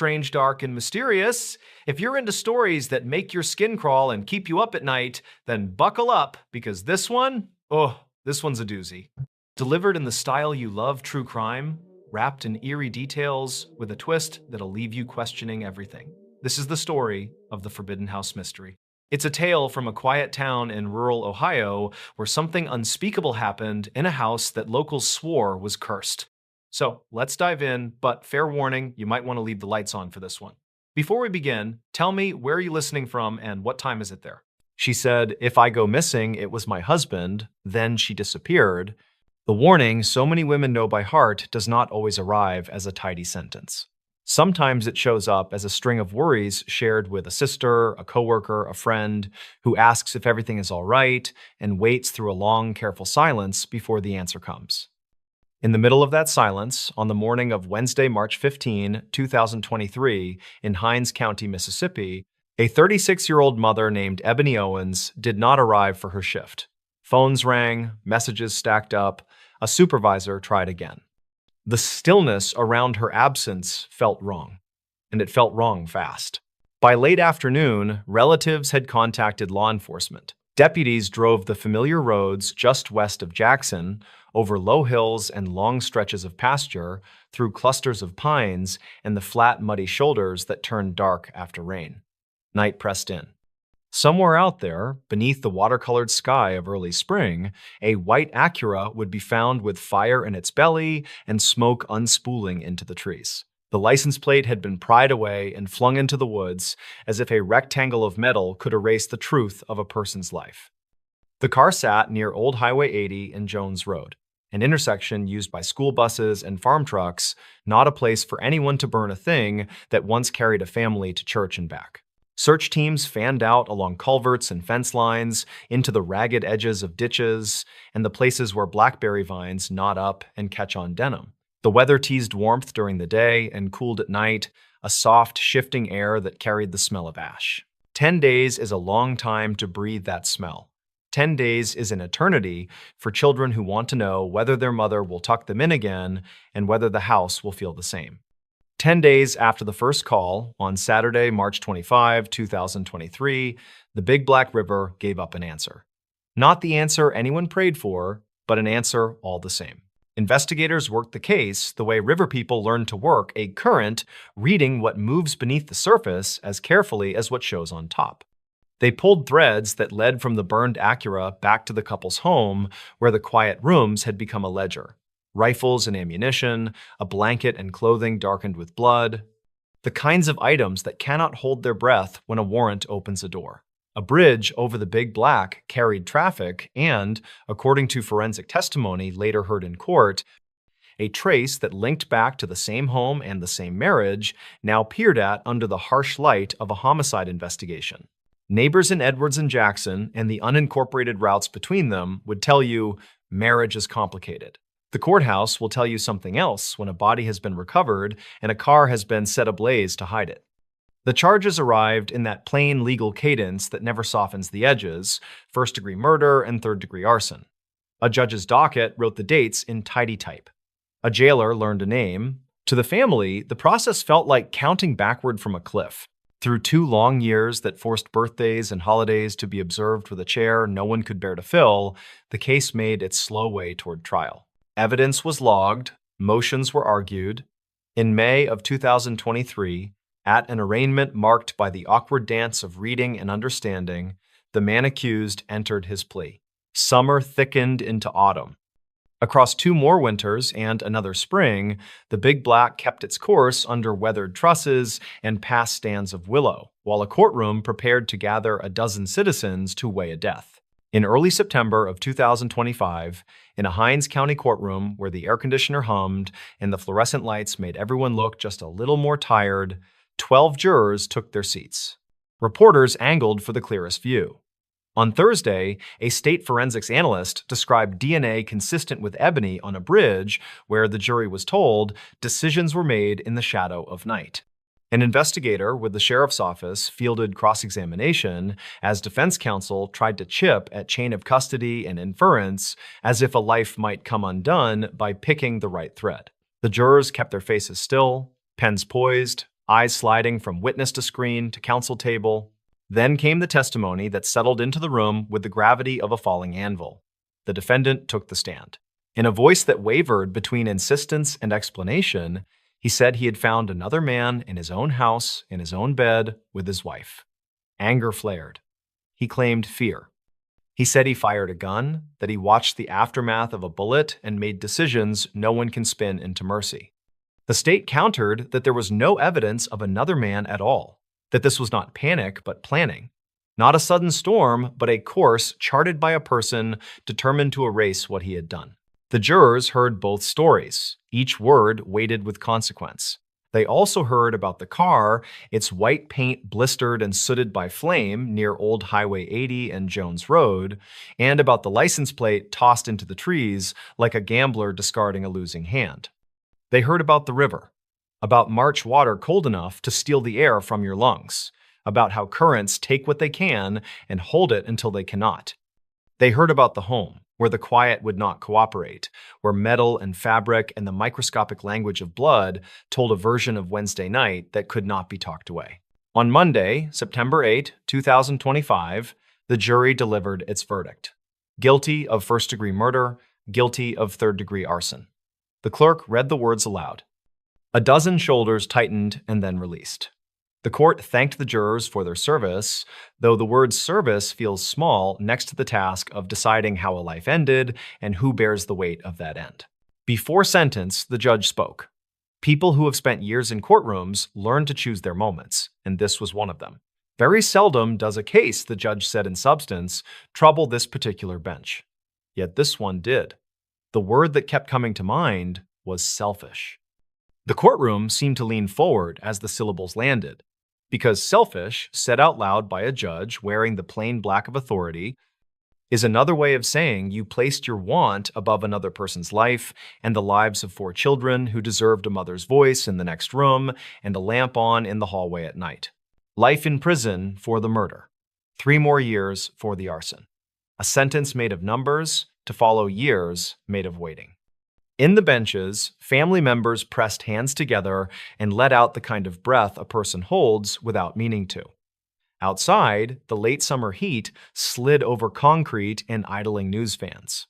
strange, dark, and mysterious. If you're into stories that make your skin crawl and keep you up at night, then buckle up because this one's a doozy. Delivered in the style you love, true crime, wrapped in eerie details with a twist that'll leave you questioning everything. This is the story of the Forbidden House Mystery. It's a tale from a quiet town in rural Ohio where something unspeakable happened in a house that locals swore was cursed. So let's dive in, but fair warning, you might want to leave the lights on for this one. Before we begin, tell me where are you listening from and what time is it there? She said, if I go missing, it was my husband, then she disappeared. The warning so many women know by heart does not always arrive as a tidy sentence. Sometimes it shows up as a string of worries shared with a sister, a coworker, a friend who asks if everything is all right and waits through a long, careful silence before the answer comes. In the middle of that silence, on the morning of Wednesday, March 15, 2023, in Hinds County, Mississippi, a 36-year-old mother named Ebony Owens did not arrive for her shift. Phones rang, messages stacked up, a supervisor tried again. The stillness around her absence felt wrong, and it felt wrong fast. By late afternoon, relatives had contacted law enforcement. Deputies drove the familiar roads just west of Jackson, over low hills and long stretches of pasture, through clusters of pines and the flat, muddy shoulders that turned dark after rain. Night pressed in. Somewhere out there, beneath the watercolored sky of early spring, a white Acura would be found with fire in its belly and smoke unspooling into the trees. The license plate had been pried away and flung into the woods as if a rectangle of metal could erase the truth of a person's life. The car sat near Old Highway 80 and Jones Road, an intersection used by school buses and farm trucks, not a place for anyone to burn a thing that once carried a family to church and back. Search teams fanned out along culverts and fence lines, into the ragged edges of ditches, and the places where blackberry vines knot up and catch on denim. The weather teased warmth during the day and cooled at night, a soft, shifting air that carried the smell of ash. 10 days is a long time to breathe that smell. 10 days is an eternity for children who want to know whether their mother will tuck them in again and whether the house will feel the same. 10 days after the first call, on Saturday, March 25, 2023, the Big Black River gave up an answer. Not the answer anyone prayed for, but an answer all the same. Investigators worked the case the way river people learn to work a current, reading what moves beneath the surface as carefully as what shows on top. They pulled threads that led from the burned Acura back to the couple's home, where the quiet rooms had become a ledger. Rifles and ammunition, a blanket and clothing darkened with blood. The kinds of items that cannot hold their breath when a warrant opens a door. A bridge over the Big Black carried traffic and, according to forensic testimony later heard in court, a trace that linked back to the same home and the same marriage now peered at under the harsh light of a homicide investigation. Neighbors in Edwards and Jackson and the unincorporated routes between them would tell you marriage is complicated. The courthouse will tell you something else when a body has been recovered and a car has been set ablaze to hide it. The charges arrived in that plain legal cadence that never softens the edges: first-degree murder and third-degree arson. A judge's docket wrote the dates in tidy type. A jailer learned a name. To the family, the process felt like counting backward from a cliff. Through 2 long years that forced birthdays and holidays to be observed with a chair no one could bear to fill, the case made its slow way toward trial. Evidence was logged, motions were argued. In May of 2023, at an arraignment marked by the awkward dance of reading and understanding, the man accused entered his plea. Summer thickened into autumn. Across 2 more winters and another spring, the Big Black kept its course under weathered trusses and past stands of willow, while a courtroom prepared to gather a dozen citizens to weigh a death. In early September of 2025, in a Hinds County courtroom where the air conditioner hummed and the fluorescent lights made everyone look just a little more tired, 12 jurors took their seats. Reporters angled for the clearest view. On Thursday, a state forensics analyst described DNA consistent with ebony on a bridge where the jury was told decisions were made in the shadow of night. An investigator with the sheriff's office fielded cross-examination as defense counsel tried to chip at chain of custody and inference as if a life might come undone by picking the right thread. The jurors kept their faces still, pens poised, eyes sliding from witness to screen to counsel table. Then came the testimony that settled into the room with the gravity of a falling anvil. The defendant took the stand. In a voice that wavered between insistence and explanation, he said he had found another man in his own house, in his own bed, with his wife. Anger flared. He claimed fear. He said he fired a gun, that he watched the aftermath of a bullet and made decisions no one can spin into mercy. The state countered that there was no evidence of another man at all, that this was not panic but planning, not a sudden storm but a course charted by a person determined to erase what he had done. The jurors heard both stories, each word weighted with consequence. They also heard about the car, its white paint blistered and sooted by flame near Old Highway 80 and Jones Road, and about the license plate tossed into the trees like a gambler discarding a losing hand. They heard about the river, about March water cold enough to steal the air from your lungs, about how currents take what they can and hold it until they cannot. They heard about the home, where the quiet would not cooperate, where metal and fabric and the microscopic language of blood told a version of Wednesday night that could not be talked away. On Monday, September 8, 2025, the jury delivered its verdict. Guilty of first-degree murder, guilty of third-degree arson. The clerk read the words aloud. A dozen shoulders tightened and then released. The court thanked the jurors for their service, though the word service feels small next to the task of deciding how a life ended and who bears the weight of that end. Before sentence, the judge spoke. People who have spent years in courtrooms learn to choose their moments, and this was one of them. Very seldom does a case, the judge said in substance, trouble this particular bench. Yet this one did. The word that kept coming to mind was selfish. The courtroom seemed to lean forward as the syllables landed, because selfish, said out loud by a judge wearing the plain black of authority, is another way of saying you placed your want above another person's life and the lives of 4 children who deserved a mother's voice in the next room and a lamp on in the hallway at night. Life in prison for the murder. 3 more years for the arson. A sentence made of numbers to follow years made of waiting. In the benches, family members pressed hands together and let out the kind of breath a person holds without meaning to. Outside, the late summer heat slid over concrete and idling news fans.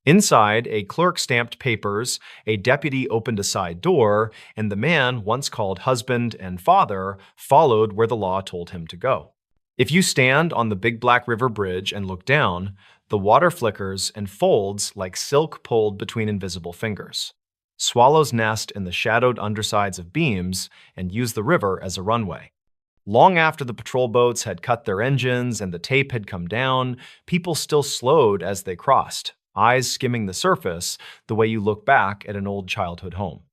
Inside, a clerk stamped papers, a deputy opened a side door, and the man once called husband and father followed where the law told him to go. If you stand on the Big Black River Bridge and look down, the water flickers and folds like silk pulled between invisible fingers. Swallows nest in the shadowed undersides of beams and use the river as a runway. Long after the patrol boats had cut their engines and the tape had come down, people still slowed as they crossed, eyes skimming the surface the way you look back at an old childhood home.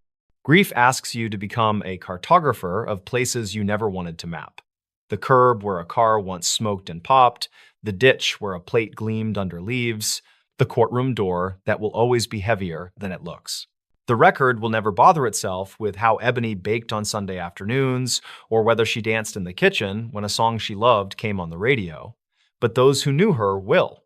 Grief asks you to become a cartographer of places you never wanted to map. The curb where a car once smoked and popped, the ditch where a plate gleamed under leaves, the courtroom door that will always be heavier than it looks. The record will never bother itself with how Ebony baked on Sunday afternoons or whether she danced in the kitchen when a song she loved came on the radio, but those who knew her will.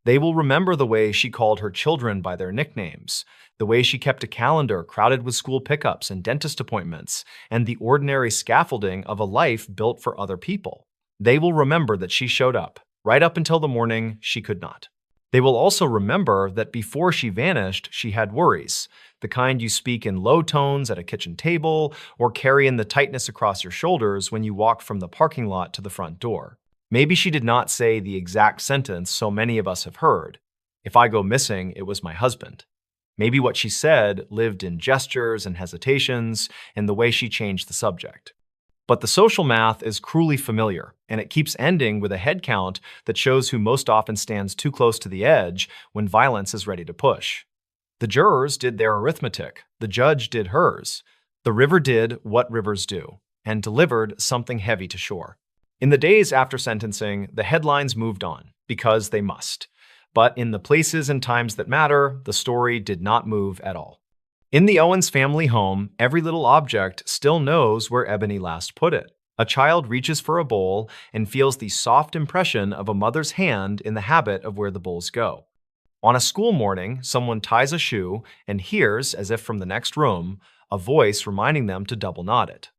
They will remember the way she called her children by their nicknames, the way she kept a calendar crowded with school pickups and dentist appointments, and the ordinary scaffolding of a life built for other people. They will remember that she showed up, right up until the morning she could not. They will also remember that before she vanished, she had worries, the kind you speak in low tones at a kitchen table or carry in the tightness across your shoulders when you walk from the parking lot to the front door. Maybe she did not say the exact sentence so many of us have heard. If I go missing, it was my husband. Maybe what she said lived in gestures and hesitations and the way she changed the subject. But the social math is cruelly familiar, and it keeps ending with a head count that shows who most often stands too close to the edge when violence is ready to push. The jurors did their arithmetic. The judge did hers. The river did what rivers do, and delivered something heavy to shore. In the days after sentencing, the headlines moved on, because they must. But in the places and times that matter, the story did not move at all. In the Owens family home, every little object still knows where Ebony last put it. A child reaches for a bowl and feels the soft impression of a mother's hand in the habit of where the bowls go. On a school morning, someone ties a shoe and hears, as if from the next room, a voice reminding them to double knot it.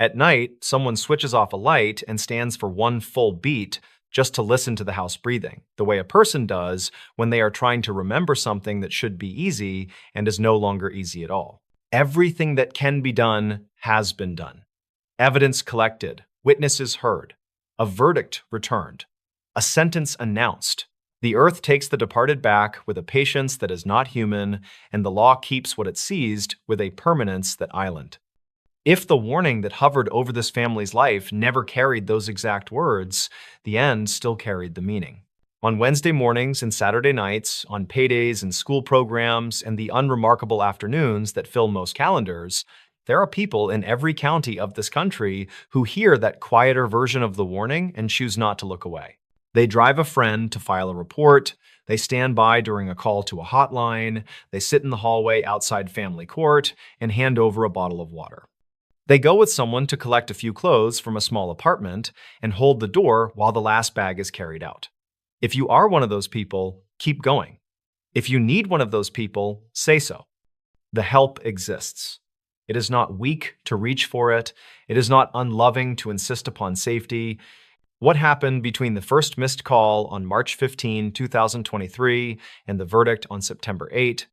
At night, someone switches off a light and stands for one full beat just to listen to the house breathing, the way a person does when they are trying to remember something that should be easy and is no longer easy at all. Everything that can be done has been done. Evidence collected, witnesses heard, a verdict returned, a sentence announced. The earth takes the departed back with a patience that is not human, and the law keeps what it seized with a permanence that island. If the warning that hovered over this family's life never carried those exact words, the end still carried the meaning. On Wednesday mornings and Saturday nights, on paydays and school programs, and the unremarkable afternoons that fill most calendars, there are people in every county of this country who hear that quieter version of the warning and choose not to look away. They drive a friend to file a report, they stand by during a call to a hotline, they sit in the hallway outside family court and hand over a bottle of water. They go with someone to collect a few clothes from a small apartment and hold the door while the last bag is carried out. If you are one of those people, keep going. If you need one of those people, say so. The help exists. It is not weak to reach for it. It is not unloving to insist upon safety. What happened between the first missed call on March 15, 2023, and the verdict on September 8,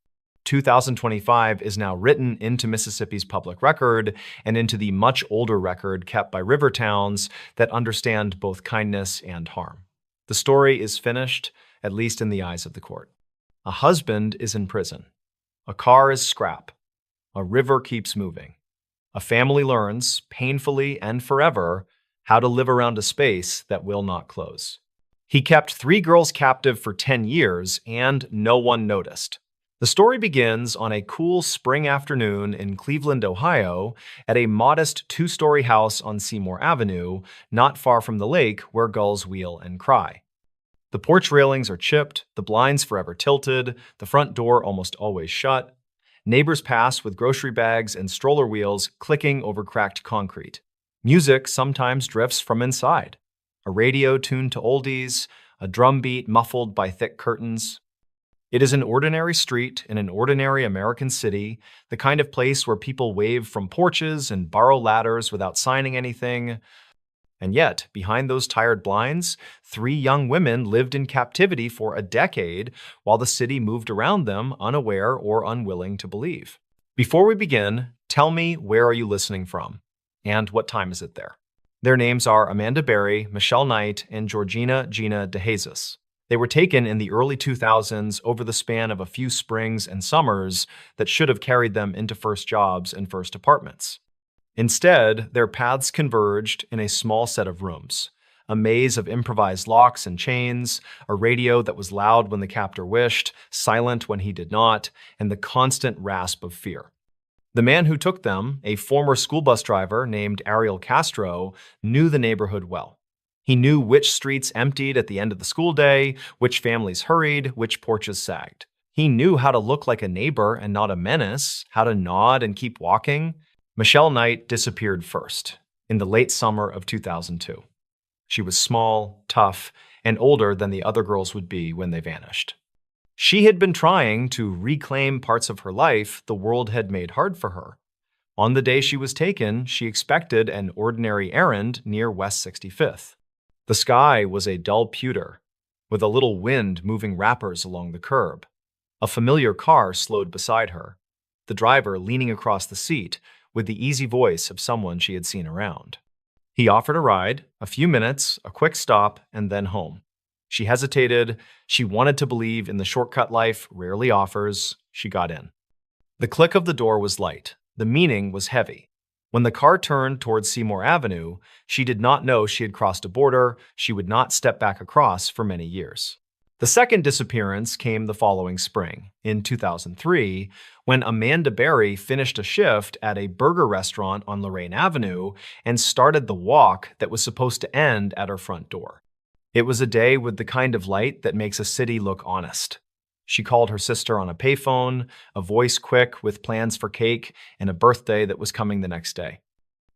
2025 is now written into Mississippi's public record and into the much older record kept by river towns that understand both kindness and harm. The story is finished, at least in the eyes of the court. A husband is in prison. A car is scrap. A river keeps moving. A family learns, painfully and forever, how to live around a space that will not close. He kept 3 girls captive for 10 years, and no one noticed. The story begins on a cool spring afternoon in Cleveland, Ohio, at a modest 2-story house on Seymour Avenue, not far from the lake where gulls wheel and cry. The porch railings are chipped, the blinds forever tilted, the front door almost always shut. Neighbors pass with grocery bags and stroller wheels clicking over cracked concrete. Music sometimes drifts from inside. A radio tuned to oldies, a drum beat muffled by thick curtains. It is an ordinary street in an ordinary American city, the kind of place where people wave from porches and borrow ladders without signing anything. And yet, behind those tired blinds, 3 young women lived in captivity for a decade while the city moved around them, unaware or unwilling to believe. Before we begin, tell me, where are you listening from? And what time is it there? Their names are Amanda Berry, Michelle Knight, and Georgina Gina DeJesus. They were taken in the early 2000s over the span of a few springs and summers that should have carried them into first jobs and first apartments. Instead, their paths converged in a small set of rooms, a maze of improvised locks and chains, a radio that was loud when the captor wished, silent when he did not, and the constant rasp of fear. The man who took them, a former school bus driver named Ariel Castro, knew the neighborhood well. He knew which streets emptied at the end of the school day, which families hurried, which porches sagged. He knew how to look like a neighbor and not a menace, how to nod and keep walking. Michelle Knight disappeared first, in the late summer of 2002. She was small, tough, and older than the other girls would be when they vanished. She had been trying to reclaim parts of her life the world had made hard for her. On the day she was taken, she expected an ordinary errand near West 65th. The sky was a dull pewter, with a little wind moving wrappers along the curb. A familiar car slowed beside her, the driver leaning across the seat with the easy voice of someone she had seen around. He offered a ride, a few minutes, a quick stop, and then home. She hesitated. She wanted to believe in the shortcut life rarely offers. She got in. The click of the door was light. The meaning was heavy. When the car turned towards Seymour Avenue, she did not know she had crossed a border she would not step back across for many years. The second disappearance came the following spring, in 2003, when Amanda Berry finished a shift at a burger restaurant on Lorraine Avenue and started the walk that was supposed to end at her front door. It was a day with the kind of light that makes a city look honest. She called her sister on a payphone, a voice quick with plans for cake and a birthday that was coming the next day.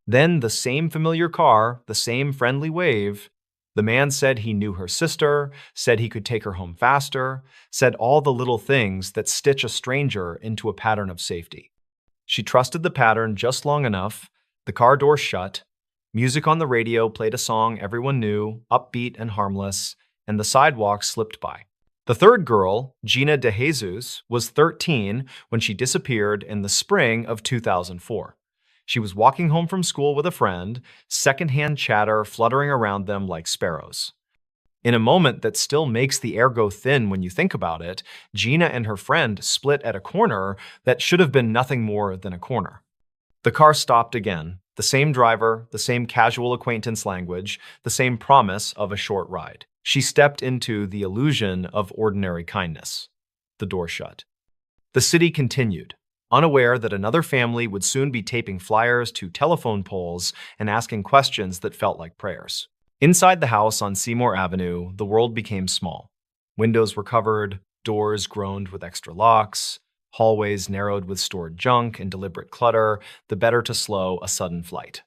Then the same familiar car, the same friendly wave. The man said he knew her sister, said he could take her home faster, said all the little things that stitch a stranger into a pattern of safety. She trusted the pattern just long enough. The car door shut. Music on the radio played a song everyone knew, upbeat and harmless, and the sidewalk slipped by. The third girl, Gina De Jesus, was 13 when she disappeared in the spring of 2004. She was walking home from school with a friend, secondhand chatter fluttering around them like sparrows. In a moment that still makes the air go thin when you think about it, Gina and her friend split at a corner that should have been nothing more than a corner. The car stopped again, the same driver, the same casual acquaintance language, the same promise of a short ride. She stepped into the illusion of ordinary kindness. The door shut. The city continued, unaware that another family would soon be taping flyers to telephone poles and asking questions that felt like prayers. Inside the house on Seymour Avenue, the world became small. Windows were covered, doors groaned with extra locks, hallways narrowed with stored junk and deliberate clutter, the better to slow a sudden flight.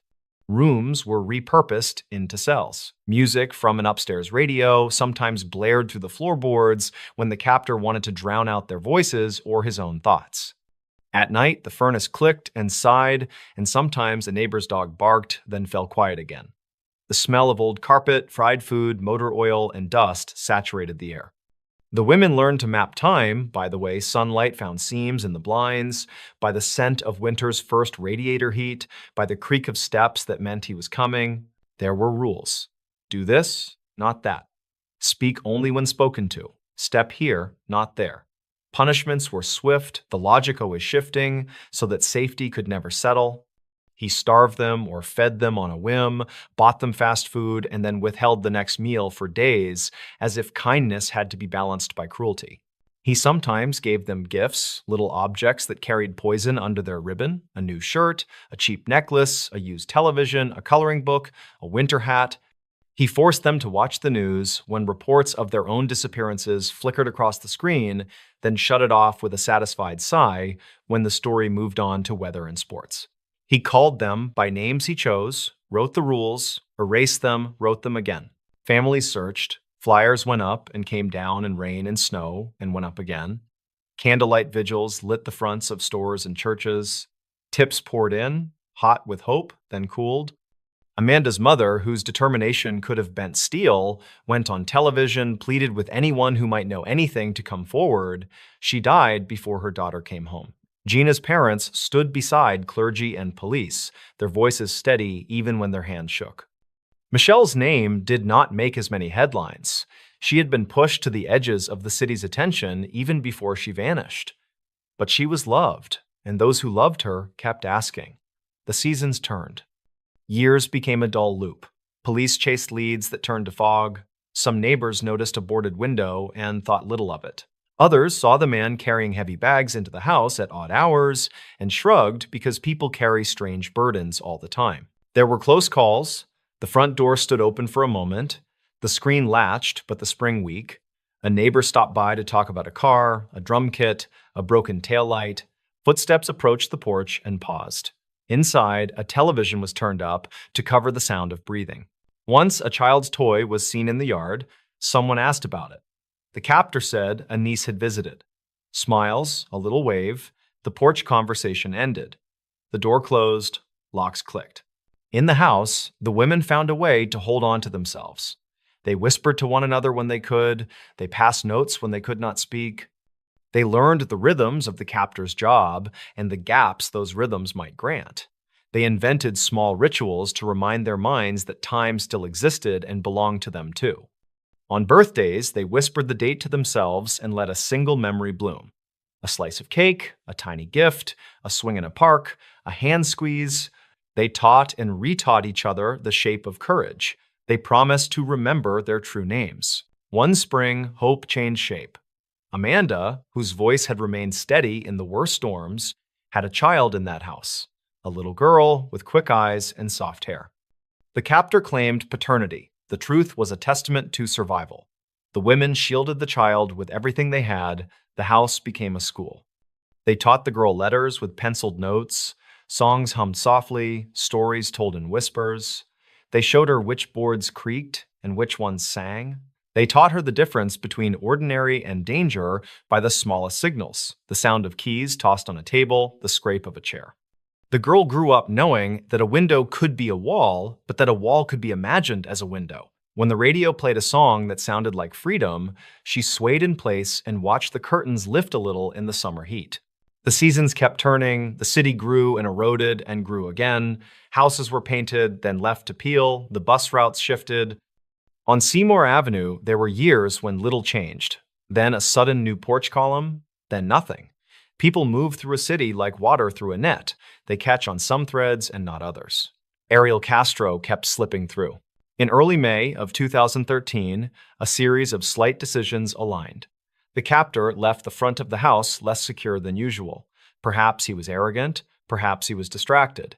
Rooms were repurposed into cells. Music from an upstairs radio sometimes blared through the floorboards when the captor wanted to drown out their voices or his own thoughts. At night, the furnace clicked and sighed, and sometimes a neighbor's dog barked, then fell quiet again. The smell of old carpet, fried food, motor oil, and dust saturated the air. The women learned to map time by the way sunlight found seams in the blinds, by the scent of winter's first radiator heat, by the creak of steps that meant he was coming. There were rules. Do this, not that. Speak only when spoken to. Step here, not there. Punishments were swift, the logic always shifting, so that safety could never settle. He starved them or fed them on a whim, bought them fast food, and then withheld the next meal for days, as if kindness had to be balanced by cruelty. He sometimes gave them gifts, little objects that carried poison under their ribbon, a new shirt, a cheap necklace, a used television, a coloring book, a winter hat. He forced them to watch the news when reports of their own disappearances flickered across the screen, then shut it off with a satisfied sigh when the story moved on to weather and sports. He called them by names he chose, wrote the rules, erased them, wrote them again. Families searched, flyers went up and came down in rain and snow and went up again. Candlelight vigils lit the fronts of stores and churches. Tips poured in, hot with hope, then cooled. Amanda's mother, whose determination could have bent steel, went on television, pleaded with anyone who might know anything to come forward. She died before her daughter came home. Gina's parents stood beside clergy and police, their voices steady even when their hands shook. Michelle's name did not make as many headlines. She had been pushed to the edges of the city's attention even before she vanished. But she was loved, and those who loved her kept asking. The seasons turned. Years became a dull loop. Police chased leads that turned to fog. Some neighbors noticed a boarded window and thought little of it. Others saw the man carrying heavy bags into the house at odd hours and shrugged because people carry strange burdens all the time. There were close calls. The front door stood open for a moment. The screen latched, but the spring weak. A neighbor stopped by to talk about a car, a drum kit, a broken taillight. Footsteps approached the porch and paused. Inside, a television was turned up to cover the sound of breathing. Once a child's toy was seen in the yard. Someone asked about it. The captor said a niece had visited. Smiles, a little wave, the porch conversation ended. The door closed, locks clicked. In the house, the women found a way to hold on to themselves. They whispered to one another when they could. They passed notes when they could not speak. They learned the rhythms of the captor's job and the gaps those rhythms might grant. They invented small rituals to remind their minds that time still existed and belonged to them too. On birthdays, they whispered the date to themselves and let a single memory bloom. A slice of cake, a tiny gift, a swing in a park, a hand squeeze. They taught and retaught each other the shape of courage. They promised to remember their true names. One spring, hope changed shape. Amanda, whose voice had remained steady in the worst storms, had a child in that house, a little girl with quick eyes and soft hair. The captor claimed paternity. The truth was a testament to survival. The women shielded the child with everything they had. The house became a school. They taught the girl letters with penciled notes, songs hummed softly, stories told in whispers. They showed her which boards creaked and which ones sang. They taught her the difference between ordinary and danger by the smallest signals, the sound of keys tossed on a table, the scrape of a chair. The girl grew up knowing that a window could be a wall, but that a wall could be imagined as a window. When the radio played a song that sounded like freedom, she swayed in place and watched the curtains lift a little in the summer heat. The seasons kept turning, the city grew and eroded and grew again. Houses were painted, then left to peel, the bus routes shifted. On Seymour Avenue, there were years when little changed. Then a sudden new porch column, then nothing. People move through a city like water through a net. They catch on some threads and not others. Ariel Castro kept slipping through. In early May of 2013, a series of slight decisions aligned. The captor left the front of the house less secure than usual. Perhaps he was arrogant, perhaps he was distracted.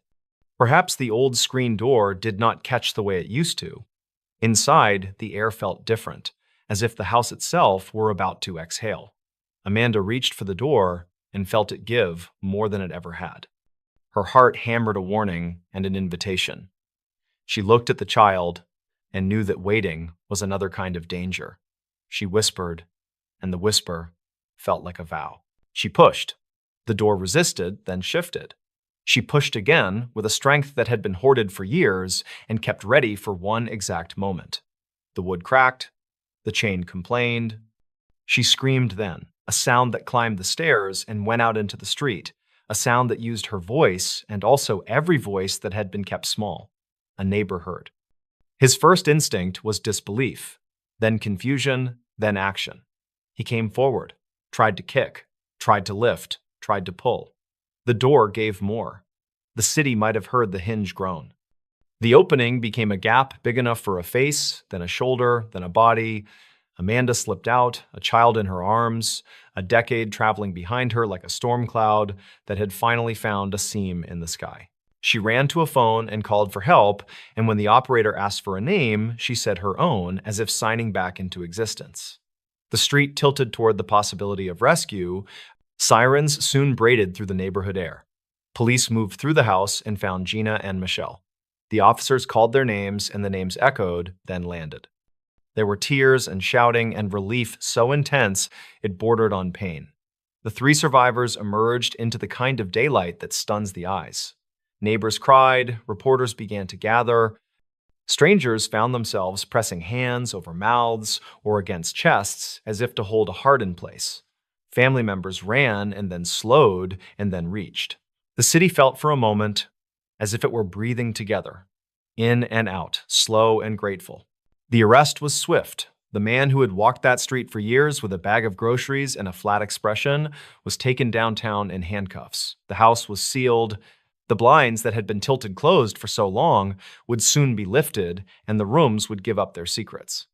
Perhaps the old screen door did not catch the way it used to. Inside, the air felt different, as if the house itself were about to exhale. Amanda reached for the door and felt it give more than it ever had. Her heart hammered a warning and an invitation. She looked at the child and knew that waiting was another kind of danger. She whispered, and the whisper felt like a vow. She pushed. The door resisted, then shifted. She pushed again with a strength that had been hoarded for years and kept ready for one exact moment. The wood cracked. The chain complained. She screamed then, a sound that climbed the stairs and went out into the street, a sound that used her voice and also every voice that had been kept small. A neighbor heard. His first instinct was disbelief, then confusion, then action. He came forward, tried to kick, tried to lift, tried to pull. The door gave more. The city might have heard the hinge groan. The opening became a gap big enough for a face, then a shoulder, then a body. Amanda slipped out, a child in her arms, a decade traveling behind her like a storm cloud that had finally found a seam in the sky. She ran to a phone and called for help, and when the operator asked for a name, she said her own, as if signing back into existence. The street tilted toward the possibility of rescue. Sirens soon braided through the neighborhood air. Police moved through the house and found Gina and Michelle. The officers called their names, and the names echoed, then landed. There were tears and shouting and relief so intense it bordered on pain. The three survivors emerged into the kind of daylight that stuns the eyes. Neighbors cried, reporters began to gather. Strangers found themselves pressing hands over mouths or against chests as if to hold a heart in place. Family members ran and then slowed and then reached. The city felt for a moment as if it were breathing together, in and out, slow and grateful. The arrest was swift. The man who had walked that street for years with a bag of groceries and a flat expression was taken downtown in handcuffs. The house was sealed. The blinds that had been tilted closed for so long would soon be lifted, and the rooms would give up their secrets.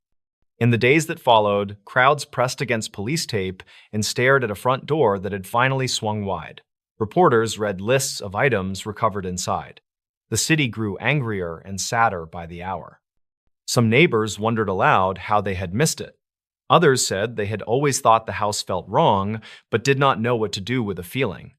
In the days that followed, crowds pressed against police tape and stared at a front door that had finally swung wide. Reporters read lists of items recovered inside. The city grew angrier and sadder by the hour. Some neighbors wondered aloud how they had missed it. Others said they had always thought the house felt wrong, but did not know what to do with the feeling.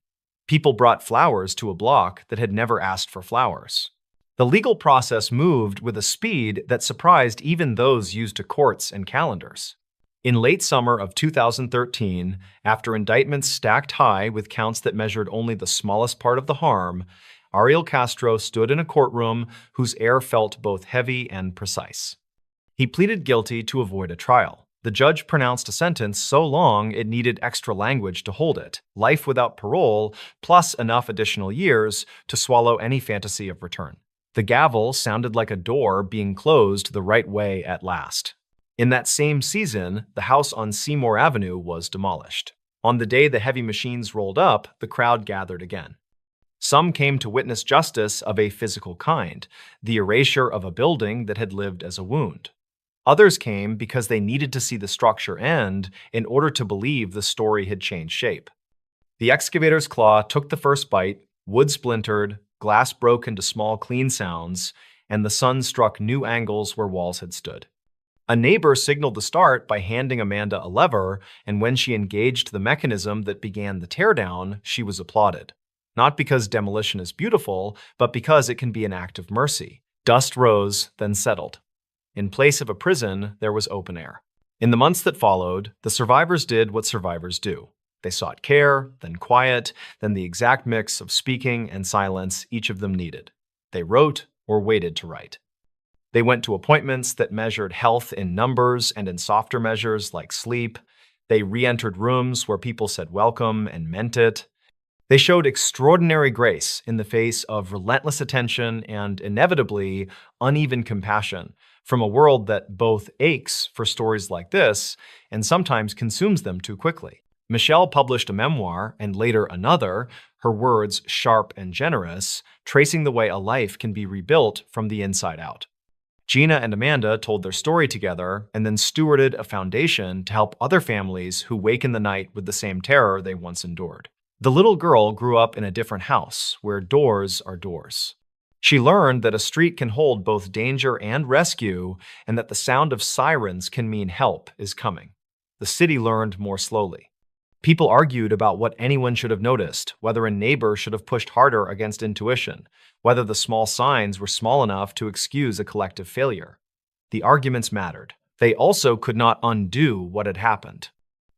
People brought flowers to a block that had never asked for flowers. The legal process moved with a speed that surprised even those used to courts and calendars. In late summer of 2013, after indictments stacked high with counts that measured only the smallest part of the harm, Ariel Castro stood in a courtroom whose air felt both heavy and precise. He pleaded guilty to avoid a trial. The judge pronounced a sentence so long it needed extra language to hold it, life without parole, plus enough additional years to swallow any fantasy of return. The gavel sounded like a door being closed the right way at last. In that same season, the house on Seymour Avenue was demolished. On the day the heavy machines rolled up, the crowd gathered again. Some came to witness justice of a physical kind, the erasure of a building that had lived as a wound. Others came because they needed to see the structure end in order to believe the story had changed shape. The excavator's claw took the first bite, wood splintered, glass broke into small clean sounds, and the sun struck new angles where walls had stood. A neighbor signaled the start by handing Amanda a lever, and when she engaged the mechanism that began the teardown, she was applauded. Not because demolition is beautiful, but because it can be an act of mercy. Dust rose, then settled. In place of a prison, there was open air. In the months that followed, the survivors did what survivors do. They sought care, then quiet, then the exact mix of speaking and silence each of them needed. They wrote or waited to write. They went to appointments that measured health in numbers and in softer measures like sleep. They re-entered rooms where people said welcome and meant it. They showed extraordinary grace in the face of relentless attention and, inevitably, uneven compassion from a world that both aches for stories like this and sometimes consumes them too quickly. Michelle published a memoir and later another, her words sharp and generous, tracing the way a life can be rebuilt from the inside out. Gina and Amanda told their story together and then stewarded a foundation to help other families who wake in the night with the same terror they once endured. The little girl grew up in a different house where doors are doors. She learned that a street can hold both danger and rescue, and that the sound of sirens can mean help is coming. The city learned more slowly. People argued about what anyone should have noticed, whether a neighbor should have pushed harder against intuition, whether the small signs were small enough to excuse a collective failure. The arguments mattered. They also could not undo what had happened.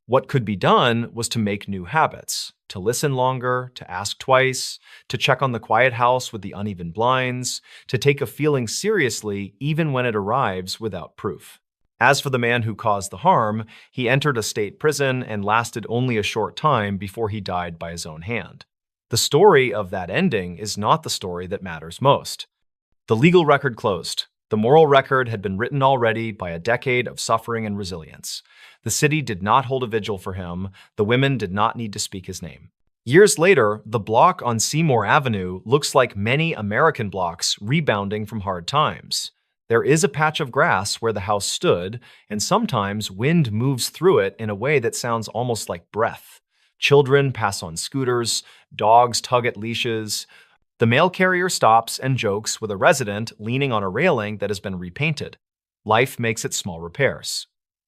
What could be done was to make new habits, to listen longer, to ask twice, to check on the quiet house with the uneven blinds, to take a feeling seriously even when it arrives without proof. As for the man who caused the harm, he entered a state prison and lasted only a short time before he died by his own hand. The story of that ending is not the story that matters most. The legal record closed. The moral record had been written already by a decade of suffering and resilience. The city did not hold a vigil for him. The women did not need to speak his name. Years later, the block on Seymour Avenue looks like many American blocks rebounding from hard times. There is a patch of grass where the house stood, and sometimes wind moves through it in a way that sounds almost like breath. Children pass on scooters, dogs tug at leashes. The mail carrier stops and jokes with a resident leaning on a railing that has been repainted. Life makes its small repairs.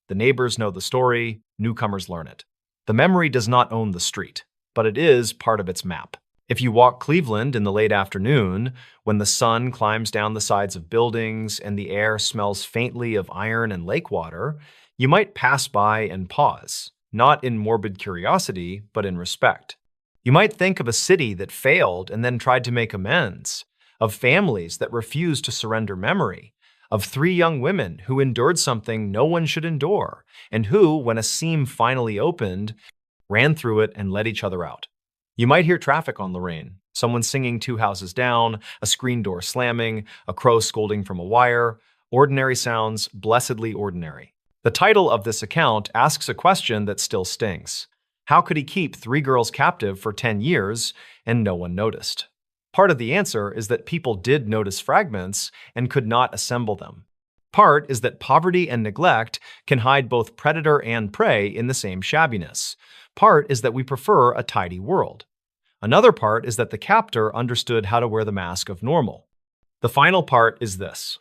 The neighbors know the story, newcomers learn it. The memory does not own the street, but it is part of its map. If you walk Cleveland in the late afternoon, when the sun climbs down the sides of buildings and the air smells faintly of iron and lake water, you might pass by and pause, not in morbid curiosity, but in respect. You might think of a city that failed and then tried to make amends, of families that refused to surrender memory, of 3 young women who endured something no one should endure, and who, when a seam finally opened, ran through it and let each other out. You might hear traffic on Lorraine, someone singing 2 houses down, a screen door slamming, a crow scolding from a wire. Ordinary sounds, blessedly ordinary. The title of this account asks a question that still stings. How could he keep 3 girls captive for 10 years and no one noticed? Part of the answer is that people did notice fragments and could not assemble them. Part is that poverty and neglect can hide both predator and prey in the same shabbiness. Part is that we prefer a tidy world. Another part is that the captor understood how to wear the mask of normal. The final part is this.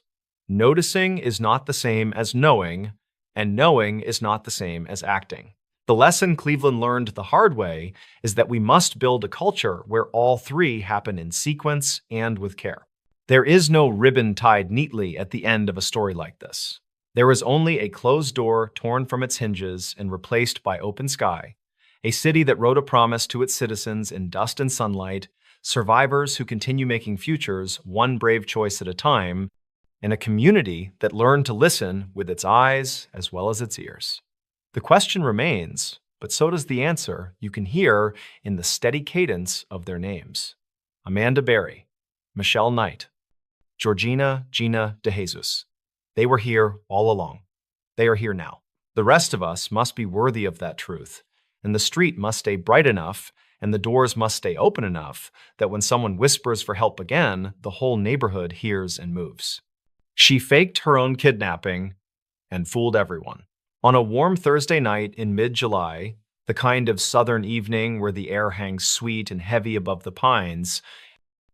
Noticing is not the same as knowing, and knowing is not the same as acting. The lesson Cleveland learned the hard way is that we must build a culture where all 3 happen in sequence and with care. There is no ribbon tied neatly at the end of a story like this. There is only a closed door torn from its hinges and replaced by open sky, a city that wrote a promise to its citizens in dust and sunlight, survivors who continue making futures one brave choice at a time, and a community that learned to listen with its eyes as well as its ears. The question remains, but so does the answer you can hear in the steady cadence of their names. Amanda Berry, Michelle Knight, Georgina Gina DeJesus. They were here all along. They are here now. The rest of us must be worthy of that truth, and the street must stay bright enough and the doors must stay open enough that when someone whispers for help again, the whole neighborhood hears and moves. She faked her own kidnapping and fooled everyone. On a warm Thursday night in mid-July, the kind of southern evening where the air hangs sweet and heavy above the pines,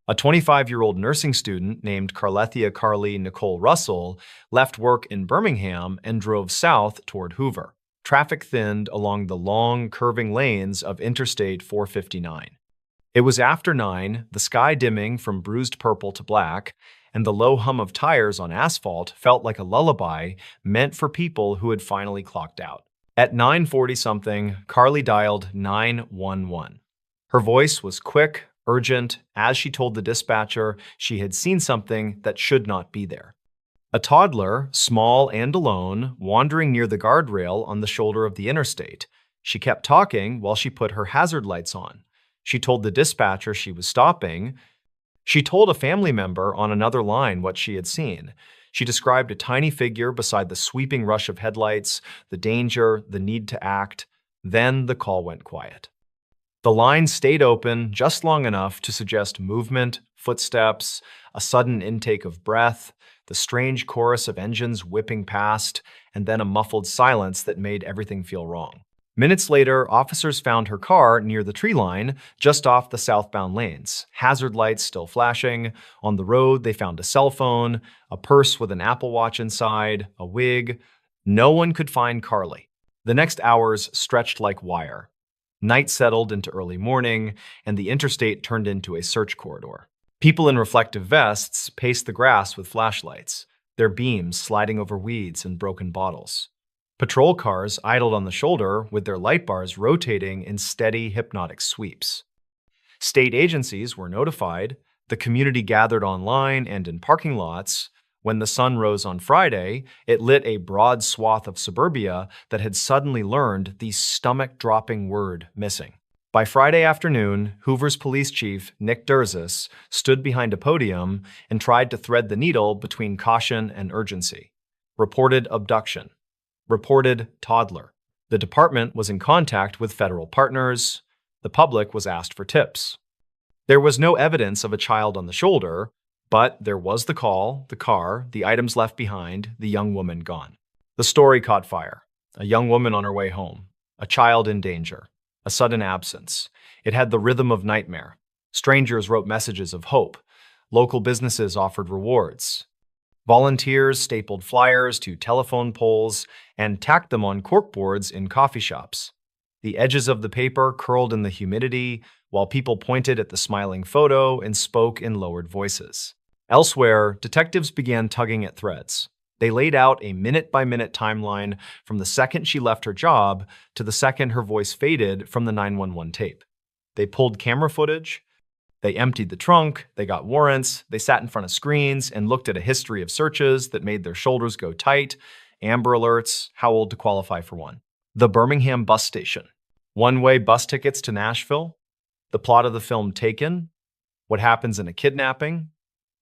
a 25-year-old nursing student named Carlethia Carly Nicole Russell left work in Birmingham and drove south toward Hoover. Traffic thinned along the long, curving lanes of Interstate 459. It was after 9, the sky dimming from bruised purple to black, and the low hum of tires on asphalt felt like a lullaby meant for people who had finally clocked out. At 9:40 something, Carly dialed 911. Her voice was quick, urgent, as she told the dispatcher she had seen something that should not be there. A toddler, small and alone, wandering near the guardrail on the shoulder of the interstate. She kept talking while she put her hazard lights on. She told the dispatcher she was stopping. She told a family member on another line what she had seen. She described a tiny figure beside the sweeping rush of headlights, the danger, the need to act. Then the call went quiet. The line stayed open just long enough to suggest movement, footsteps, a sudden intake of breath, the strange chorus of engines whipping past, and then a muffled silence that made everything feel wrong. Minutes later, officers found her car near the tree line, just off the southbound lanes, hazard lights still flashing. On the road, they found a cell phone, a purse with an Apple Watch inside, a wig. No one could find Carly. The next hours stretched like wire. Night settled into early morning, and the interstate turned into a search corridor. People in reflective vests paced the grass with flashlights, their beams sliding over weeds and broken bottles. Patrol cars idled on the shoulder with their light bars rotating in steady, hypnotic sweeps. State agencies were notified. The community gathered online and in parking lots. When the sun rose on Friday, it lit a broad swath of suburbia that had suddenly learned the stomach-dropping word missing. By Friday afternoon, Hoover's police chief, Nick Durzis, stood behind a podium and tried to thread the needle between caution and urgency. Reported abduction. Reported toddler. The department was in contact with federal partners. The public was asked for tips. There was no evidence of a child on the shoulder, but there was the call, the car, the items left behind, the young woman gone. The story caught fire. A young woman on her way home. A child in danger. A sudden absence. It had the rhythm of nightmare. Strangers wrote messages of hope. Local businesses offered rewards. Volunteers stapled flyers to telephone poles and tacked them on corkboards in coffee shops. The edges of the paper curled in the humidity, while people pointed at the smiling photo and spoke in lowered voices. Elsewhere, detectives began tugging at threads. They laid out a minute-by-minute timeline from the second she left her job to the second her voice faded from the 911 tape. They pulled camera footage. They emptied the trunk, they got warrants, they sat in front of screens and looked at a history of searches that made their shoulders go tight, Amber Alerts, how old to qualify for one. The Birmingham bus station. One-way bus tickets to Nashville. The plot of the film Taken. What happens in a kidnapping.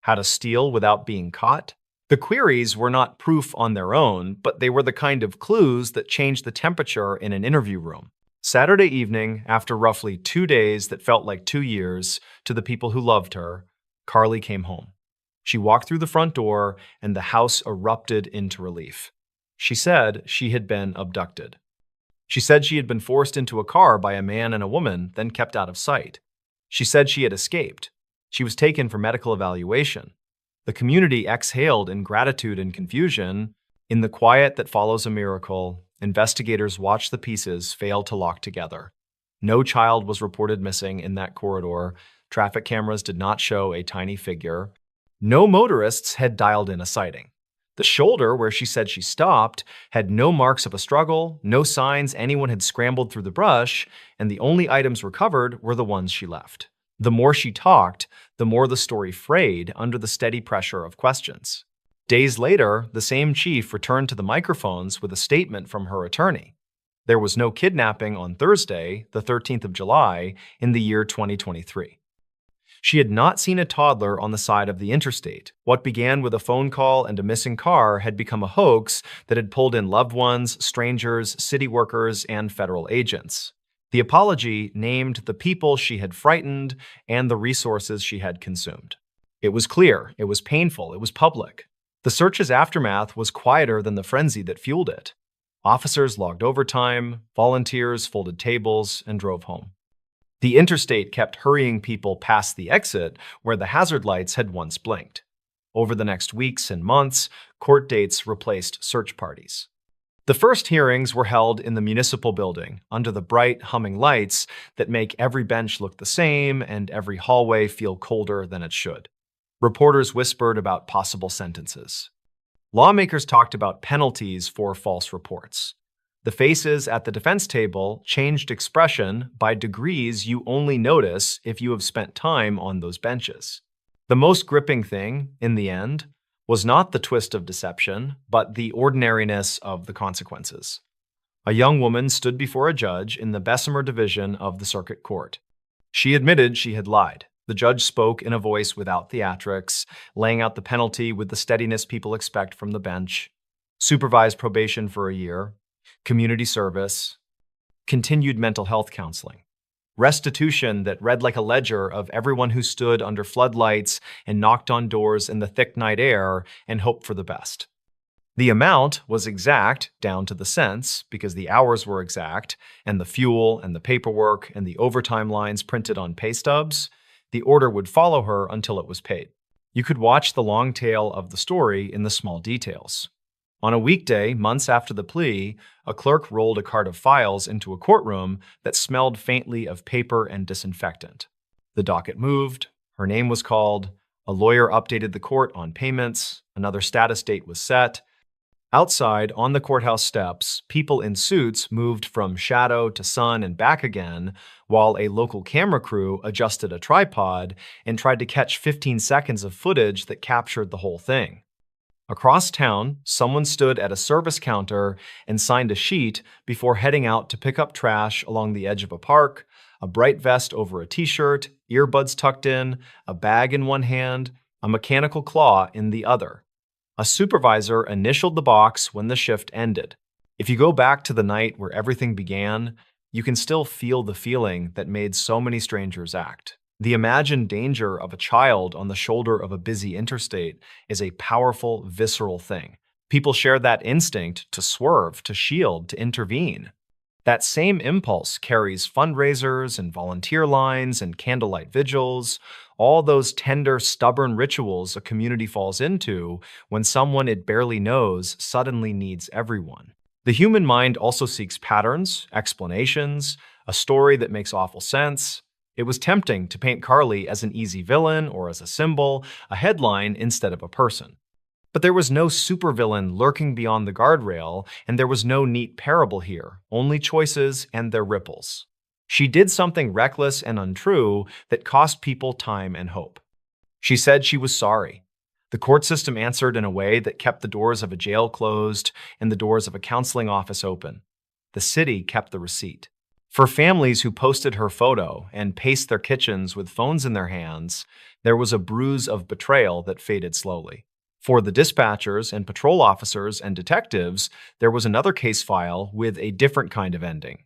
How to steal without being caught. The queries were not proof on their own, but they were the kind of clues that changed the temperature in an interview room. Saturday evening, after roughly 2 days that felt like 2 years to the people who loved her, Carly came home. She walked through the front door, and the house erupted into relief. She said she had been abducted. She said she had been forced into a car by a man and a woman, then kept out of sight. She said she had escaped. She was taken for medical evaluation. The community exhaled in gratitude and confusion. In the quiet that follows a miracle, investigators watched the pieces fail to lock together. No child was reported missing in that corridor. Traffic cameras did not show a tiny figure. No motorists had dialed in a sighting. The shoulder where she said she stopped had no marks of a struggle, no signs anyone had scrambled through the brush, and the only items recovered were the ones she left. The more she talked, the more the story frayed under the steady pressure of questions. Days later, the same chief returned to the microphones with a statement from her attorney. There was no kidnapping on Thursday, the 13th of July, in the year 2023. She had not seen a toddler on the side of the interstate. What began with a phone call and a missing car had become a hoax that had pulled in loved ones, strangers, city workers, and federal agents. The apology named the people she had frightened and the resources she had consumed. It was clear, it was painful, it was public. The search's aftermath was quieter than the frenzy that fueled it. Officers logged overtime, volunteers folded tables, and drove home. The interstate kept hurrying people past the exit where the hazard lights had once blinked. Over the next weeks and months, court dates replaced search parties. The first hearings were held in the municipal building, under the bright, humming lights that make every bench look the same and every hallway feel colder than it should. Reporters whispered about possible sentences. Lawmakers talked about penalties for false reports. The faces at the defense table changed expression by degrees you only notice if you have spent time on those benches. The most gripping thing, in the end, was not the twist of deception, but the ordinariness of the consequences. A young woman stood before a judge in the Bessemer division of the circuit court. She admitted she had lied. The judge spoke in a voice without theatrics, laying out the penalty with the steadiness people expect from the bench: supervised probation for a year, community service, continued mental health counseling, restitution that read like a ledger of everyone who stood under floodlights and knocked on doors in the thick night air and hoped for the best. The amount was exact down to the cents because the hours were exact, and the fuel and the paperwork and the overtime lines printed on pay stubs. The order would follow her until it was paid. You could watch the long tail of the story in the small details. On a weekday, months after the plea, a clerk rolled a cart of files into a courtroom that smelled faintly of paper and disinfectant. The docket moved, her name was called, a lawyer updated the court on payments, another status date was set. Outside, on the courthouse steps, people in suits moved from shadow to sun and back again, while a local camera crew adjusted a tripod and tried to catch 15 seconds of footage that captured the whole thing. Across town, someone stood at a service counter and signed a sheet before heading out to pick up trash along the edge of a park, a bright vest over a t-shirt, earbuds tucked in, a bag in one hand, a mechanical claw in the other. A supervisor initialed the box when the shift ended. If you go back to the night where everything began, you can still feel the feeling that made so many strangers act. The imagined danger of a child on the shoulder of a busy interstate is a powerful, visceral thing. People share that instinct to swerve, to shield, to intervene. That same impulse carries fundraisers and volunteer lines and candlelight vigils, all those tender, stubborn rituals a community falls into when someone it barely knows suddenly needs everyone. The human mind also seeks patterns, explanations, a story that makes awful sense. It was tempting to paint Carly as an easy villain or as a symbol, a headline instead of a person. But there was no supervillain lurking beyond the guardrail, and there was no neat parable here, only choices and their ripples. She did something reckless and untrue that cost people time and hope. She said she was sorry. The court system answered in a way that kept the doors of a jail closed and the doors of a counseling office open. The city kept the receipt. For families who posted her photo and paced their kitchens with phones in their hands, there was a bruise of betrayal that faded slowly. For the dispatchers and patrol officers and detectives, there was another case file with a different kind of ending.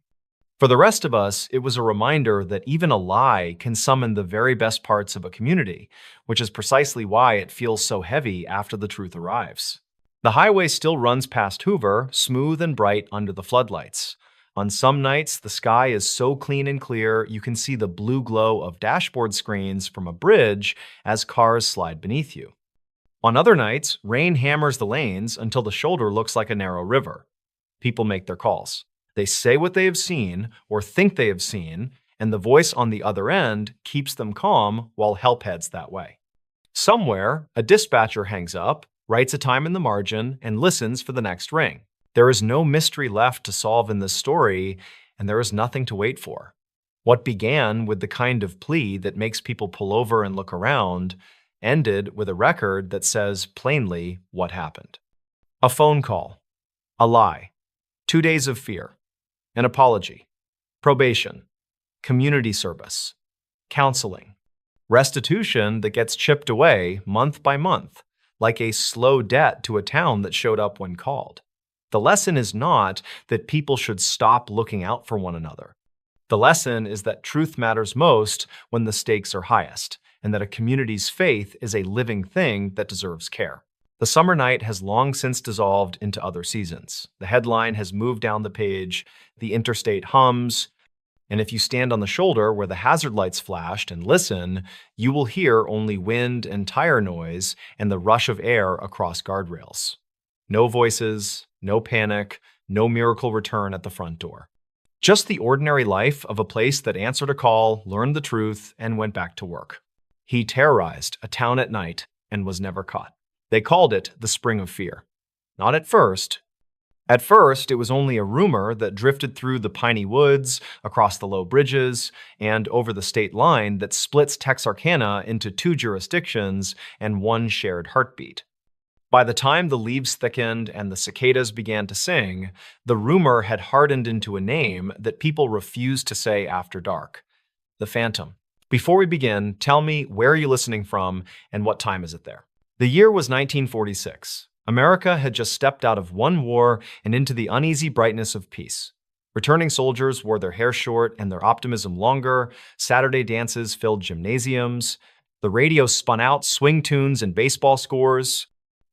For the rest of us, it was a reminder that even a lie can summon the very best parts of a community, which is precisely why it feels so heavy after the truth arrives. The highway still runs past Hoover, smooth and bright under the floodlights. On some nights, the sky is so clean and clear you can see the blue glow of dashboard screens from a bridge as cars slide beneath you. On other nights, rain hammers the lanes until the shoulder looks like a narrow river. People make their calls. They say what they have seen or think they have seen, and the voice on the other end keeps them calm while help heads that way. Somewhere, a dispatcher hangs up, writes a time in the margin, and listens for the next ring. There is no mystery left to solve in this story, and there is nothing to wait for. What began with the kind of plea that makes people pull over and look around ended with a record that says plainly what happened. A phone call, a lie, 2 days of fear, an apology, probation, community service, counseling, restitution that gets chipped away month by month, like a slow debt to a town that showed up when called. The lesson is not that people should stop looking out for one another. The lesson is that truth matters most when the stakes are highest, and that a community's faith is a living thing that deserves care. The summer night has long since dissolved into other seasons. The headline has moved down the page, the interstate hums, and if you stand on the shoulder where the hazard lights flashed and listen, you will hear only wind and tire noise and the rush of air across guardrails. No voices, no panic, no miracle return at the front door. Just the ordinary life of a place that answered a call, learned the truth, and went back to work. He terrorized a town at night and was never caught. They called it the Spring of Fear. Not at first, At first, it was only a rumor that drifted through the piney woods, across the low bridges, and over the state line that splits Texarkana into two jurisdictions and one shared heartbeat. By the time the leaves thickened and the cicadas began to sing, the rumor had hardened into a name that people refused to say after dark: the Phantom. Before we begin, tell me, where are you listening from and what time is it there? The year was 1946. America had just stepped out of one war and into the uneasy brightness of peace. Returning soldiers wore their hair short and their optimism longer. Saturday dances filled gymnasiums. The radio spun out swing tunes and baseball scores.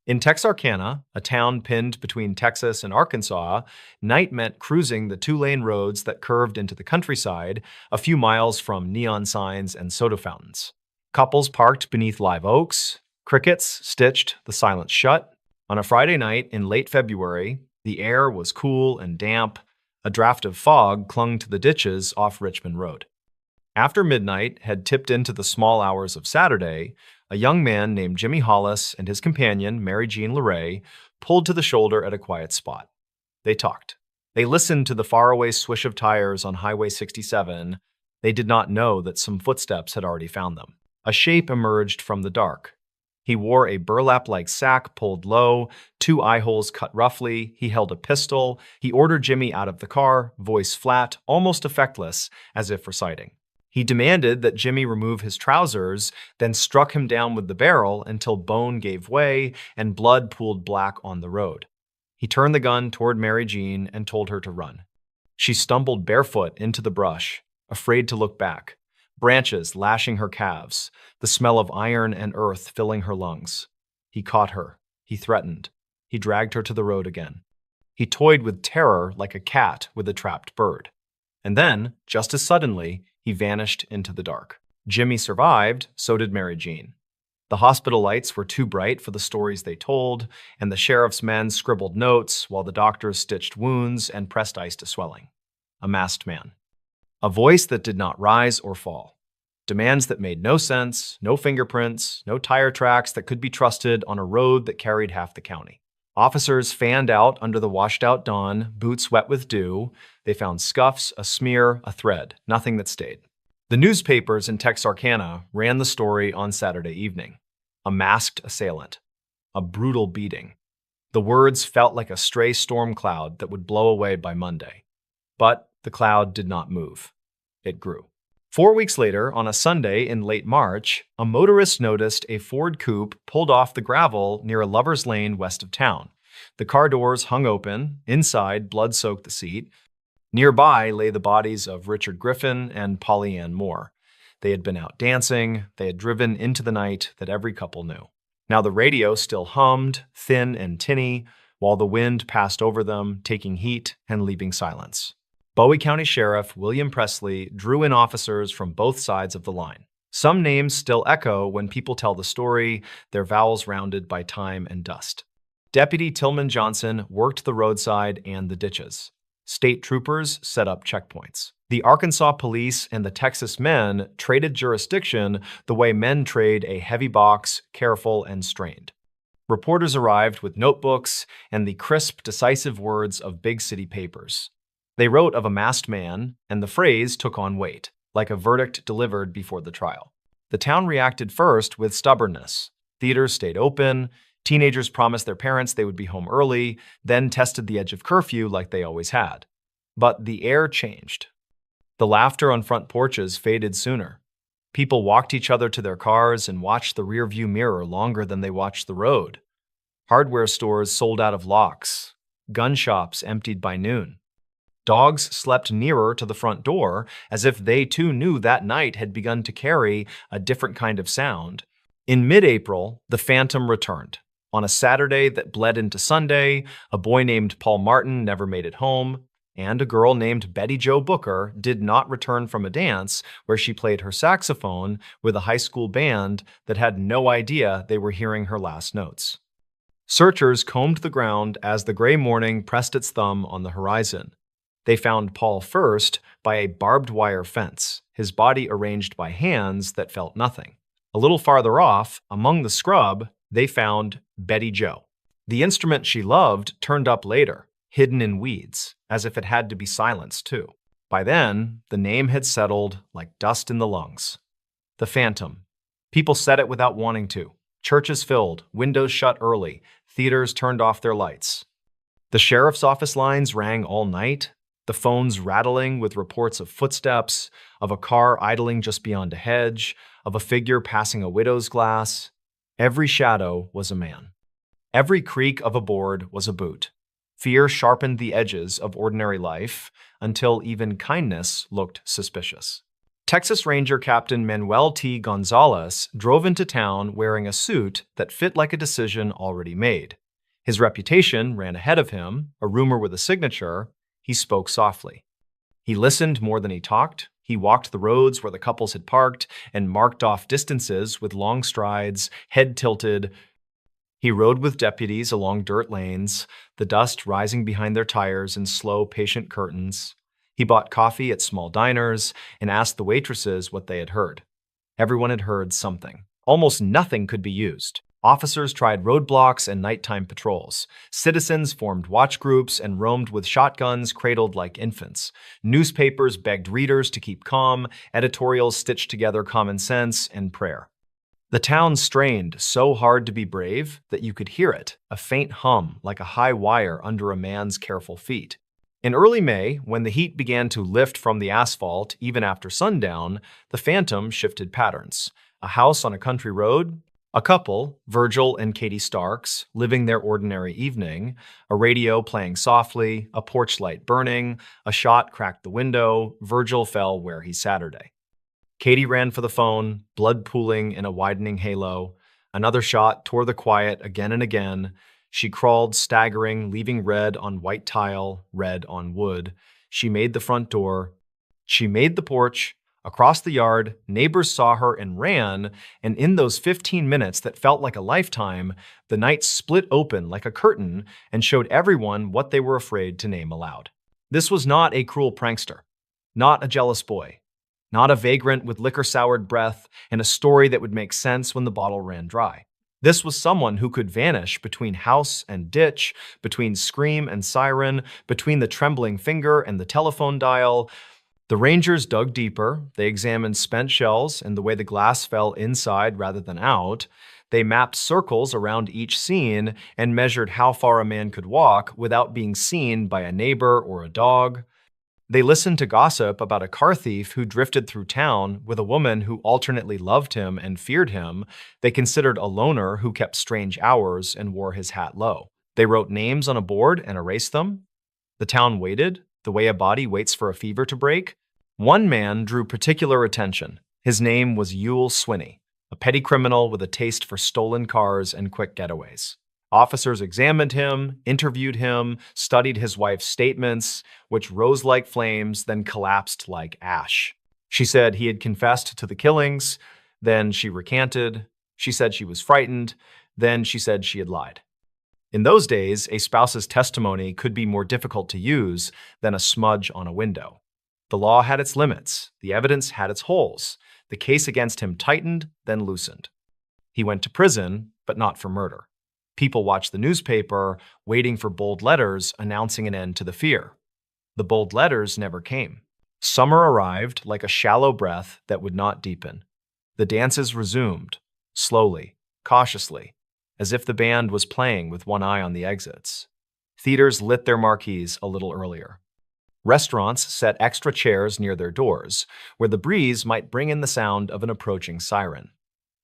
In Texarkana, a town pinned between Texas and Arkansas, night meant cruising the two-lane roads that curved into the countryside, a few miles from neon signs and soda fountains. Couples parked beneath live oaks. Crickets stitched the silence shut. On a Friday night in late February, the air was cool and damp. A draft of fog clung to the ditches off Richmond Road. After midnight had tipped into the small hours of Saturday, a young man named Jimmy Hollis and his companion, Mary Jean LeRae, pulled to the shoulder at a quiet spot. They talked. They listened to the faraway swish of tires on Highway 67. They did not know that some footsteps had already found them. A shape emerged from the dark. He wore a burlap-like sack pulled low, two eye holes cut roughly. He held a pistol. He ordered Jimmy out of the car, voice flat, almost effectless, as if reciting. He demanded that Jimmy remove his trousers, then struck him down with the barrel until bone gave way and blood pooled black on the road. He turned the gun toward Mary Jean and told her to run. She stumbled barefoot into the brush, afraid to look back. Branches lashing her calves, the smell of iron and earth filling her lungs. He caught her. He threatened. He dragged her to the road again. He toyed with terror like a cat with a trapped bird. And then, just as suddenly, he vanished into the dark. Jimmy survived, so did Mary Jean. The hospital lights were too bright for the stories they told, and the sheriff's men scribbled notes while the doctors stitched wounds and pressed ice to swelling. A masked man. A voice that did not rise or fall. Demands that made no sense, no fingerprints, no tire tracks that could be trusted on a road that carried half the county. Officers fanned out under the washed-out dawn, boots wet with dew. They found scuffs, a smear, a thread, nothing that stayed. The newspapers in Texarkana ran the story on Saturday evening. A masked assailant. A brutal beating. The words felt like a stray storm cloud that would blow away by Monday. But the cloud did not move. It grew. 4 weeks later, on a Sunday in late March, a motorist noticed a Ford coupe pulled off the gravel near a lover's lane west of town. The car doors hung open. Inside, blood soaked the seat. Nearby lay the bodies of Richard Griffin and Polly Ann Moore. They had been out dancing. They had driven into the night that every couple knew. Now the radio still hummed, thin and tinny, while the wind passed over them, taking heat and leaving silence. Bowie County Sheriff William Presley drew in officers from both sides of the line. Some names still echo when people tell the story, their vowels rounded by time and dust. Deputy Tillman Johnson worked the roadside and the ditches. State troopers set up checkpoints. The Arkansas police and the Texas men traded jurisdiction the way men trade a heavy box, careful and strained. Reporters arrived with notebooks and the crisp, decisive words of big city papers. They wrote of a masked man, and the phrase took on weight, like a verdict delivered before the trial. The town reacted first with stubbornness. Theaters stayed open. Teenagers promised their parents they would be home early, then tested the edge of curfew like they always had. But the air changed. The laughter on front porches faded sooner. People walked each other to their cars and watched the rearview mirror longer than they watched the road. Hardware stores sold out of locks. Gun shops emptied by noon. Dogs slept nearer to the front door, as if they too knew that night had begun to carry a different kind of sound. In mid-April, the Phantom returned. On a Saturday that bled into Sunday, a boy named Paul Martin never made it home, and a girl named Betty Jo Booker did not return from a dance where she played her saxophone with a high school band that had no idea they were hearing her last notes. Searchers combed the ground as the gray morning pressed its thumb on the horizon. They found Paul first by a barbed wire fence, his body arranged by hands that felt nothing. A little farther off, among the scrub, they found Betty Jo. The instrument she loved turned up later. hidden in weeds, as if it had to be silenced too. By then, the name had settled like dust in the lungs. The Phantom. People said it without wanting to. Churches filled, windows shut early, theaters turned off their lights. The sheriff's office lines rang all night, the phones rattling with reports of footsteps, of a car idling just beyond a hedge, of a figure passing a widow's glass. Every shadow was a man. Every creak of a board was a boot. Fear sharpened the edges of ordinary life until even kindness looked suspicious. Texas Ranger Captain Manuel T. Gonzalez drove into town wearing a suit that fit like a decision already made. His reputation ran ahead of him, a rumor with a signature. He spoke softly. He listened more than he talked. He walked the roads where the couples had parked and marked off distances with long strides, head tilted. He rode with deputies along dirt lanes, the dust rising behind their tires in slow, patient curtains. He bought coffee at small diners and asked the waitresses what they had heard. Everyone had heard something. Almost nothing could be used. Officers tried roadblocks and nighttime patrols. Citizens formed watch groups and roamed with shotguns cradled like infants. Newspapers begged readers to keep calm. Editorials stitched together common sense and prayer. The town strained so hard to be brave that you could hear it, a faint hum like a high wire under a man's careful feet. In early May, when the heat began to lift from the asphalt even after sundown, the Phantom shifted patterns. A house on a country road, a couple, Virgil and Katie Starks, living their ordinary evening, a radio playing softly, a porch light burning, a shot cracked the window, Virgil fell where he Saturday. Katie ran for the phone, blood pooling in a widening halo. Another shot tore the quiet again and again. She crawled, staggering, leaving red on white tile, red on wood. She made the front door. She made the porch. Across the yard, neighbors saw her and ran, and in those 15 minutes that felt like a lifetime, the night split open like a curtain and showed everyone what they were afraid to name aloud. This was not a cruel prankster, not a jealous boy, not a vagrant with liquor-soured breath and a story that would make sense when the bottle ran dry. This was someone who could vanish between house and ditch, between scream and siren, between the trembling finger and the telephone dial. The Rangers dug deeper. They examined spent shells and the way the glass fell inside rather than out. They mapped circles around each scene and measured how far a man could walk without being seen by a neighbor or a dog. They listened to gossip about a car thief who drifted through town with a woman who alternately loved him and feared him. They considered a loner who kept strange hours and wore his hat low. They wrote names on a board and erased them. The town waited, the way a body waits for a fever to break. One man drew particular attention. His name was Yule Swinney, a petty criminal with a taste for stolen cars and quick getaways. Officers examined him, interviewed him, studied his wife's statements, which rose like flames, then collapsed like ash. She said he had confessed to the killings, then she recanted. She said she was frightened, then she said she had lied. In those days, a spouse's testimony could be more difficult to use than a smudge on a window. The law had its limits, the evidence had its holes. The case against him tightened, then loosened. He went to prison, but not for murder. People watched the newspaper, waiting for bold letters announcing an end to the fear. The bold letters never came. Summer arrived like a shallow breath that would not deepen. The dances resumed, slowly, cautiously, as if the band was playing with one eye on the exits. Theaters lit their marquees a little earlier. Restaurants set extra chairs near their doors, where the breeze might bring in the sound of an approaching siren.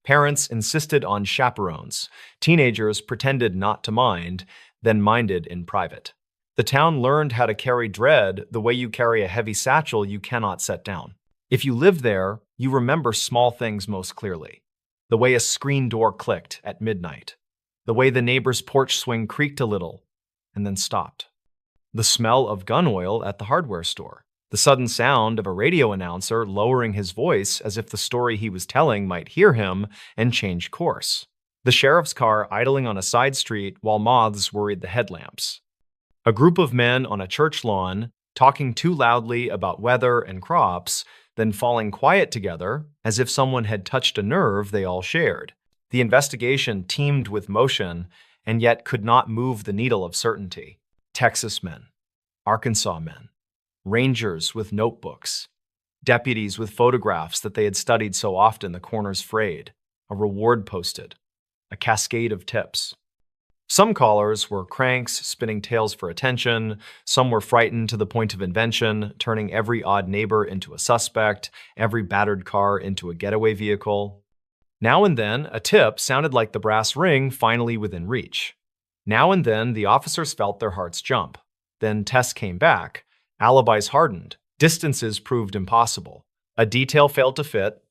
Parents insisted on chaperones. Teenagers pretended not to mind, then minded in private. The town learned how to carry dread the way you carry a heavy satchel you cannot set down. If you live there, you remember small things most clearly. The way a screen door clicked at midnight. The way the neighbor's porch swing creaked a little and then stopped. The smell of gun oil at the hardware store. The sudden sound of a radio announcer lowering his voice as if the story he was telling might hear him and change course. The sheriff's car idling on a side street while moths worried the headlamps. A group of men on a church lawn talking too loudly about weather and crops, then falling quiet together as if someone had touched a nerve they all shared. The investigation teemed with motion and yet could not move the needle of certainty. Texas men, Arkansas men, rangers with notebooks, deputies with photographs that they had studied so often the corners frayed, a reward posted, a cascade of tips. Some callers were cranks spinning tales for attention, some were frightened to the point of invention, turning every odd neighbor into a suspect, every battered car into a getaway vehicle. Now and then, a tip sounded like the brass ring finally within reach. Now and then, the officers felt their hearts jump. Then tests came back, alibis hardened, distances proved impossible. A detail failed to fit,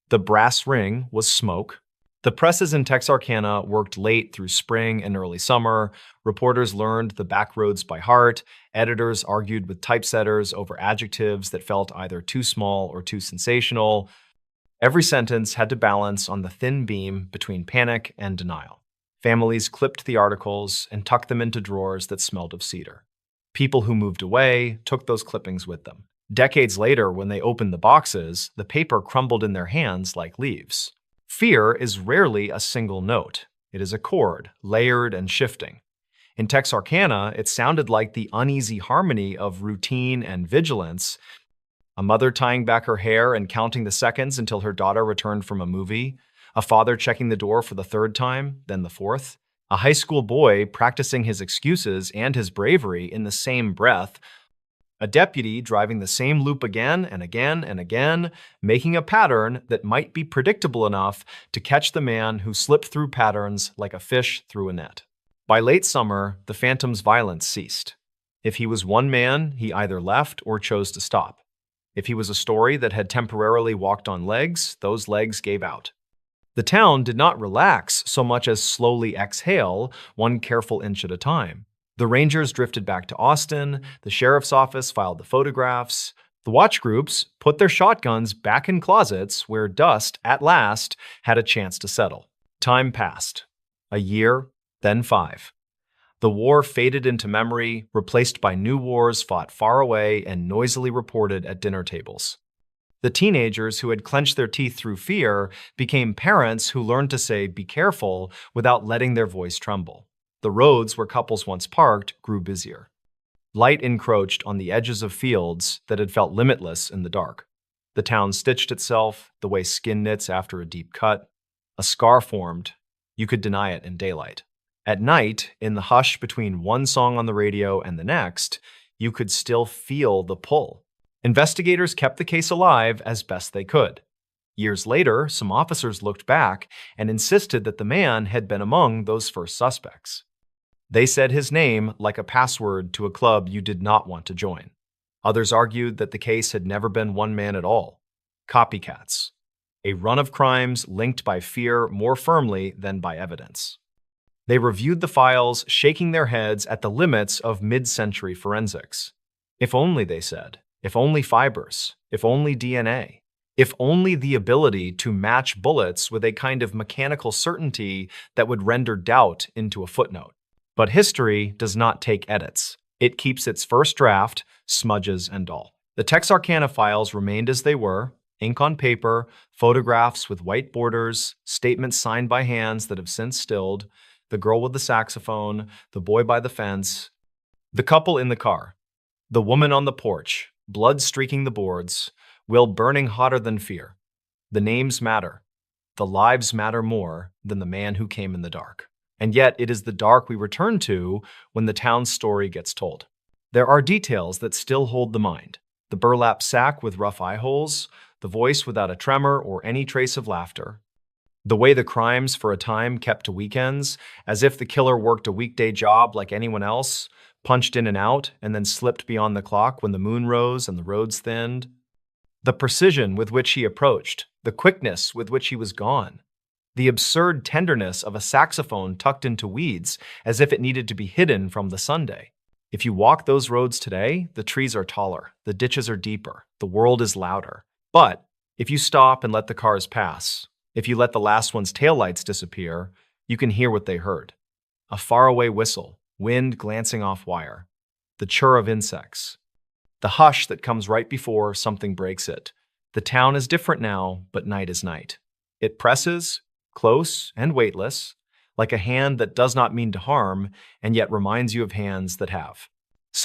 the brass ring was smoke. The presses in Texarkana worked late through spring and early summer. Reporters learned the back roads by heart. Editors argued with typesetters over adjectives that felt either too small or too sensational. Every sentence had to balance on the thin beam between panic and denial. Families clipped the articles and tucked them into drawers that smelled of cedar. People who moved away took those clippings with them. Decades later, when they opened the boxes, the paper crumbled in their hands like leaves. Fear is rarely a single note. It is a chord, layered and shifting. In Texarkana, it sounded like the uneasy harmony of routine and vigilance. A mother tying back her hair and counting the seconds until her daughter returned from a movie. A father checking the door for the third time, then the fourth. A high school boy practicing his excuses and his bravery in the same breath. A deputy driving the same loop again and again and again, making a pattern that might be predictable enough to catch the man who slipped through patterns like a fish through a net. By late summer, the phantom's violence ceased. If he was one man, he either left or chose to stop. If he was a story that had temporarily walked on legs, those legs gave out. The town did not relax so much as slowly exhale, one careful inch at a time. The Rangers drifted back to Austin, the sheriff's office filed the photographs, the watch groups put their shotguns back in closets where dust, at last, had a chance to settle. Time passed. A year, then 5. The war faded into memory, replaced by new wars fought far away and noisily reported at dinner tables. The teenagers who had clenched their teeth through fear became parents who learned to say, "Be careful," without letting their voice tremble. The roads where couples once parked grew busier. Light encroached on the edges of fields that had felt limitless in the dark. The town stitched itself the way skin knits after a deep cut. A scar formed. You could deny it in daylight. At night, in the hush between one song on the radio and the next, you could still feel the pull. Investigators kept the case alive as best they could. Years later, some officers looked back and insisted that the man had been among those first suspects. They said his name like a password to a club you did not want to join. Others argued that the case had never been one man at all. Copycats. A run of crimes linked by fear more firmly than by evidence. They reviewed the files, shaking their heads at the limits of mid-century forensics. If only, they said. If only fibers. If only DNA. If only the ability to match bullets with a kind of mechanical certainty that would render doubt into a footnote. But history does not take edits. It keeps its first draft, smudges and all. The Texarkana files remained as they were, ink on paper, photographs with white borders, statements signed by hands that have since stilled, the girl with the saxophone, the boy by the fence, the couple in the car, the woman on the porch, blood streaking the boards, will burning hotter than fear. The names matter. The lives matter more than the man who came in the dark. And yet it is the dark we return to when the town's story gets told. There are details that still hold the mind. The burlap sack with rough eye holes, the voice without a tremor or any trace of laughter. The way the crimes for a time kept to weekends, as if the killer worked a weekday job like anyone else, punched in and out, and then slipped beyond the clock when the moon rose and the roads thinned. The precision with which he approached, the quickness with which he was gone. The absurd tenderness of a saxophone tucked into weeds as if it needed to be hidden from the Sunday. If you walk those roads today, the trees are taller, the ditches are deeper, the world is louder. But if you stop and let the cars pass, if you let the last one's taillights disappear, you can hear what they heard. A faraway whistle, wind glancing off wire, the chirr of insects, the hush that comes right before something breaks it. The town is different now, but night is night. It presses, close and weightless, like a hand that does not mean to harm and yet reminds you of hands that have.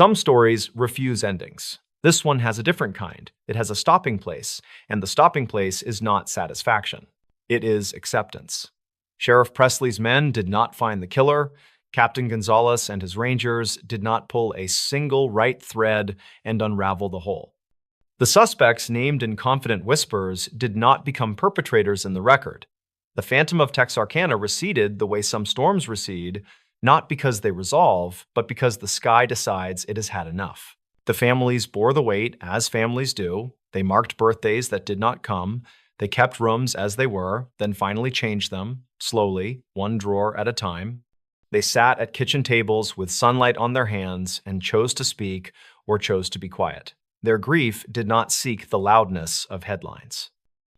Some stories refuse endings. This one has a different kind. It has a stopping place, and the stopping place is not satisfaction. It is acceptance. Sheriff Presley's men did not find the killer. Captain Gonzalez and his rangers did not pull a single right thread and unravel the whole. The suspects named in confident whispers did not become perpetrators in the record. The phantom of Texarkana receded the way some storms recede, not because they resolve, but because the sky decides it has had enough. The families bore the weight, as families do. They marked birthdays that did not come. They kept rooms as they were, then finally changed them, slowly, one drawer at a time. They sat at kitchen tables with sunlight on their hands and chose to speak or chose to be quiet. Their grief did not seek the loudness of headlines.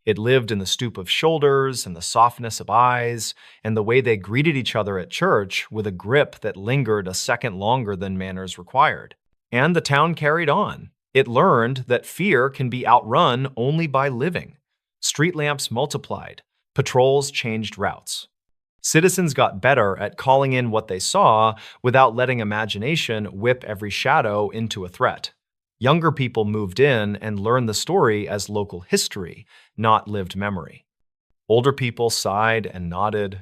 It lived in the stoop of shoulders and the softness of eyes and the way they greeted each other at church with a grip that lingered a second longer than manners required. And the town carried on. It learned that fear can be outrun only by living. Street lamps multiplied. Patrols changed routes. Citizens got better at calling in what they saw without letting imagination whip every shadow into a threat. Younger people moved in and learned the story as local history, not lived memory. Older people sighed and nodded.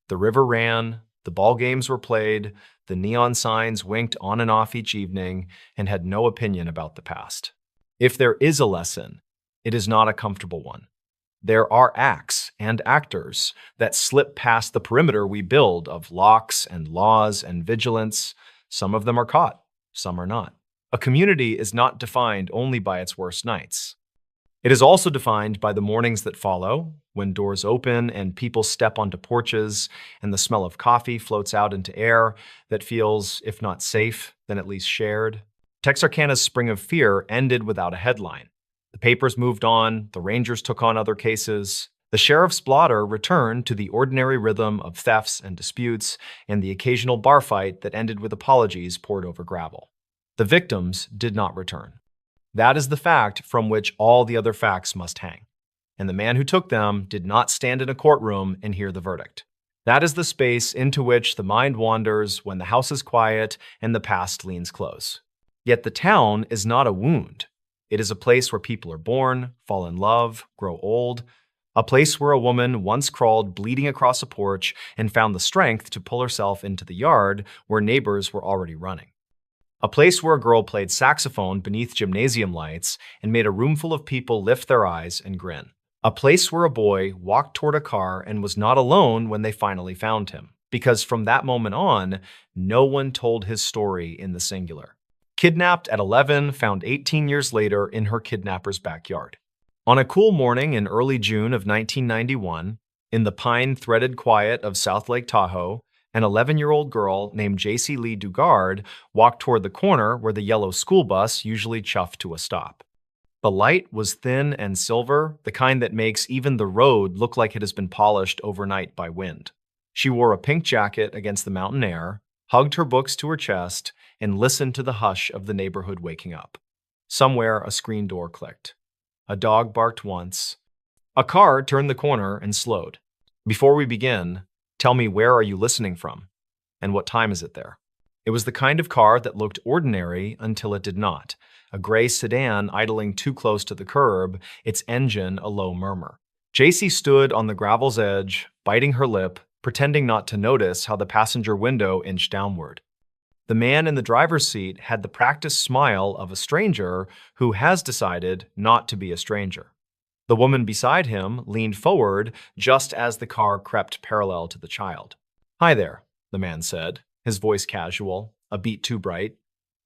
The river ran, the ball games were played, the neon signs winked on and off each evening, and had no opinion about the past. If there is a lesson, it is not a comfortable one. There are acts and actors that slip past the perimeter we build of locks and laws and vigilance. Some of them are caught, some are not. A community is not defined only by its worst nights. It is also defined by the mornings that follow, when doors open and people step onto porches and the smell of coffee floats out into air that feels, if not safe, then at least shared. Texarkana's spring of fear ended without a headline. The papers moved on, the rangers took on other cases. The sheriff's blotter returned to the ordinary rhythm of thefts and disputes and the occasional bar fight that ended with apologies poured over gravel. The victims did not return. That is the fact from which all the other facts must hang. And the man who took them did not stand in a courtroom and hear the verdict. That is the space into which the mind wanders when the house is quiet and the past leans close. Yet the town is not a wound. It is a place where people are born, fall in love, grow old. A place where a woman once crawled bleeding across a porch and found the strength to pull herself into the yard where neighbors were already running. A place where a girl played saxophone beneath gymnasium lights and made a roomful of people lift their eyes and grin. A place where a boy walked toward a car and was not alone when they finally found him, because from that moment on, no one told his story in the singular. Kidnapped at 11, found 18 years later in her kidnapper's backyard. On a cool morning in early June of 1991, in the pine-threaded quiet of South Lake Tahoe, an 11-year-old girl named J.C. Lee Dugard walked toward the corner where the yellow school bus usually chuffed to a stop. The light was thin and silver, the kind that makes even the road look like it has been polished overnight by wind. She wore a pink jacket against the mountain air, hugged her books to her chest, and listened to the hush of the neighborhood waking up. Somewhere a screen door clicked. A dog barked once. A car turned the corner and slowed. Before we begin, tell me, where are you listening from? And what time is it there? It was the kind of car that looked ordinary until it did not. A gray sedan idling too close to the curb, its engine a low murmur. JC stood on the gravel's edge, biting her lip, pretending not to notice how the passenger window inched downward. The man in the driver's seat had the practiced smile of a stranger who has decided not to be a stranger. The woman beside him leaned forward just as the car crept parallel to the child. "Hi there," the man said, his voice casual, a beat too bright.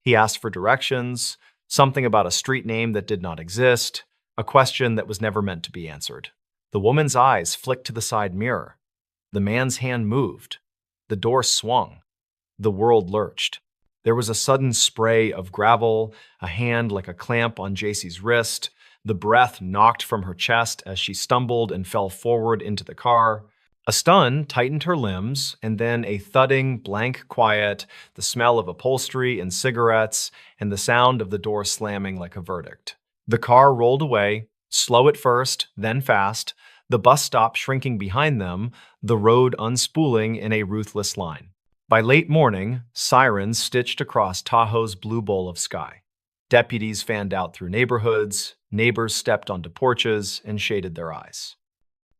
He asked for directions, something about a street name that did not exist, a question that was never meant to be answered. The woman's eyes flicked to the side mirror. The man's hand moved. The door swung. The world lurched. There was a sudden spray of gravel, a hand like a clamp on JC's wrist. The breath knocked from her chest as she stumbled and fell forward into the car. A stun tightened her limbs, and then a thudding, blank quiet, the smell of upholstery and cigarettes, and the sound of the door slamming like a verdict. The car rolled away, slow at first, then fast, the bus stop shrinking behind them, the road unspooling in a ruthless line. By late morning, sirens stitched across Tahoe's blue bowl of sky. Deputies fanned out through neighborhoods, neighbors stepped onto porches and shaded their eyes.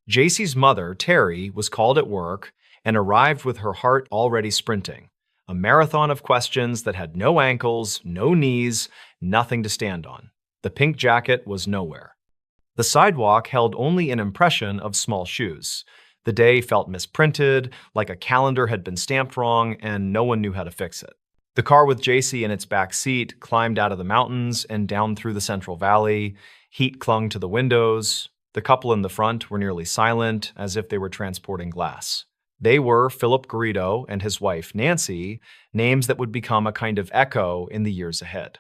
JC's mother, Terry, was called at work and arrived with her heart already sprinting. A marathon of questions that had no ankles, no knees, nothing to stand on. The pink jacket was nowhere. The sidewalk held only an impression of small shoes. The day felt misprinted, like a calendar had been stamped wrong, and no one knew how to fix it. The car with JC in its back seat climbed out of the mountains and down through the Central Valley. Heat clung to the windows. The couple in the front were nearly silent, as if they were transporting glass. They were Philip Garrido and his wife, Nancy, names that would become a kind of echo in the years ahead.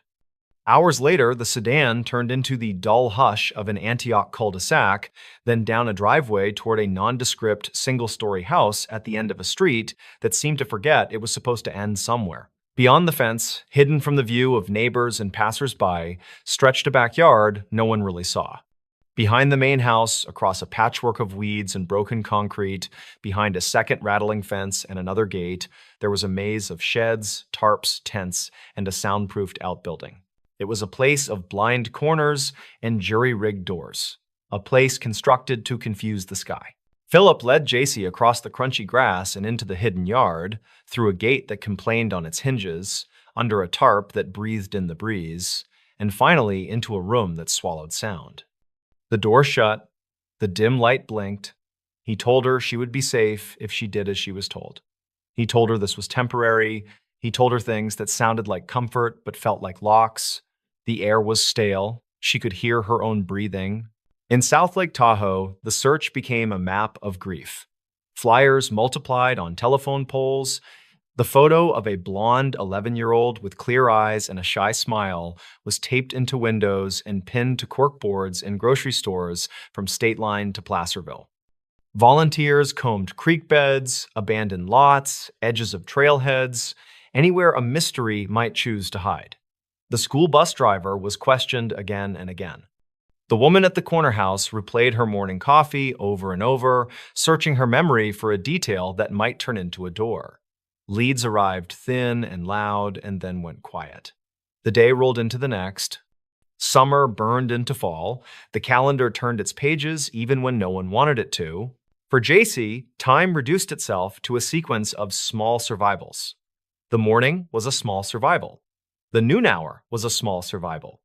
Hours later, the sedan turned into the dull hush of an Antioch cul-de-sac, then down a driveway toward a nondescript single-story house at the end of a street that seemed to forget it was supposed to end somewhere. Beyond the fence, hidden from the view of neighbors and passers-by, stretched a backyard no one really saw. Behind the main house, across a patchwork of weeds and broken concrete, behind a second rattling fence and another gate, there was a maze of sheds, tarps, tents, and a soundproofed outbuilding. It was a place of blind corners and jury-rigged doors, a place constructed to confuse the sky. Philip led JC across the crunchy grass and into the hidden yard, through a gate that complained on its hinges, under a tarp that breathed in the breeze, and finally into a room that swallowed sound. The door shut, the dim light blinked. He told her she would be safe if she did as she was told. He told her this was temporary. He told her things that sounded like comfort but felt like locks. The air was stale. She could hear her own breathing. In South Lake Tahoe, the search became a map of grief. Flyers multiplied on telephone poles. The photo of a blonde 11-year-old with clear eyes and a shy smile was taped into windows and pinned to corkboards in grocery stores from State Line to Placerville. Volunteers combed creek beds, abandoned lots, edges of trailheads, anywhere a mystery might choose to hide. The school bus driver was questioned again and again. The woman at the corner house replayed her morning coffee over and over, searching her memory for a detail that might turn into a door. Leads arrived thin and loud and then went quiet. The day rolled into the next. Summer burned into fall. The calendar turned its pages even when no one wanted it to. For JC, time reduced itself to a sequence of small survivals. The morning was a small survival. The noon hour was a small survival.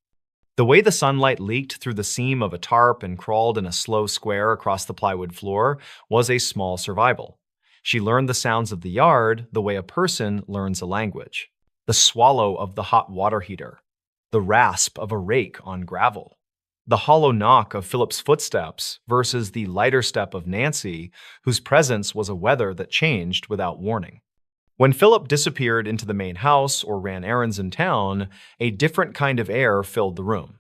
The way the sunlight leaked through the seam of a tarp and crawled in a slow square across the plywood floor was a small survival. She learned the sounds of the yard the way a person learns a language. The swallow of the hot water heater, the rasp of a rake on gravel, the hollow knock of Philip's footsteps versus the lighter step of Nancy, whose presence was a weather that changed without warning. When Philip disappeared into the main house or ran errands in town, a different kind of air filled the room.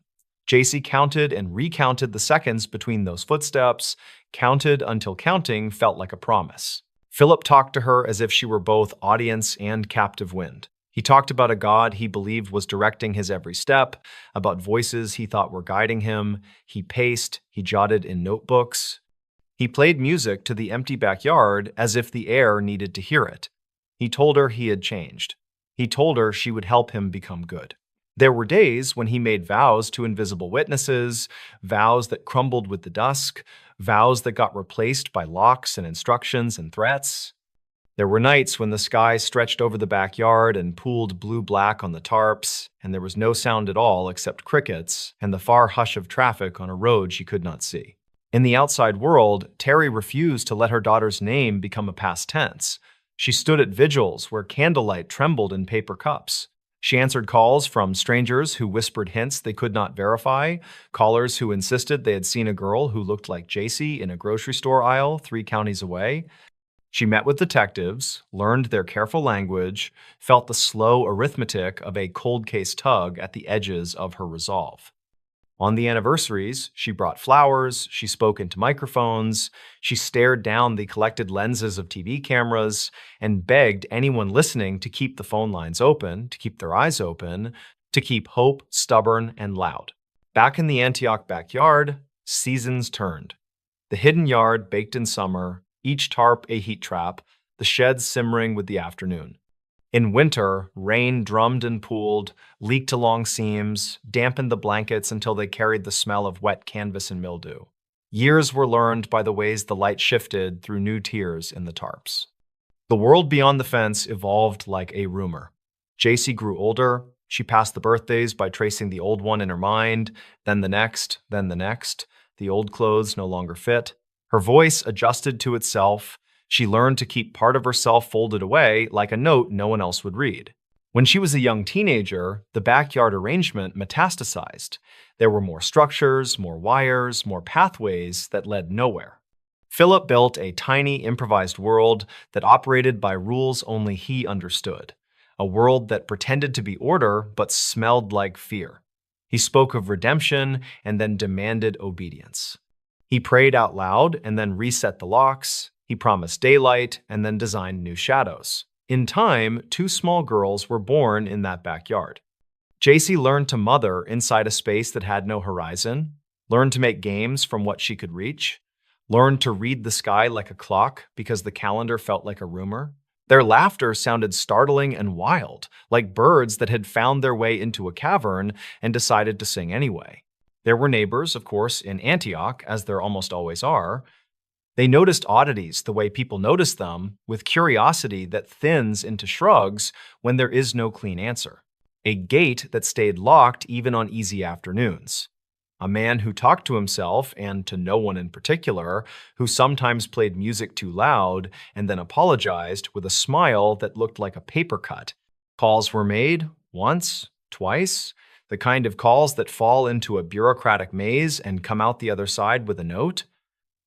JC counted and recounted the seconds between those footsteps, counted until counting felt like a promise. Philip talked to her as if she were both audience and captive wind. He talked about a God he believed was directing his every step, about voices he thought were guiding him. He paced, he jotted in notebooks. He played music to the empty backyard as if the air needed to hear it. He told her he had changed. He told her she would help him become good. There were days when he made vows to invisible witnesses, vows that crumbled with the dusk, vows that got replaced by locks and instructions and threats. There were nights when the sky stretched over the backyard and pooled blue-black on the tarps, and there was no sound at all except crickets and the far hush of traffic on a road she could not see. In the outside world, Terry refused to let her daughter's name become a past tense. She stood at vigils where candlelight trembled in paper cups. She answered calls from strangers who whispered hints they could not verify, callers who insisted they had seen a girl who looked like JC in a grocery store aisle 3 counties away. She met with detectives, learned their careful language, felt the slow arithmetic of a cold case tug at the edges of her resolve. On the anniversaries, she brought flowers, she spoke into microphones, she stared down the collected lenses of TV cameras, and begged anyone listening to keep the phone lines open, to keep their eyes open, to keep hope stubborn and loud. Back in the Antioch backyard, seasons turned. The hidden yard baked in summer, each tarp a heat trap, the sheds simmering with the afternoon. In winter, rain drummed and pooled, leaked along seams, dampened the blankets until they carried the smell of wet canvas and mildew. Years were learned by the ways the light shifted through new tiers in the tarps. The world beyond the fence evolved like a rumor. JC grew older. She passed the birthdays by tracing the old one in her mind, then the next, then the next. The old clothes no longer fit. Her voice adjusted to itself. She learned to keep part of herself folded away like a note no one else would read. When she was a young teenager, the backyard arrangement metastasized. There were more structures, more wires, more pathways that led nowhere. Philip built a tiny improvised world that operated by rules only he understood. A world that pretended to be order but smelled like fear. He spoke of redemption and then demanded obedience. He prayed out loud and then reset the locks. He promised daylight and then designed new shadows. In time, 2 small girls were born in that backyard. JC learned to mother inside a space that had no horizon, learned to make games from what she could reach, learned to read the sky like a clock because the calendar felt like a rumor. Their laughter sounded startling and wild, like birds that had found their way into a cavern and decided to sing anyway. There were neighbors, of course, in Antioch, as there almost always are. They noticed oddities the way people notice them, with curiosity that thins into shrugs when there is no clean answer. A gate that stayed locked even on easy afternoons. A man who talked to himself and to no one in particular, who sometimes played music too loud and then apologized with a smile that looked like a paper cut. Calls were made once, twice, the kind of calls that fall into a bureaucratic maze and come out the other side with a note.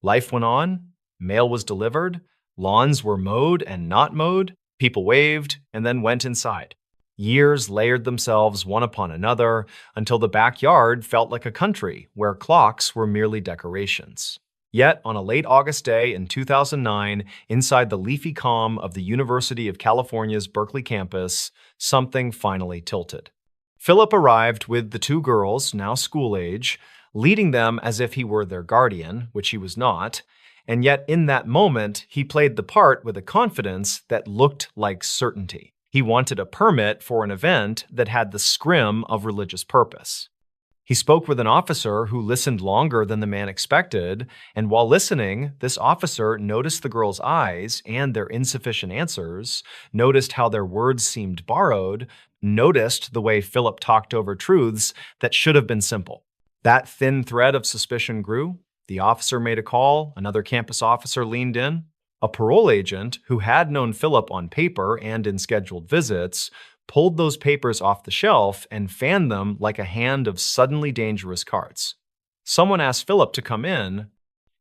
Life went on, mail was delivered, lawns were mowed and not mowed, people waved and then went inside. Years layered themselves one upon another until the backyard felt like a country where clocks were merely decorations. Yet, on a late August day in 2009, inside the leafy calm of the University of California's Berkeley campus, something finally tilted. Philip arrived with the 2 girls, now school age, leading them as if he were their guardian, which he was not, and yet in that moment, he played the part with a confidence that looked like certainty. He wanted a permit for an event that had the scrim of religious purpose. He spoke with an officer who listened longer than the man expected, and while listening, this officer noticed the girls' eyes and their insufficient answers, noticed how their words seemed borrowed, noticed the way Philip talked over truths that should have been simple. That thin thread of suspicion grew. The officer made a call, another campus officer leaned in. A parole agent, who had known Philip on paper and in scheduled visits, pulled those papers off the shelf and fanned them like a hand of suddenly dangerous cards. Someone asked Philip to come in.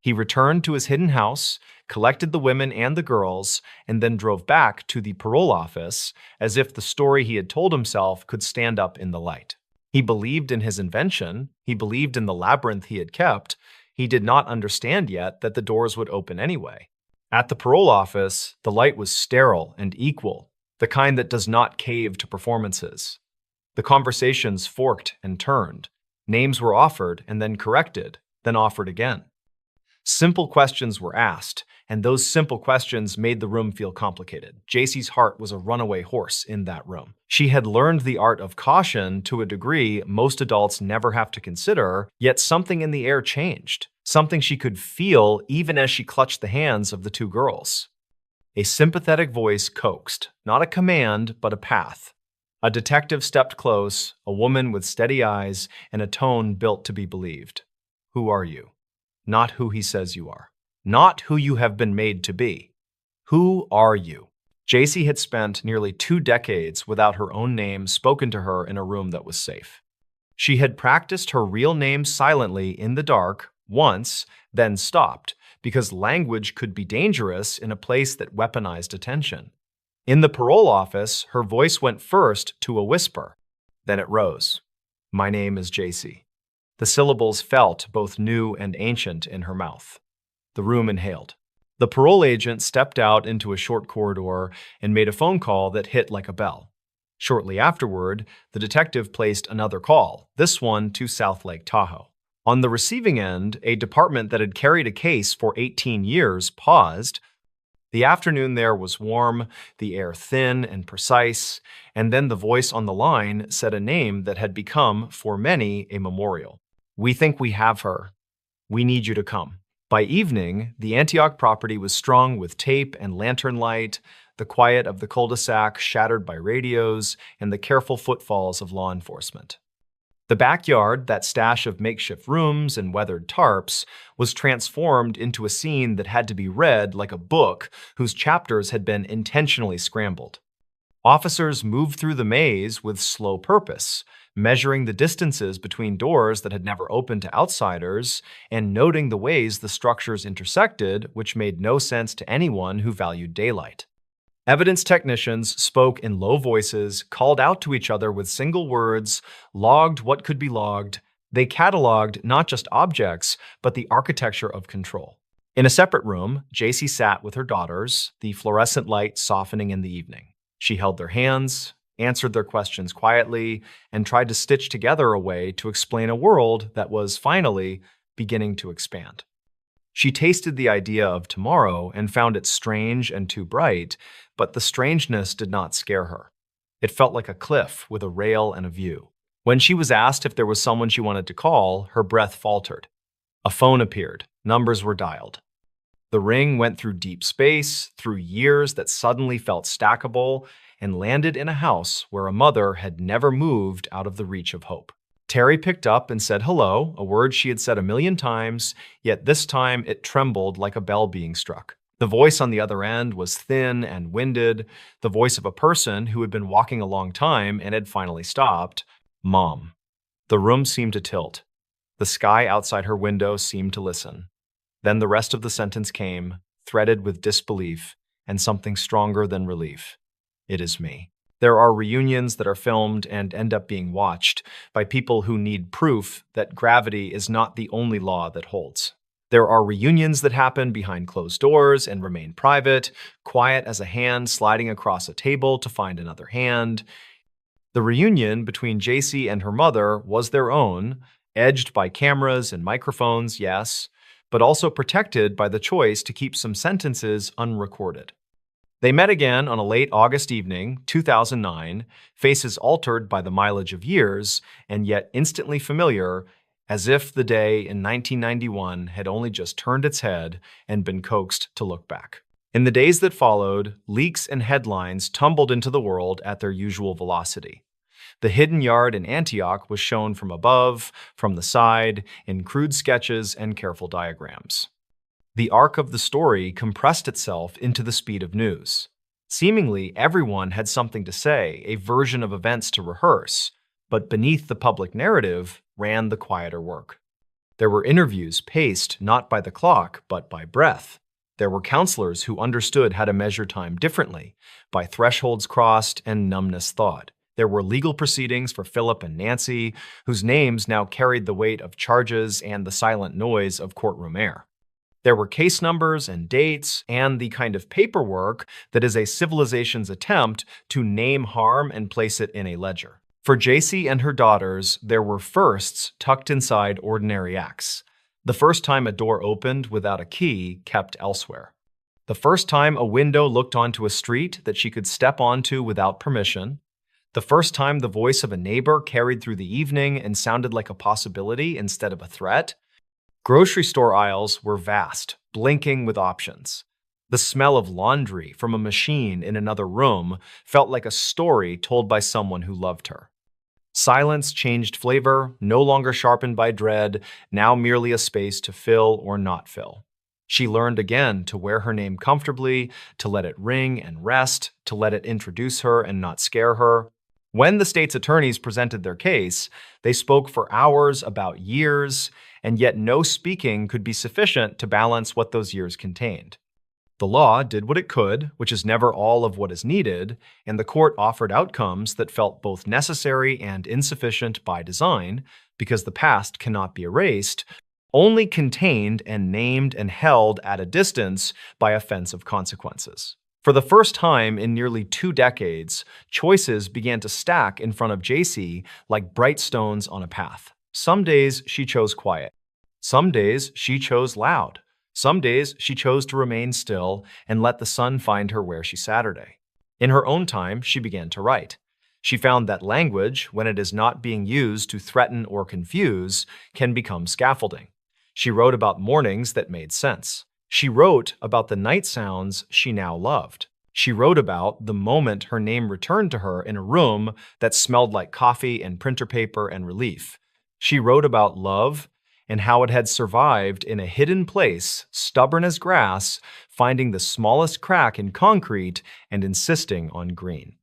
He returned to his hidden house, collected the women and the girls, and then drove back to the parole office as if the story he had told himself could stand up in the light. He believed in his invention. He believed in the labyrinth he had kept. He did not understand yet that the doors would open anyway. At the parole office, the light was sterile and equal, the kind that does not cave to performances. The conversations forked and turned. Names were offered and then corrected, then offered again. Simple questions were asked, and those simple questions made the room feel complicated. JC's heart was a runaway horse in that room. She had learned the art of caution to a degree most adults never have to consider, yet something in the air changed, something she could feel even as she clutched the hands of the 2 girls. A sympathetic voice coaxed, not a command, but a path. A detective stepped close, a woman with steady eyes and a tone built to be believed. Who are you? Not who he says you are. Not who you have been made to be. Who are you? JC had spent nearly 2 decades without her own name spoken to her in a room that was safe. She had practiced her real name silently in the dark once, then stopped, because language could be dangerous in a place that weaponized attention. In the parole office, her voice went first to a whisper. Then it rose. My name is JC. The syllables felt both new and ancient in her mouth. The room inhaled. The parole agent stepped out into a short corridor and made a phone call that hit like a bell. Shortly afterward, the detective placed another call, this one to South Lake Tahoe. On the receiving end, a department that had carried a case for 18 years paused. The afternoon there was warm, the air thin and precise, and then the voice on the line said a name that had become, for many, a memorial. "We think we have her. We need you to come." By evening, the Antioch property was strung with tape and lantern light, the quiet of the cul-de-sac shattered by radios and the careful footfalls of law enforcement. The backyard, that stash of makeshift rooms and weathered tarps, was transformed into a scene that had to be read like a book whose chapters had been intentionally scrambled. Officers moved through the maze with slow purpose, measuring the distances between doors that had never opened to outsiders and noting the ways the structures intersected, which made no sense to anyone who valued daylight. Evidence technicians spoke in low voices, called out to each other with single words, logged what could be logged. They cataloged not just objects, but the architecture of control. In a separate room, JC sat with her daughters, the fluorescent light softening in the evening. She held their hands, answered their questions quietly, and tried to stitch together a way to explain a world that was finally beginning to expand. She tasted the idea of tomorrow and found it strange and too bright, but the strangeness did not scare her. It felt like a cliff with a rail and a view. When she was asked if there was someone she wanted to call, her breath faltered. A phone appeared. Numbers were dialed. The ring went through deep space, through years that suddenly felt stackable, and landed in a house where a mother had never moved out of the reach of hope. Terry picked up and said hello, a word she had said a million times, yet this time it trembled like a bell being struck. The voice on the other end was thin and winded, the voice of a person who had been walking a long time and had finally stopped. Mom. The room seemed to tilt. The sky outside her window seemed to listen. Then the rest of the sentence came, threaded with disbelief and something stronger than relief. It is me. There are reunions that are filmed and end up being watched by people who need proof that gravity is not the only law that holds. There are reunions that happen behind closed doors and remain private, quiet as a hand sliding across a table to find another hand. The reunion between JC and her mother was their own, edged by cameras and microphones, yes, but also protected by the choice to keep some sentences unrecorded. They met again on a late August evening, 2009, faces altered by the mileage of years, and yet instantly familiar, as if the day in 1991 had only just turned its head and been coaxed to look back. In the days that followed, leaks and headlines tumbled into the world at their usual velocity. The hidden yard in Antioch was shown from above, from the side, in crude sketches and careful diagrams. The arc of the story compressed itself into the speed of news. Seemingly, everyone had something to say, a version of events to rehearse, but beneath the public narrative ran the quieter work. There were interviews paced not by the clock, but by breath. There were counselors who understood how to measure time differently, by thresholds crossed and numbness thawed. There were legal proceedings for Philip and Nancy, whose names now carried the weight of charges and the silent noise of courtroom air. There were case numbers and dates and the kind of paperwork that is a civilization's attempt to name harm and place it in a ledger. For JC and her daughters, there were firsts tucked inside ordinary acts. The first time a door opened without a key kept elsewhere. The first time a window looked onto a street that she could step onto without permission. The first time the voice of a neighbor carried through the evening and sounded like a possibility instead of a threat. Grocery store aisles were vast, blinking with options. The smell of laundry from a machine in another room felt like a story told by someone who loved her. Silence changed flavor, no longer sharpened by dread, now merely a space to fill or not fill. She learned again to wear her name comfortably, to let it ring and rest, to let it introduce her and not scare her. When the state's attorneys presented their case, they spoke for hours about years, and yet no speaking could be sufficient to balance what those years contained. The law did what it could, which is never all of what is needed, and the court offered outcomes that felt both necessary and insufficient by design, because the past cannot be erased, only contained and named and held at a distance by offensive consequences. For the first time in nearly 2 decades, choices began to stack in front of JC like bright stones on a path. Some days she chose quiet. Some days she chose loud. Some days she chose to remain still and let the sun find her where she Saturday. In her own time, she began to write. She found that language, when it is not being used to threaten or confuse, can become scaffolding. She wrote about mornings that made sense. She wrote about the night sounds she now loved. She wrote about the moment her name returned to her in a room that smelled like coffee and printer paper and relief. She wrote about love and how it had survived in a hidden place, stubborn as grass, finding the smallest crack in concrete and insisting on green.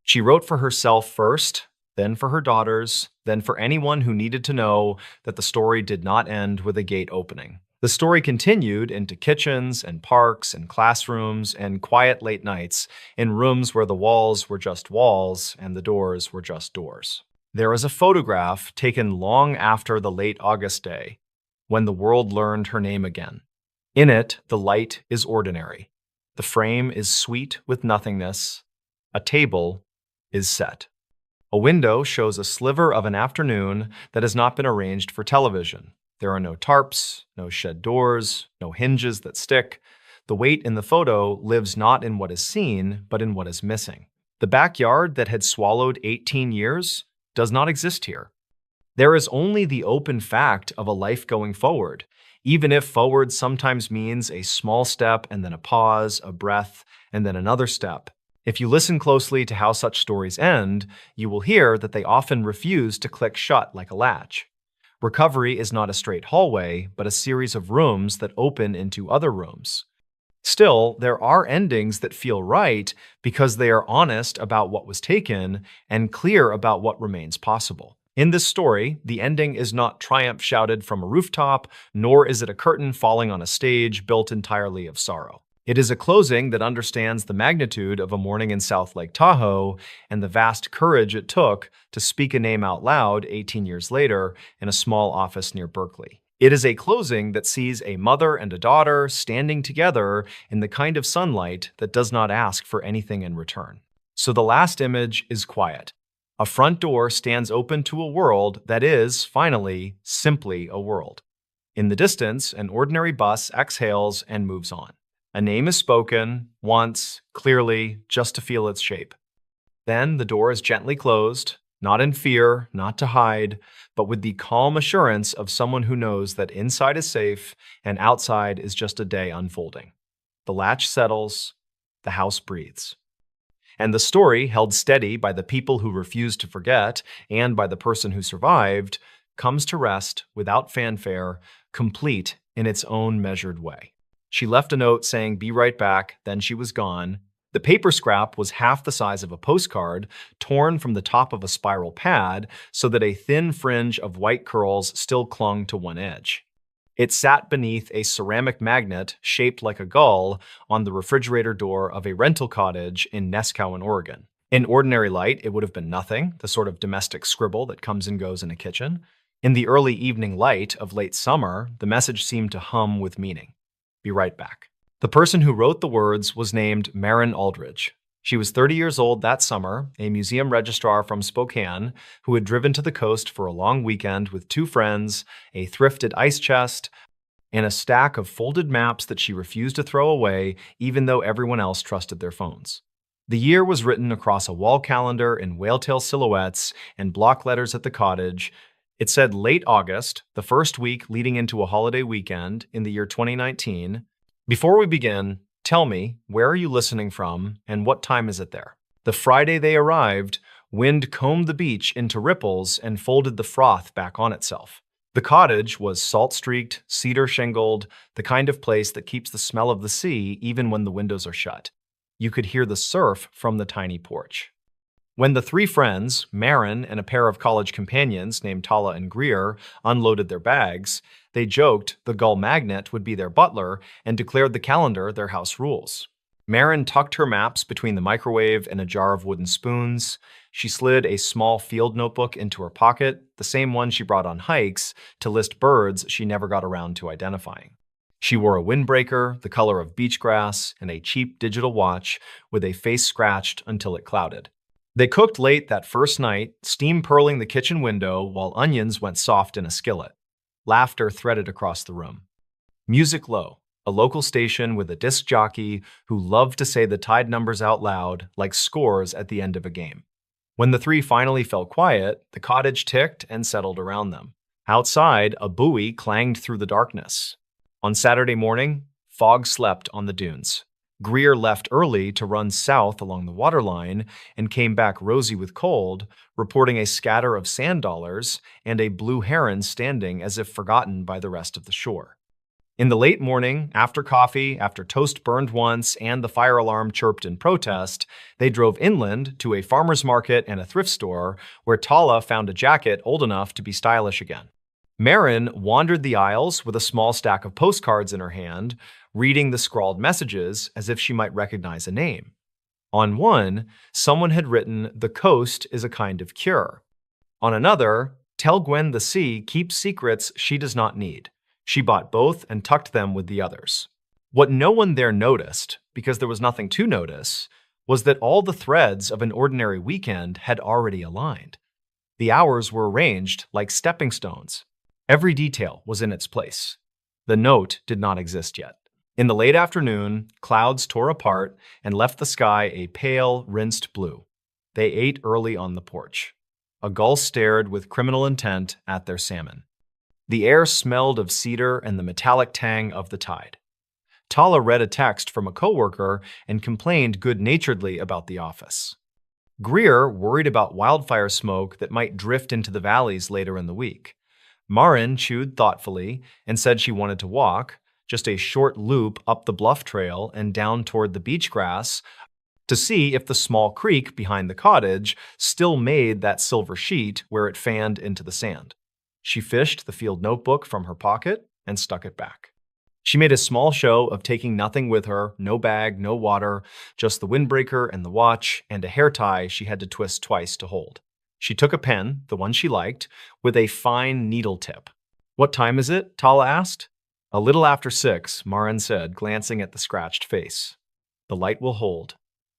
She wrote for herself first, then for her daughters, then for anyone who needed to know that the story did not end with a gate opening. The story continued into kitchens and parks and classrooms and quiet late nights in rooms where the walls were just walls and the doors were just doors. There is a photograph taken long after the late August day, when the world learned her name again. In it, the light is ordinary. The frame is sweet with nothingness. A table is set. A window shows a sliver of an afternoon that has not been arranged for television. There are no tarps, no shed doors, no hinges that stick. The weight in the photo lives not in what is seen, but in what is missing. The backyard that had swallowed 18 years does not exist here. There is only the open fact of a life going forward, even if forward sometimes means a small step and then a pause, a breath, and then another step. If you listen closely to how such stories end, you will hear that they often refuse to click shut like a latch. Recovery is not a straight hallway, but a series of rooms that open into other rooms. Still, there are endings that feel right because they are honest about what was taken and clear about what remains possible. In this story, the ending is not triumph shouted from a rooftop, nor is it a curtain falling on a stage built entirely of sorrow. It is a closing that understands the magnitude of a morning in South Lake Tahoe and the vast courage it took to speak a name out loud 18 years later in a small office near Berkeley. It is a closing that sees a mother and a daughter standing together in the kind of sunlight that does not ask for anything in return. So the last image is quiet. A front door stands open to a world that is, finally, simply a world. In the distance, an ordinary bus exhales and moves on. A name is spoken, once, clearly, just to feel its shape. Then the door is gently closed, not in fear, not to hide, but with the calm assurance of someone who knows that inside is safe and outside is just a day unfolding. The latch settles, the house breathes. And the story, held steady by the people who refused to forget and by the person who survived, comes to rest without fanfare, complete in its own measured way. She left a note saying, "Be right back," then she was gone. The paper scrap was half the size of a postcard, torn from the top of a spiral pad so that a thin fringe of white curls still clung to one edge. It sat beneath a ceramic magnet shaped like a gull on the refrigerator door of a rental cottage in Neskowin, Oregon. In ordinary light, it would have been nothing, the sort of domestic scribble that comes and goes in a kitchen. In the early evening light of late summer, the message seemed to hum with meaning. Be right back. The person who wrote the words was named Maren Aldridge. She was 30 years old that summer, a museum registrar from Spokane who had driven to the coast for a long weekend with 2 friends, a thrifted ice chest, and a stack of folded maps that she refused to throw away even though everyone else trusted their phones. The year was written across a wall calendar in whaletail silhouettes and block letters at the cottage. It said late August, the first week leading into a holiday weekend in the year 2019. Before we begin, tell me, where are you listening from and what time is it there? The Friday they arrived, wind combed the beach into ripples and folded the froth back on itself. The cottage was salt-streaked, cedar-shingled, the kind of place that keeps the smell of the sea even when the windows are shut. You could hear the surf from the tiny porch. When the 3 friends, Maren and a pair of college companions named Tala and Greer, unloaded their bags, they joked the gull magnet would be their butler and declared the calendar their house rules. Maren tucked her maps between the microwave and a jar of wooden spoons. She slid a small field notebook into her pocket, the same one she brought on hikes, to list birds she never got around to identifying. She wore a windbreaker, the color of beach grass, and a cheap digital watch with a face scratched until it clouded. They cooked late that first night, steam purling the kitchen window while onions went soft in a skillet. Laughter threaded across the room. Music low. a local station with a disc jockey who loved to say the tide numbers out loud like scores at the end of a game. When the three finally fell quiet, the cottage ticked and settled around them. Outside, a buoy clanged through the darkness. On Saturday morning, fog slept on the dunes. Greer left early to run south along the waterline and came back rosy with cold, reporting a scatter of sand dollars and a blue heron standing as if forgotten by the rest of the shore. In the late morning, after coffee, after toast burned once, and the fire alarm chirped in protest, they drove inland to a farmer's market and a thrift store where Tala found a jacket old enough to be stylish again. Marin wandered the aisles with a small stack of postcards in her hand, reading the scrawled messages as if she might recognize a name. On one, someone had written, "The coast is a kind of cure." On another, "Tell Gwen the sea keeps secrets she does not need." She bought both and tucked them with the others. What no one there noticed, because there was nothing to notice, was that all the threads of an ordinary weekend had already aligned. The hours were arranged like stepping stones. Every detail was in its place. The note did not exist yet. In the late afternoon, clouds tore apart and left the sky a pale, rinsed blue. They ate early on the porch. A gull stared with criminal intent at their salmon. The air smelled of cedar and the metallic tang of the tide. Tala read a text from a coworker and complained good-naturedly about the office. Greer worried about wildfire smoke that might drift into the valleys later in the week. Marin chewed thoughtfully and said she wanted to walk, just a short loop up the bluff trail and down toward the beach grass, to see if the small creek behind the cottage still made that silver sheet where it fanned into the sand. She fished the field notebook from her pocket and stuck it back. She made a small show of taking nothing with her, no bag, no water, just the windbreaker and the watch and a hair tie she had to twist twice to hold. She took a pen, the one she liked, with a fine needle tip. "What time is it?" Tala asked. "A little after 6, Marin said, glancing at the scratched face. "The light will hold.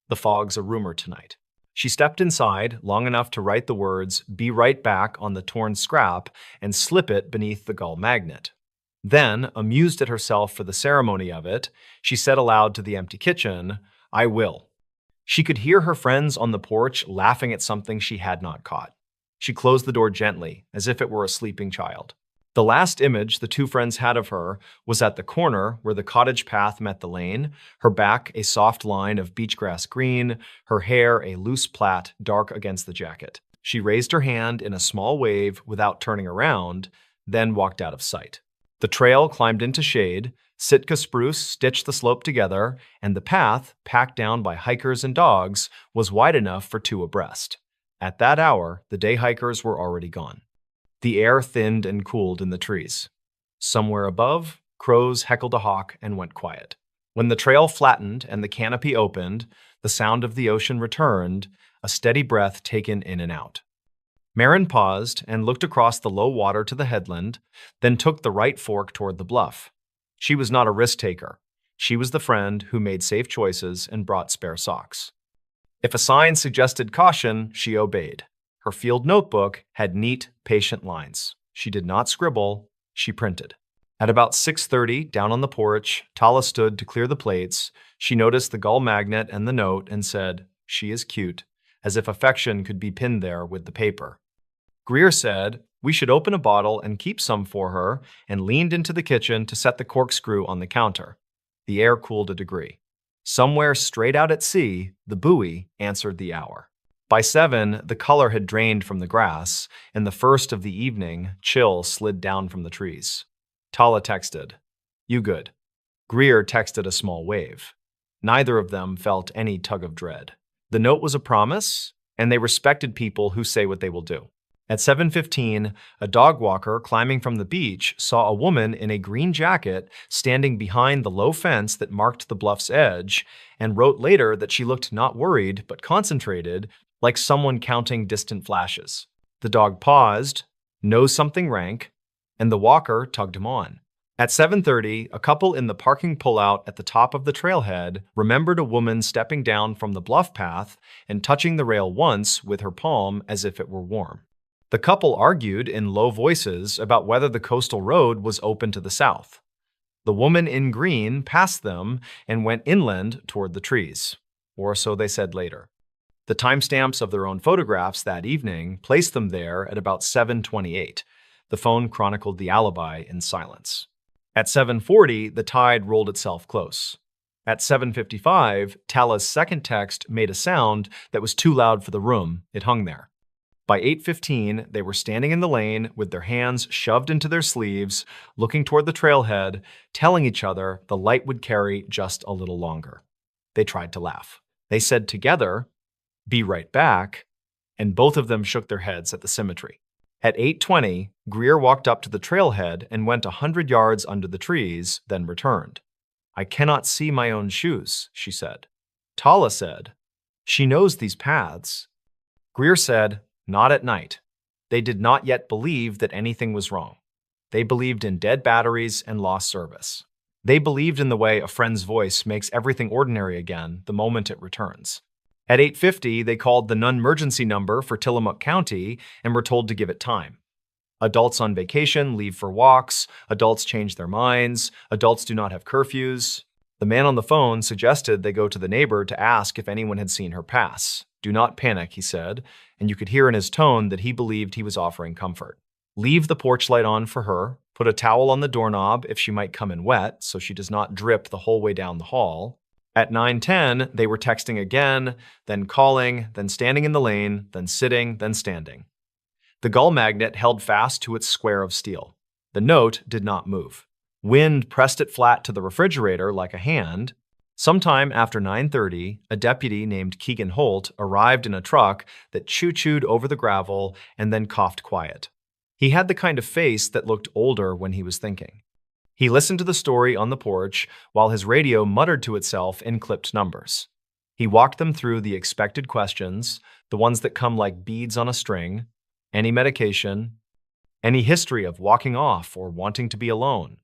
The fog's a rumor tonight." She stepped inside long enough to write the words, "Be right back," on the torn scrap and slip it beneath the gull magnet. Then, amused at herself for the ceremony of it, she said aloud to the empty kitchen, "I will." She could hear her friends on the porch laughing at something she had not caught. She closed the door gently, as if it were a sleeping child. The last image the two friends had of her was at the corner where the cottage path met the lane, her back a soft line of beachgrass green, her hair a loose plait dark against the jacket. She raised her hand in a small wave without turning around, then walked out of sight. The trail climbed into shade, Sitka spruce stitched the slope together, and the path, packed down by hikers and dogs, was wide enough for two abreast. At that hour, the day hikers were already gone. The air thinned and cooled in the trees. Somewhere above, crows heckled a hawk and went quiet. When the trail flattened and the canopy opened, the sound of the ocean returned, a steady breath taken in and out. Marin paused and looked across the low water to the headland, then took the right fork toward the bluff. She was not a risk-taker. She was the friend who made safe choices and brought spare socks. If a sign suggested caution, she obeyed. Her field notebook had neat, patient lines. She did not scribble, she printed. At about 6:30, down on the porch, Tala stood to clear the plates. She noticed the gull magnet and the note and said, "She is cute," as if affection could be pinned there with the paper. Greer said, "We should open a bottle and keep some for her," and leaned into the kitchen to set the corkscrew on the counter. The air cooled a degree. Somewhere straight out at sea, the buoy answered the hour. By 7, the color had drained from the grass, and the first of the evening chill slid down from the trees. Tala texted, "You good?" Greer texted a small wave. Neither of them felt any tug of dread. The note was a promise, and they respected people who say what they will do. At 7:15, a dog walker climbing from the beach saw a woman in a green jacket standing behind the low fence that marked the bluff's edge, and wrote later that she looked not worried but concentrated, like someone counting distant flashes. The dog paused, nosed something rank, and the walker tugged him on. At 7:30, a couple in the parking pullout at the top of the trailhead remembered a woman stepping down from the bluff path and touching the rail once with her palm as if it were warm. The couple argued in low voices about whether the coastal road was open to the south. The woman in green passed them and went inland toward the trees, or so they said later. The timestamps of their own photographs that evening placed them there at about 7:28. The phone chronicled the alibi in silence. At 7:40, the tide rolled itself close. At 7:55, Tala's second text made a sound that was too loud for the room. It hung there. By 8:15, they were standing in the lane with their hands shoved into their sleeves, looking toward the trailhead, telling each other the light would carry just a little longer. They tried to laugh. They said together, "Be right back," and both of them shook their heads at the symmetry. At 8:20, Greer walked up to the trailhead and went 100 yards under the trees, then returned. "I cannot see my own shoes," she said. Tala said, "She knows these paths." Greer said, "Not at night." They did not yet believe that anything was wrong. They believed in dead batteries and lost service. They believed in the way a friend's voice makes everything ordinary again the moment it returns. At 8:50, they called the non-emergency number for Tillamook County and were told to give it time. Adults on vacation leave for walks, adults change their minds, adults do not have curfews. The man on the phone suggested they go to the neighbor to ask if anyone had seen her pass. "Do not panic," he said, and you could hear in his tone that he believed he was offering comfort. Leave the porch light on for her, put a towel on the doorknob if she might come in wet so she does not drip the whole way down the hall. At 9:10, they were texting again, then calling, then standing in the lane, then sitting, then standing. The gull magnet held fast to its square of steel. The note did not move. Wind pressed it flat to the refrigerator like a hand. Sometime after 9:30, a deputy named Keegan Holt arrived in a truck that choo-chooed over the gravel and then coughed quiet. He had the kind of face that looked older when he was thinking. He listened to the story on the porch while his radio muttered to itself in clipped numbers. He walked them through the expected questions, the ones that come like beads on a string: any medication, any history of walking off or wanting to be alone,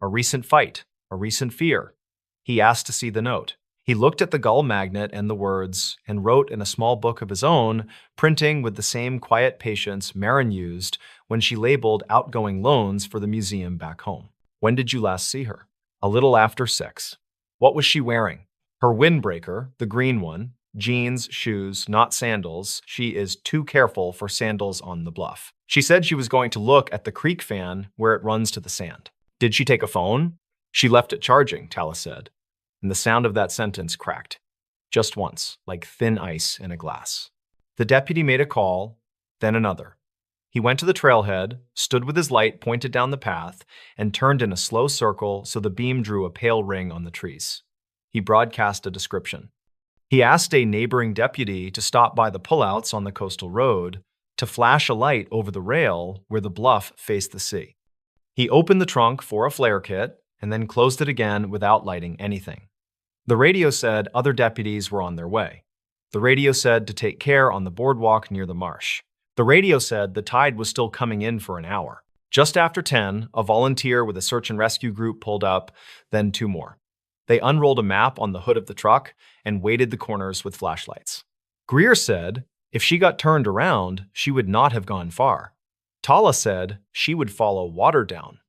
a recent fight, a recent fear. He asked to see the note. He looked at the gull magnet and the words and wrote in a small book of his own, printing with the same quiet patience Marin used when she labeled outgoing loans for the museum back home. When did you last see her? A little after 6. What was she wearing? Her windbreaker, the green one, jeans, shoes, not sandals. She is too careful for sandals on the bluff. She said she was going to look at the creek fan where it runs to the sand. Did she take a phone? She left it charging, Tala said, and the sound of that sentence cracked. Just once, like thin ice in a glass. The deputy made a call, then another. He went to the trailhead, stood with his light pointed down the path, and turned in a slow circle so the beam drew a pale ring on the trees. He broadcast a description. He asked a neighboring deputy to stop by the pullouts on the coastal road to flash a light over the rail where the bluff faced the sea. He opened the trunk for a flare kit and then closed it again without lighting anything. The radio said other deputies were on their way. The radio said to take care on the boardwalk near the marsh. The radio said the tide was still coming in for an hour. Just after 10, a volunteer with a search and rescue group pulled up, then 2 more. They unrolled a map on the hood of the truck and weighted the corners with flashlights. Greer said if she got turned around, she would not have gone far. Tala said she would follow water down.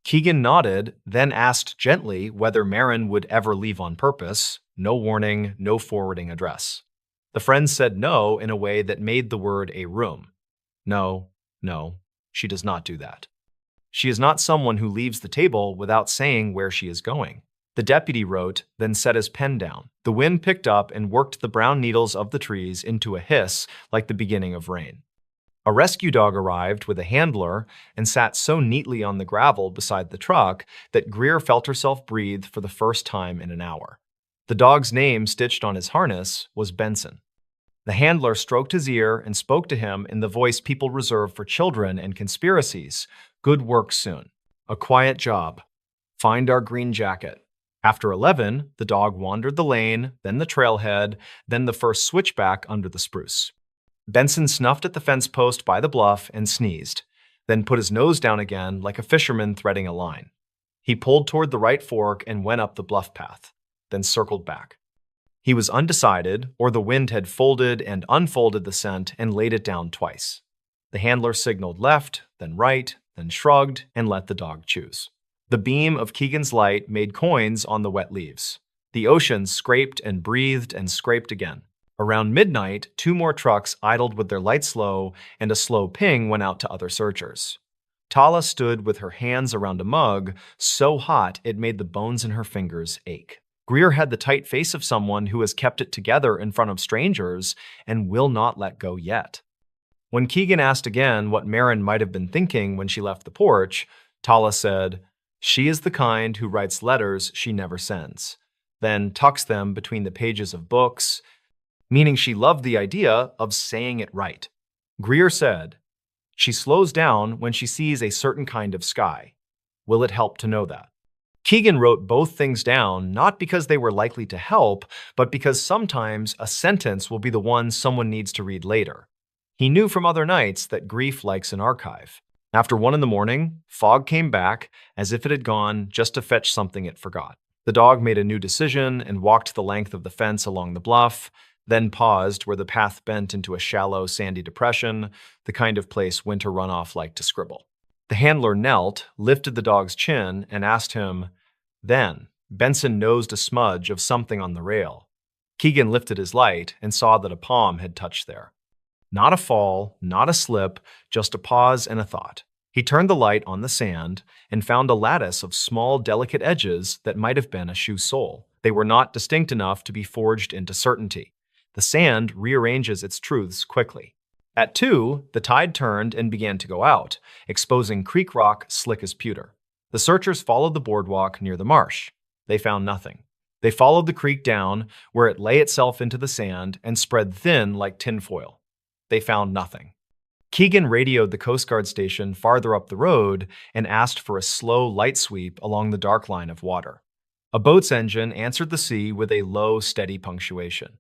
Keegan nodded, then asked gently whether Marin would ever leave on purpose. No warning, no forwarding address. The friend said no in a way that made the word a room. No, she does not do that. She is not someone who leaves the table without saying where she is going. The deputy wrote, then set his pen down. The wind picked up and worked the brown needles of the trees into a hiss like the beginning of rain. A rescue dog arrived with a handler and sat so neatly on the gravel beside the truck that Greer felt herself breathe for the first time in an hour. The dog's name stitched on his harness was Benson. The handler stroked his ear and spoke to him in the voice people reserve for children and conspiracies. Good work soon. A quiet job. Find our green jacket. After 11, the dog wandered the lane, then the trailhead, then the first switchback under the spruce. Benson snuffed at the fence post by the bluff and sneezed, then put his nose down again like a fisherman threading a line. He pulled toward the right fork and went up the bluff path, then circled back. He was undecided, or the wind had folded and unfolded the scent and laid it down twice. The handler signaled left, then right, then shrugged and let the dog choose. The beam of Keegan's light made coins on the wet leaves. The ocean scraped and breathed and scraped again. Around midnight, two more trucks idled with their lights low, and a slow ping went out to other searchers. Tala stood with her hands around a mug, so hot it made the bones in her fingers ache. Greer had the tight face of someone who has kept it together in front of strangers and will not let go yet. When Keegan asked again what Marin might have been thinking when she left the porch, Tala said, "She is the kind who writes letters she never sends, then tucks them between the pages of books," meaning she loved the idea of saying it right. Greer said, "She slows down when she sees a certain kind of sky. Will it help to know that?" Keegan wrote both things down not because they were likely to help, but because sometimes a sentence will be the one someone needs to read later. He knew from other nights that grief likes an archive. After 1 in the morning, Fog came back as if it had gone just to fetch something it forgot. The dog made a new decision and walked the length of the fence along the bluff, then paused where the path bent into a shallow, sandy depression, the kind of place winter runoff liked to scribble. The handler knelt, lifted the dog's chin, and asked him. Then, Benson nosed a smudge of something on the rail. Keegan lifted his light and saw that a palm had touched there. Not a fall, not a slip, just a pause and a thought. He turned the light on the sand and found a lattice of small, delicate edges that might have been a shoe sole. They were not distinct enough to be forged into certainty. The sand rearranges its truths quickly. At 2, the tide turned and began to go out, exposing creek rock slick as pewter. The searchers followed the boardwalk near the marsh. They found nothing. They followed the creek down, where it lay itself into the sand and spread thin like tinfoil. They found nothing. Keegan radioed the Coast Guard station farther up the road and asked for a slow light sweep along the dark line of water. A boat's engine answered the sea with a low, steady punctuation.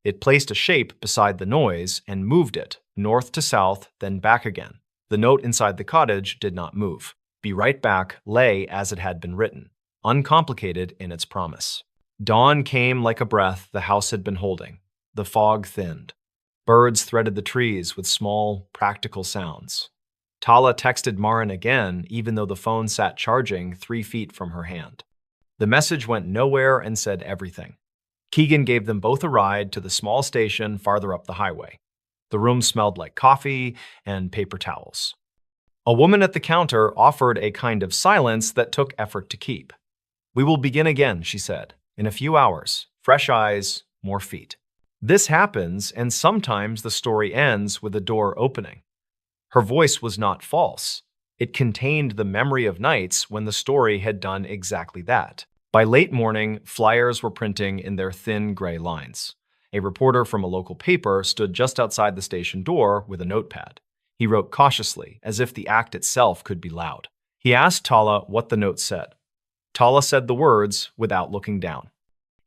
It placed a shape beside the noise and moved it, north to south, then back again. The note inside the cottage did not move. "Be right back" lay as it had been written, uncomplicated in its promise. Dawn came like a breath the house had been holding. The fog thinned. Birds threaded the trees with small, practical sounds. Tala texted Marin again, even though the phone sat charging 3 feet from her hand. The message went nowhere and said everything. Keegan gave them both a ride to the small station farther up the highway. The room smelled like coffee and paper towels. A woman at the counter offered a kind of silence that took effort to keep. "We will begin again," she said, "in a few hours. Fresh eyes, more feet." This happens, and sometimes the story ends with a door opening. Her voice was not false. It contained the memory of nights when the story had done exactly that. By late morning, flyers were printing in their thin gray lines. A reporter from a local paper stood just outside the station door with a notepad. He wrote cautiously, as if the act itself could be loud. He asked Tala what the note said. Tala said the words without looking down.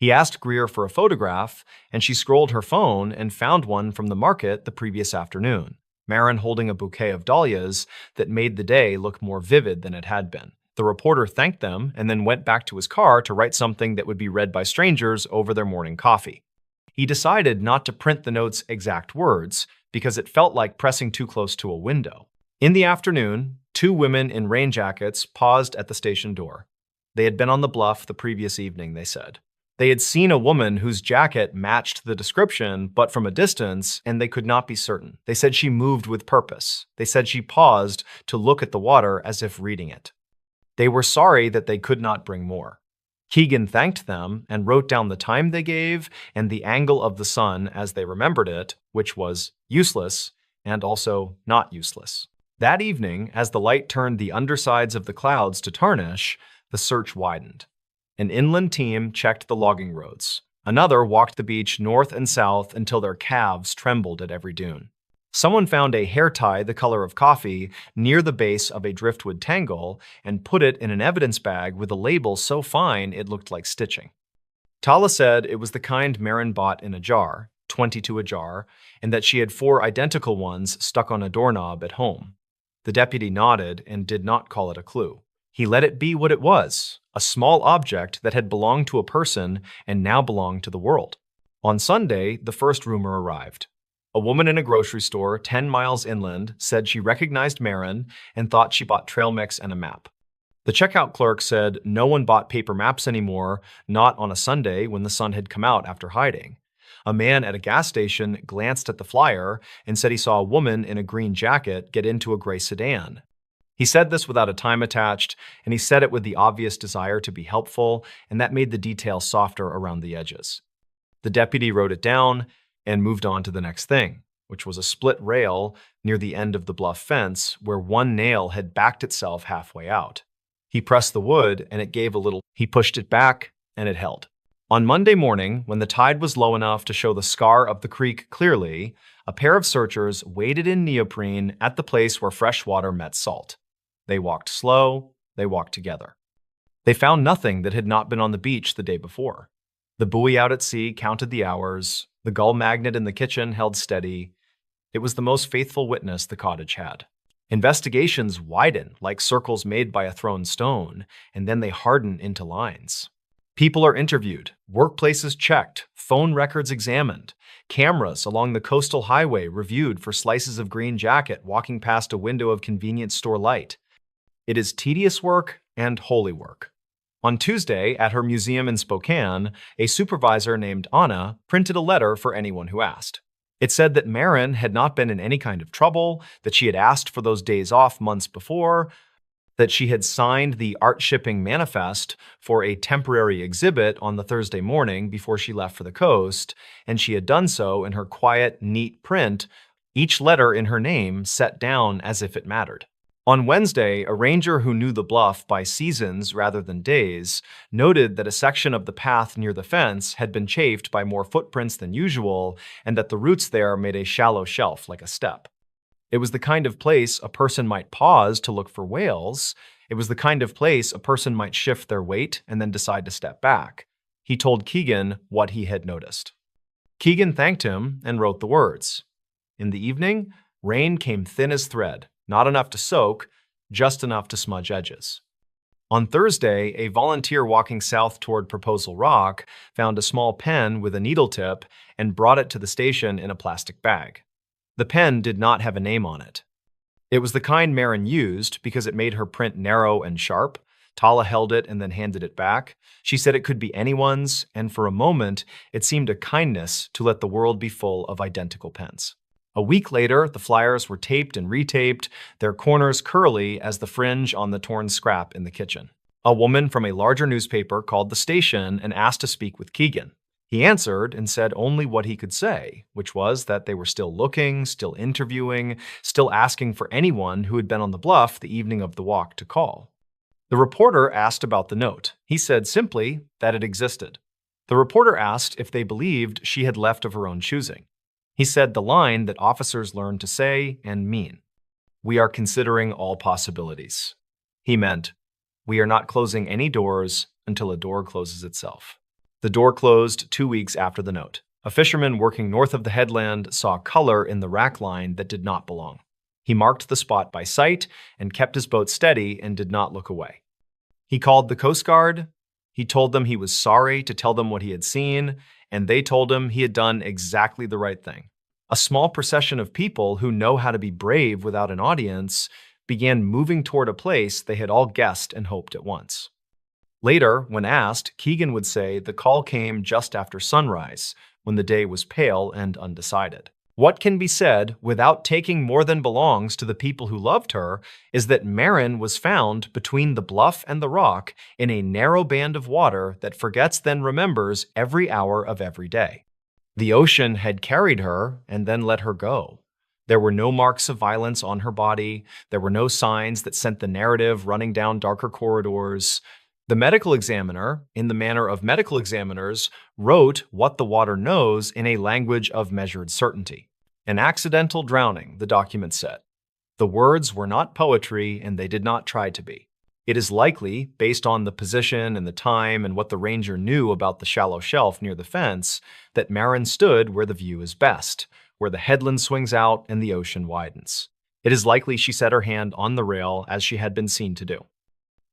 He asked Greer for a photograph, and she scrolled her phone and found one from the market the previous afternoon, Marin holding a bouquet of dahlias that made the day look more vivid than it had been. The reporter thanked them and then went back to his car to write something that would be read by strangers over their morning coffee. He decided not to print the note's exact words because it felt like pressing too close to a window. In the afternoon, 2 women in rain jackets paused at the station door. They had been on the bluff the previous evening, they said. They had seen a woman whose jacket matched the description, but from a distance, and they could not be certain. They said she moved with purpose. They said she paused to look at the water as if reading it. They were sorry that they could not bring more. Keegan thanked them and wrote down the time they gave and the angle of the sun as they remembered it, which was useless and also not useless. That evening, as the light turned the undersides of the clouds to tarnish, the search widened. An inland team checked the logging roads. Another walked the beach north and south until their calves trembled at every dune. Someone found a hair tie the color of coffee near the base of a driftwood tangle and put it in an evidence bag with a label so fine it looked like stitching. Tala said it was the kind Marin bought in a jar, 22 a jar, and that she had 4 identical ones stuck on a doorknob at home. The deputy nodded and did not call it a clue. He let it be what it was, a small object that had belonged to a person and now belonged to the world. On Sunday, the first rumor arrived. A woman in a grocery store 10 miles inland said she recognized Marin and thought she bought trail mix and a map. The checkout clerk said no one bought paper maps anymore, not on a Sunday when the sun had come out after hiding. A man at a gas station glanced at the flyer and said he saw a woman in a green jacket get into a gray sedan. He said this without a time attached, and he said it with the obvious desire to be helpful, and that made the details softer around the edges. The deputy wrote it down and moved on to the next thing, which was a split rail near the end of the bluff fence where one nail had backed itself halfway out. He pressed the wood and it gave a little. He pushed it back and it held. On Monday morning, when the tide was low enough to show the scar of the creek clearly, a pair of searchers waded in neoprene at the place where fresh water met salt. They walked slow, they walked together. They found nothing that had not been on the beach the day before. The buoy out at sea counted the hours, the gull magnet in the kitchen held steady. It was the most faithful witness the cottage had. Investigations widen like circles made by a thrown stone, and then they harden into lines. People are interviewed, workplaces checked, phone records examined, cameras along the coastal highway reviewed for slices of green jacket walking past a window of convenience store light. It is tedious work and holy work. On Tuesday, at her museum in Spokane, a supervisor named Anna printed a letter for anyone who asked. It said that Marin had not been in any kind of trouble, that she had asked for those days off months before, that she had signed the art shipping manifest for a temporary exhibit on the Thursday morning before she left for the coast, and she had done so in her quiet, neat print, each letter in her name set down as if it mattered. On Wednesday, a ranger who knew the bluff by seasons rather than days noted that a section of the path near the fence had been chafed by more footprints than usual and that the roots there made a shallow shelf like a step. It was the kind of place a person might pause to look for whales. It was the kind of place a person might shift their weight and then decide to step back. He told Keegan what he had noticed. Keegan thanked him and wrote the words. In the evening, rain came thin as thread. Not enough to soak, just enough to smudge edges. On Thursday, a volunteer walking south toward Proposal Rock found a small pen with a needle tip and brought it to the station in a plastic bag. The pen did not have a name on it. It was the kind Marin used because it made her print narrow and sharp. Tala held it and then handed it back. She said it could be anyone's, and for a moment, it seemed a kindness to let the world be full of identical pens. A week later, the flyers were taped and retaped, their corners curly as the fringe on the torn scrap in the kitchen. A woman from a larger newspaper called the station and asked to speak with Keegan. He answered and said only what he could say, which was that they were still looking, still interviewing, still asking for anyone who had been on the bluff the evening of the walk to call. The reporter asked about the note. He said simply that it existed. The reporter asked if they believed she had left of her own choosing. He said the line that officers learn to say and mean. We are considering all possibilities. He meant, we are not closing any doors until a door closes itself. The door closed 2 weeks after the note. A fisherman working north of the headland saw color in the rack line that did not belong. He marked the spot by sight and kept his boat steady and did not look away. He called the Coast Guard. He told them he was sorry to tell them what he had seen, and they told him he had done exactly the right thing. A small procession of people who know how to be brave without an audience began moving toward a place they had all guessed and hoped at once. Later, when asked, Keegan would say the call came just after sunrise, when the day was pale and undecided. What can be said without taking more than belongs to the people who loved her is that Marin was found between the bluff and the rock in a narrow band of water that forgets then remembers every hour of every day. The ocean had carried her and then let her go. There were no marks of violence on her body. There were no signs that sent the narrative running down darker corridors. The medical examiner, in the manner of medical examiners, wrote what the water knows in a language of measured certainty. An accidental drowning, the document said. The words were not poetry, and they did not try to be. It is likely, based on the position and the time and what the ranger knew about the shallow shelf near the fence, that Marin stood where the view is best, where the headland swings out and the ocean widens. It is likely she set her hand on the rail as she had been seen to do.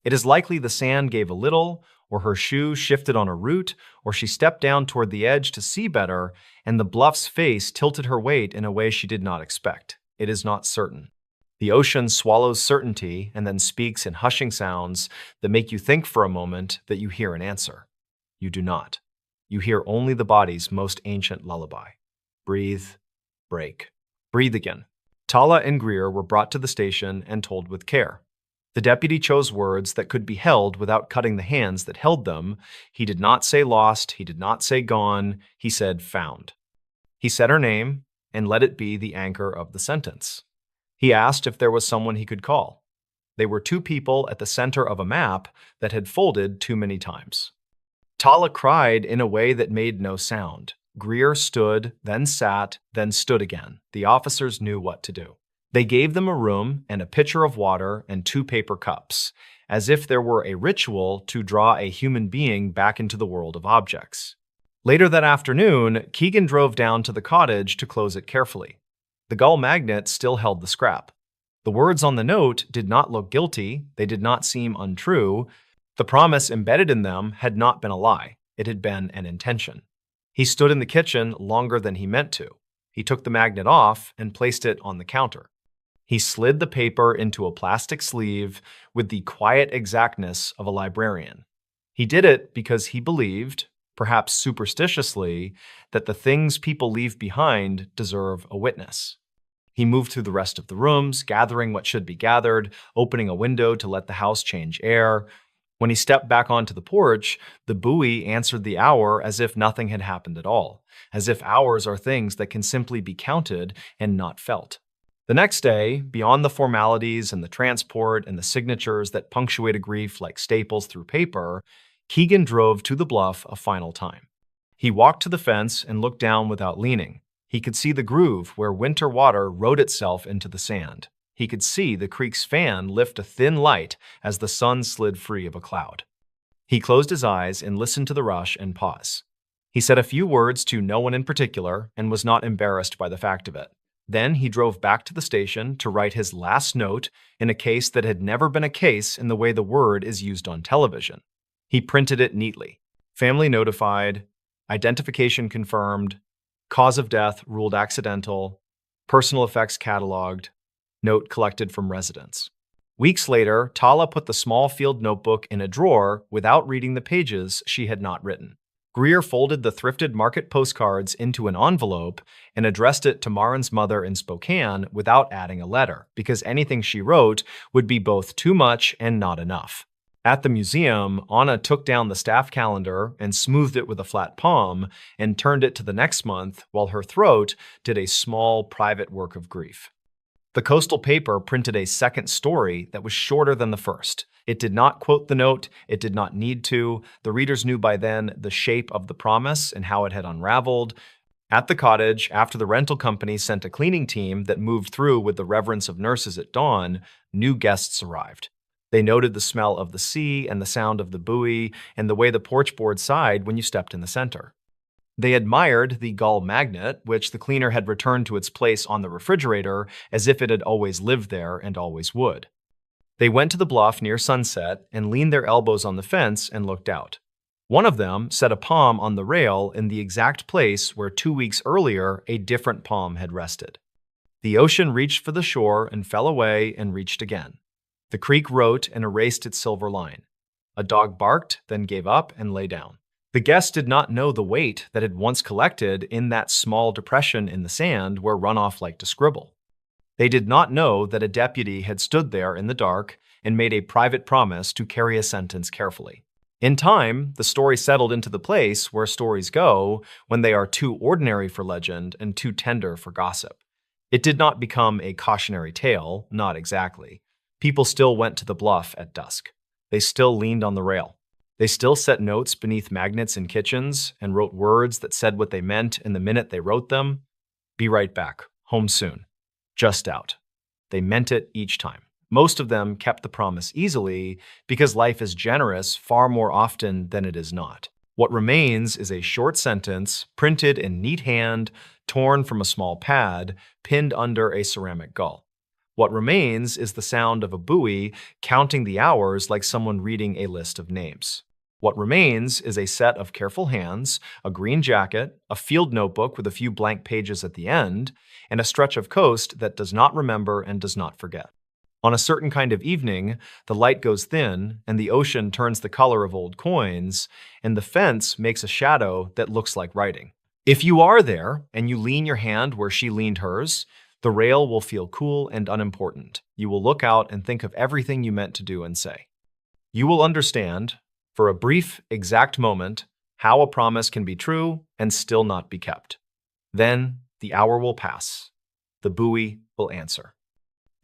It is likely the sand gave a little, or her shoe shifted on a root, or she stepped down toward the edge to see better, and the bluff's face tilted her weight in a way she did not expect. It is not certain. The ocean swallows certainty and then speaks in hushing sounds that make you think for a moment that you hear an answer. You do not. You hear only the body's most ancient lullaby. Breathe, break, breathe again. Tala and Greer were brought to the station and told with care. The deputy chose words that could be held without cutting the hands that held them. He did not say lost, he did not say gone, he said found. He said her name and let it be the anchor of the sentence. He asked if there was someone he could call. They were two people at the center of a map that had folded too many times. Tala cried in a way that made no sound. Greer stood, then sat, then stood again. The officers knew what to do. They gave them a room and a pitcher of water and 2 paper cups, as if there were a ritual to draw a human being back into the world of objects. Later that afternoon, Keegan drove down to the cottage to close it carefully. The gull magnet still held the scrap. The words on the note did not look guilty, they did not seem untrue. The promise embedded in them had not been a lie, it had been an intention. He stood in the kitchen longer than he meant to. He took the magnet off and placed it on the counter. He slid the paper into a plastic sleeve with the quiet exactness of a librarian. He did it because he believed, perhaps superstitiously, that the things people leave behind deserve a witness. He moved through the rest of the rooms, gathering what should be gathered, opening a window to let the house change air. When he stepped back onto the porch, the buoy answered the hour as if nothing had happened at all, as if hours are things that can simply be counted and not felt. The next day, beyond the formalities and the transport and the signatures that punctuate a grief like staples through paper, Keegan drove to the bluff a final time. He walked to the fence and looked down without leaning. He could see the groove where winter water wrote itself into the sand. He could see the creek's fan lift a thin light as the sun slid free of a cloud. He closed his eyes and listened to the rush and pause. He said a few words to no one in particular and was not embarrassed by the fact of it. Then he drove back to the station to write his last note in a case that had never been a case in the way the word is used on television. He printed it neatly. Family notified, identification confirmed, cause of death ruled accidental, personal effects cataloged, note collected from residents. Weeks later, Tala put the small field notebook in a drawer without reading the pages she had not written. Greer folded the thrifted market postcards into an envelope and addressed it to Marin's mother in Spokane without adding a letter, because anything she wrote would be both too much and not enough. At the museum, Anna took down the staff calendar and smoothed it with a flat palm and turned it to the next month while her throat did a small private work of grief. The coastal paper printed a second story that was shorter than the first. It did not quote the note, it did not need to. The readers knew by then the shape of the promise and how it had unraveled. At the cottage, after the rental company sent a cleaning team that moved through with the reverence of nurses at dawn, new guests arrived. They noted the smell of the sea and the sound of the buoy and the way the porch board sighed when you stepped in the center. They admired the gull magnet, which the cleaner had returned to its place on the refrigerator as if it had always lived there and always would. They went to the bluff near sunset and leaned their elbows on the fence and looked out. One of them set a palm on the rail in the exact place where 2 weeks earlier a different palm had rested. The ocean reached for the shore and fell away and reached again. The creek wrote and erased its silver line. A dog barked, then gave up and lay down. The guests did not know the weight that had once collected in that small depression in the sand where runoff liked to scribble. They did not know that a deputy had stood there in the dark and made a private promise to carry a sentence carefully. In time, the story settled into the place where stories go when they are too ordinary for legend and too tender for gossip. It did not become a cautionary tale, not exactly. People still went to the bluff at dusk. They still leaned on the rail. They still set notes beneath magnets in kitchens and wrote words that said what they meant in the minute they wrote them. Be right back. Home soon. Just out. They meant it each time. Most of them kept the promise easily because life is generous far more often than it is not. What remains is a short sentence printed in neat hand, torn from a small pad, pinned under a ceramic gull. What remains is the sound of a buoy counting the hours like someone reading a list of names. What remains is a set of careful hands, a green jacket, a field notebook with a few blank pages at the end, and a stretch of coast that does not remember and does not forget. On a certain kind of evening, the light goes thin, and the ocean turns the color of old coins, and the fence makes a shadow that looks like writing. If you are there, and you lean your hand where she leaned hers, the rail will feel cool and unimportant. You will look out and think of everything you meant to do and say. You will understand, for a brief, exact moment, how a promise can be true and still not be kept. Then the hour will pass. The buoy will answer.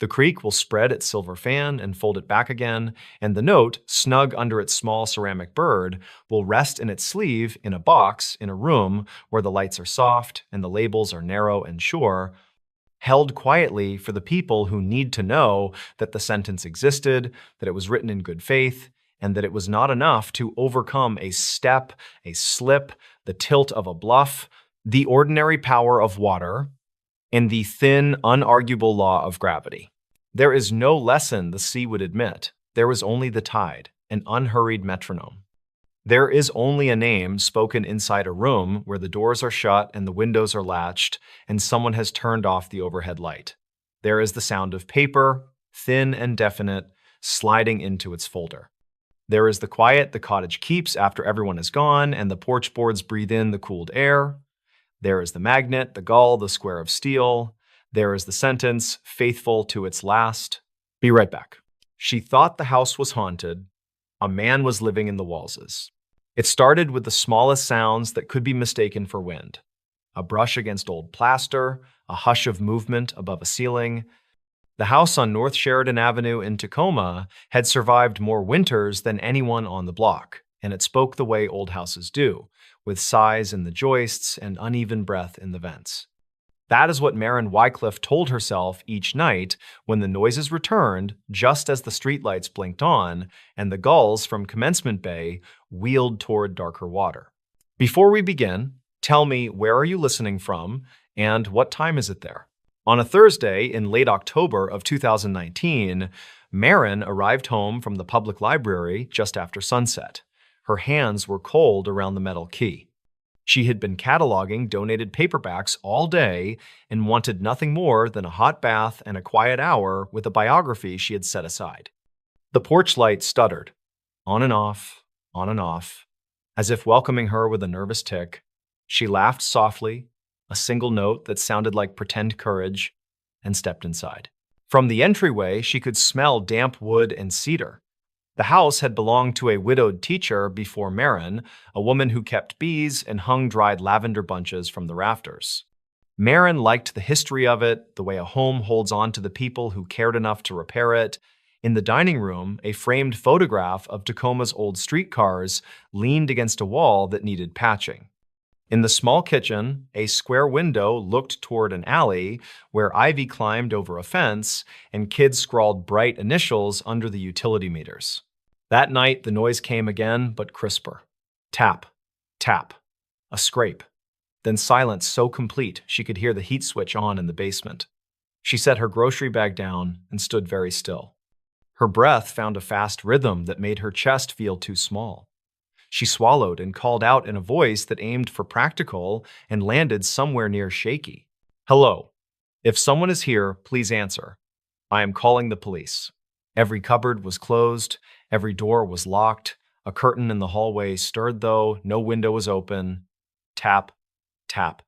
The creek will spread its silver fan and fold it back again, and the note, snug under its small ceramic bird, will rest in its sleeve in a box in a room where the lights are soft and the labels are narrow and sure, held quietly for the people who need to know that the sentence existed, that it was written in good faith, and that it was not enough to overcome a step, a slip, the tilt of a bluff, the ordinary power of water, and the thin, unarguable law of gravity. There is no lesson the sea would admit. There is only the tide, an unhurried metronome. There is only a name spoken inside a room where the doors are shut and the windows are latched, and someone has turned off the overhead light. There is the sound of paper, thin and definite, sliding into its folder. There is the quiet the cottage keeps after everyone is gone and the porch boards breathe in the cooled air. There is the magnet, the gull, the square of steel. There is the sentence, faithful to its last. Be right back. She thought the house was haunted. A man was living in the Wallses. It started with the smallest sounds that could be mistaken for wind. A brush against old plaster, a hush of movement above a ceiling. The house on North Sheridan Avenue in Tacoma had survived more winters than anyone on the block, and it spoke the way old houses do, with sighs in the joists and uneven breath in the vents. That is what Maren Wycliffe told herself each night when the noises returned just as the streetlights blinked on and the gulls from Commencement Bay wheeled toward darker water. Before we begin, tell me, where are you listening from and what time is it there? On a Thursday in late October of 2019, Maren arrived home from the public library just after sunset. Her hands were cold around the metal key. She had been cataloging donated paperbacks all day and wanted nothing more than a hot bath and a quiet hour with a biography she had set aside. The porch light stuttered, on and off, as if welcoming her with a nervous tick. She laughed softly, a single note that sounded like pretend courage, and stepped inside. From the entryway, she could smell damp wood and cedar. The house had belonged to a widowed teacher before Maren, a woman who kept bees and hung dried lavender bunches from the rafters. Maren liked the history of it, the way a home holds on to the people who cared enough to repair it. In the dining room, a framed photograph of Tacoma's old streetcars leaned against a wall that needed patching. In the small kitchen, a square window looked toward an alley where ivy climbed over a fence and kids scrawled bright initials under the utility meters. That night, the noise came again, but crisper. Tap, tap, a scrape. Then silence so complete she could hear the heat switch on in the basement. She set her grocery bag down and stood very still. Her breath found a fast rhythm that made her chest feel too small. She swallowed and called out in a voice that aimed for practical and landed somewhere near shaky. Hello. If someone is here, please answer. I am calling the police. Every cupboard was closed. Every door was locked. A curtain in the hallway stirred, though no window was open. Tap, tap.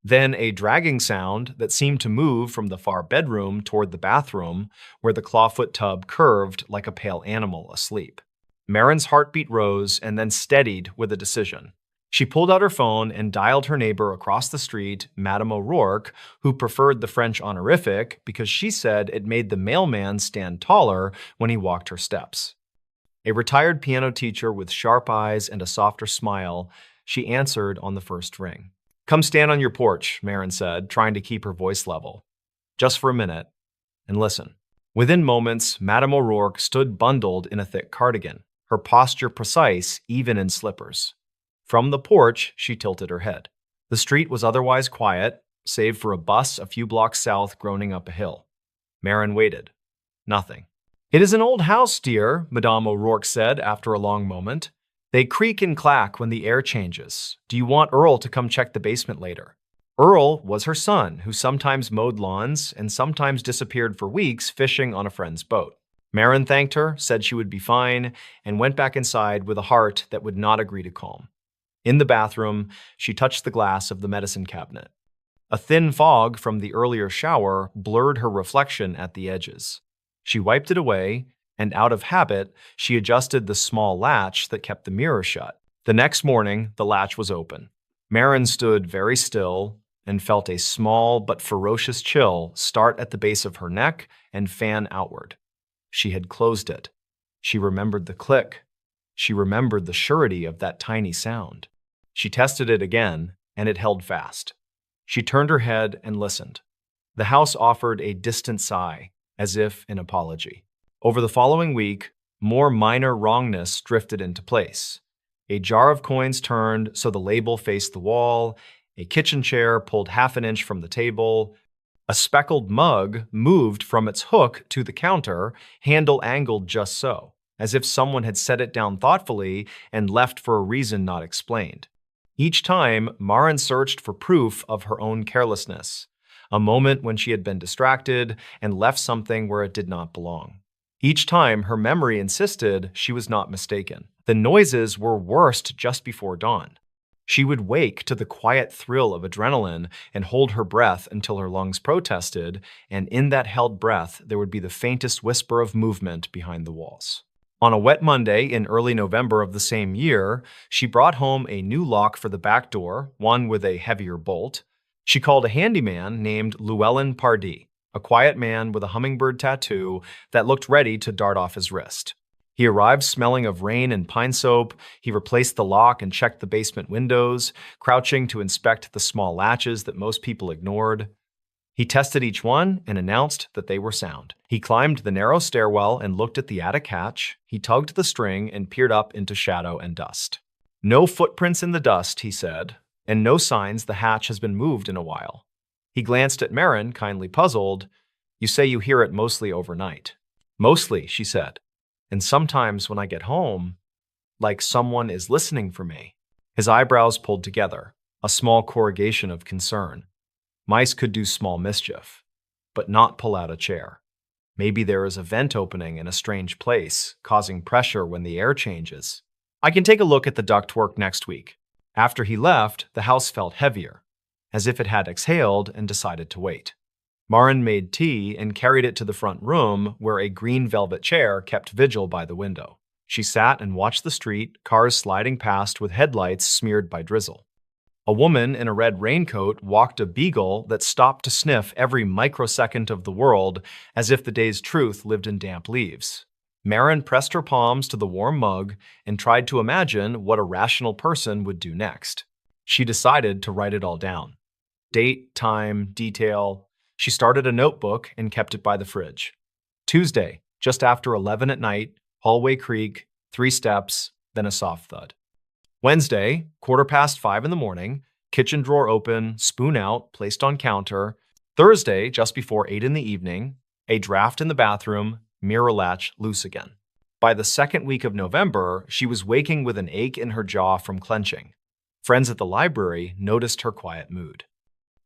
Then a dragging sound that seemed to move from the far bedroom toward the bathroom, where the clawfoot tub curved like a pale animal asleep. Maren's heartbeat rose and then steadied with a decision. She pulled out her phone and dialed her neighbor across the street, Madame O'Rourke, who preferred the French honorific because she said it made the mailman stand taller when he walked her steps. A retired piano teacher with sharp eyes and a softer smile, she answered on the first ring. Come stand on your porch, Maren said, trying to keep her voice level. Just for a minute, and listen. Within moments, Madame O'Rourke stood bundled in a thick cardigan, her posture precise even in slippers. From the porch, she tilted her head. The street was otherwise quiet, save for a bus a few blocks south groaning up a hill. Maren waited. Nothing. It is an old house, dear, Madame O'Rourke said after a long moment. They creak and clack when the air changes. Do you want Earl to come check the basement later? Earl was her son, who sometimes mowed lawns and sometimes disappeared for weeks fishing on a friend's boat. Marin thanked her, said she would be fine, and went back inside with a heart that would not agree to calm. In the bathroom, she touched the glass of the medicine cabinet. A thin fog from the earlier shower blurred her reflection at the edges. She wiped it away, and out of habit, she adjusted the small latch that kept the mirror shut. The next morning, the latch was open. Marin stood very still and felt a small but ferocious chill start at the base of her neck and fan outward. She had closed it. She remembered the click. She remembered the surety of that tiny sound. She tested it again, and it held fast. She turned her head and listened. The house offered a distant sigh, as if in apology. Over the following week, more minor wrongness drifted into place. A jar of coins turned so the label faced the wall, a kitchen chair pulled half an inch from the table, a speckled mug moved from its hook to the counter, handle angled just so, as if someone had set it down thoughtfully and left for a reason not explained. Each time, Marin searched for proof of her own carelessness, a moment when she had been distracted and left something where it did not belong. Each time, her memory insisted she was not mistaken. The noises were worst just before dawn. She would wake to the quiet thrill of adrenaline and hold her breath until her lungs protested, and in that held breath, there would be the faintest whisper of movement behind the walls. On a wet Monday in early November of the same year, she brought home a new lock for the back door, one with a heavier bolt. She called a handyman named Llewellyn Pardee, a quiet man with a hummingbird tattoo that looked ready to dart off his wrist. He arrived smelling of rain and pine soap. He replaced the lock and checked the basement windows, crouching to inspect the small latches that most people ignored. He tested each one and announced that they were sound. He climbed the narrow stairwell and looked at the attic hatch. He tugged the string and peered up into shadow and dust. "No footprints in the dust," he said, "and no signs the hatch has been moved in a while." He glanced at Marin, kindly puzzled. "You say you hear it mostly overnight." "Mostly," she said. "And sometimes when I get home, like someone is listening for me." His eyebrows pulled together, a small corrugation of concern. Mice could do small mischief, but not pull out a chair. Maybe there is a vent opening in a strange place, causing pressure when the air changes. "I can take a look at the ductwork next week." After he left, the house felt heavier, as if it had exhaled and decided to wait. Marin made tea and carried it to the front room, where a green velvet chair kept vigil by the window. She sat and watched the street, cars sliding past with headlights smeared by drizzle. A woman in a red raincoat walked a beagle that stopped to sniff every microsecond of the world, as if the day's truth lived in damp leaves. Marin pressed her palms to the warm mug and tried to imagine what a rational person would do next. She decided to write it all down. Date, time, detail. She started a notebook and kept it by the fridge. Tuesday, just after 11 at night, hallway creak, 3 steps, then a soft thud. Wednesday, 5:15 in the morning, kitchen drawer open, spoon out, placed on counter. Thursday, just before 8 in the evening, a draft in the bathroom, mirror latch loose again. By the second week of November, she was waking with an ache in her jaw from clenching. Friends at the library noticed her quiet mood.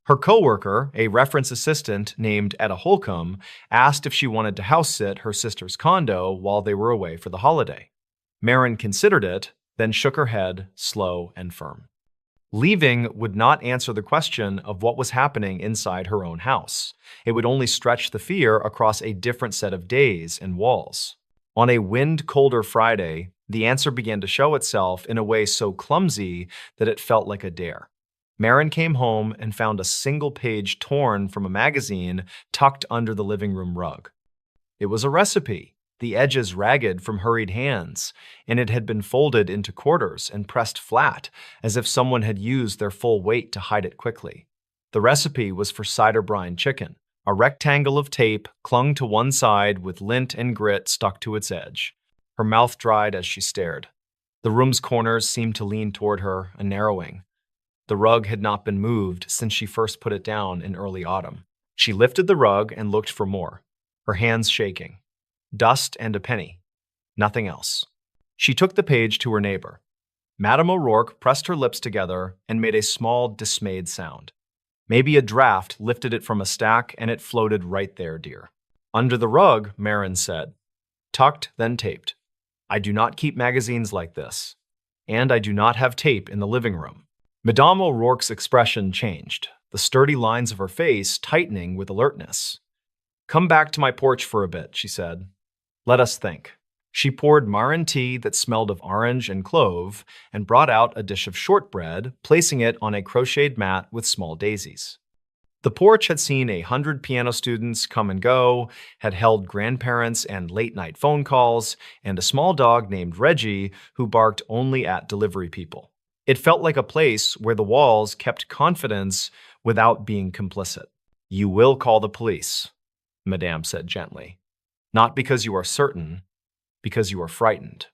Her coworker, a reference assistant named Etta Holcomb, asked if she wanted to house sit her sister's condo while they were away for the holiday. Marin considered it, then shook her head, slow and firm. Leaving would not answer the question of what was happening inside her own house. It would only stretch the fear across a different set of days and walls. On a wind-colder Friday, the answer began to show itself in a way so clumsy that it felt like a dare. Marin came home and found a single page torn from a magazine tucked under the living room rug. It was a recipe, the edges ragged from hurried hands, and it had been folded into quarters and pressed flat, as if someone had used their full weight to hide it quickly. The recipe was for cider brine chicken. A rectangle of tape clung to one side with lint and grit stuck to its edge. Her mouth dried as she stared. The room's corners seemed to lean toward her, a narrowing. The rug had not been moved since she first put it down in early autumn. She lifted the rug and looked for more, her hands shaking. Dust and a penny. Nothing else. She took the page to her neighbor. Madame O'Rourke pressed her lips together and made a small, dismayed sound. Maybe a draft lifted it from a stack and it floated right there, dear. Under the rug, Marin said. Tucked, then taped. I do not keep magazines like this. And I do not have tape in the living room. Madame O'Rourke's expression changed, the sturdy lines of her face tightening with alertness. Come back to my porch for a bit, she said. Let us think. She poured Marin tea that smelled of orange and clove and brought out a dish of shortbread, placing it on a crocheted mat with small daisies. The porch had seen 100 piano students come and go, had held grandparents and late-night phone calls, and a small dog named Reggie who barked only at delivery people. It felt like a place where the walls kept confidence without being complicit. You will call the police, Madame said gently. Not because you are certain, because you are frightened.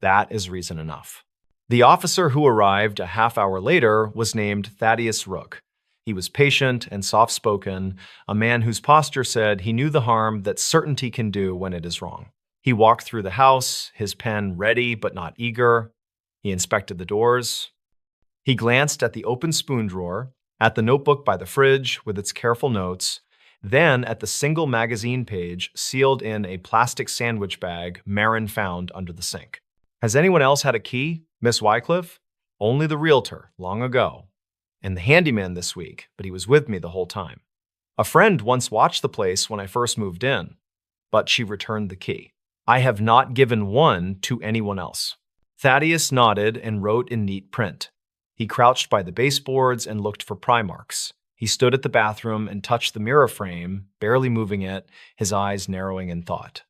That is reason enough. The officer who arrived a half hour later was named Thaddeus Rook. He was patient and soft-spoken, a man whose posture said he knew the harm that certainty can do when it is wrong. He walked through the house, his pen ready but not eager. He inspected the doors. He glanced at the open spoon drawer, at the notebook by the fridge with its careful notes, then at the single magazine page sealed in a plastic sandwich bag Marin found under the sink. Has anyone else had a key, Miss Wycliffe? Only the realtor, long ago. And the handyman this week, but he was with me the whole time. A friend once watched the place when I first moved in, but she returned the key. I have not given one to anyone else. Thaddeus nodded and wrote in neat print. He crouched by the baseboards and looked for pry marks. He stood at the bathroom and touched the mirror frame, barely moving it, his eyes narrowing in thought.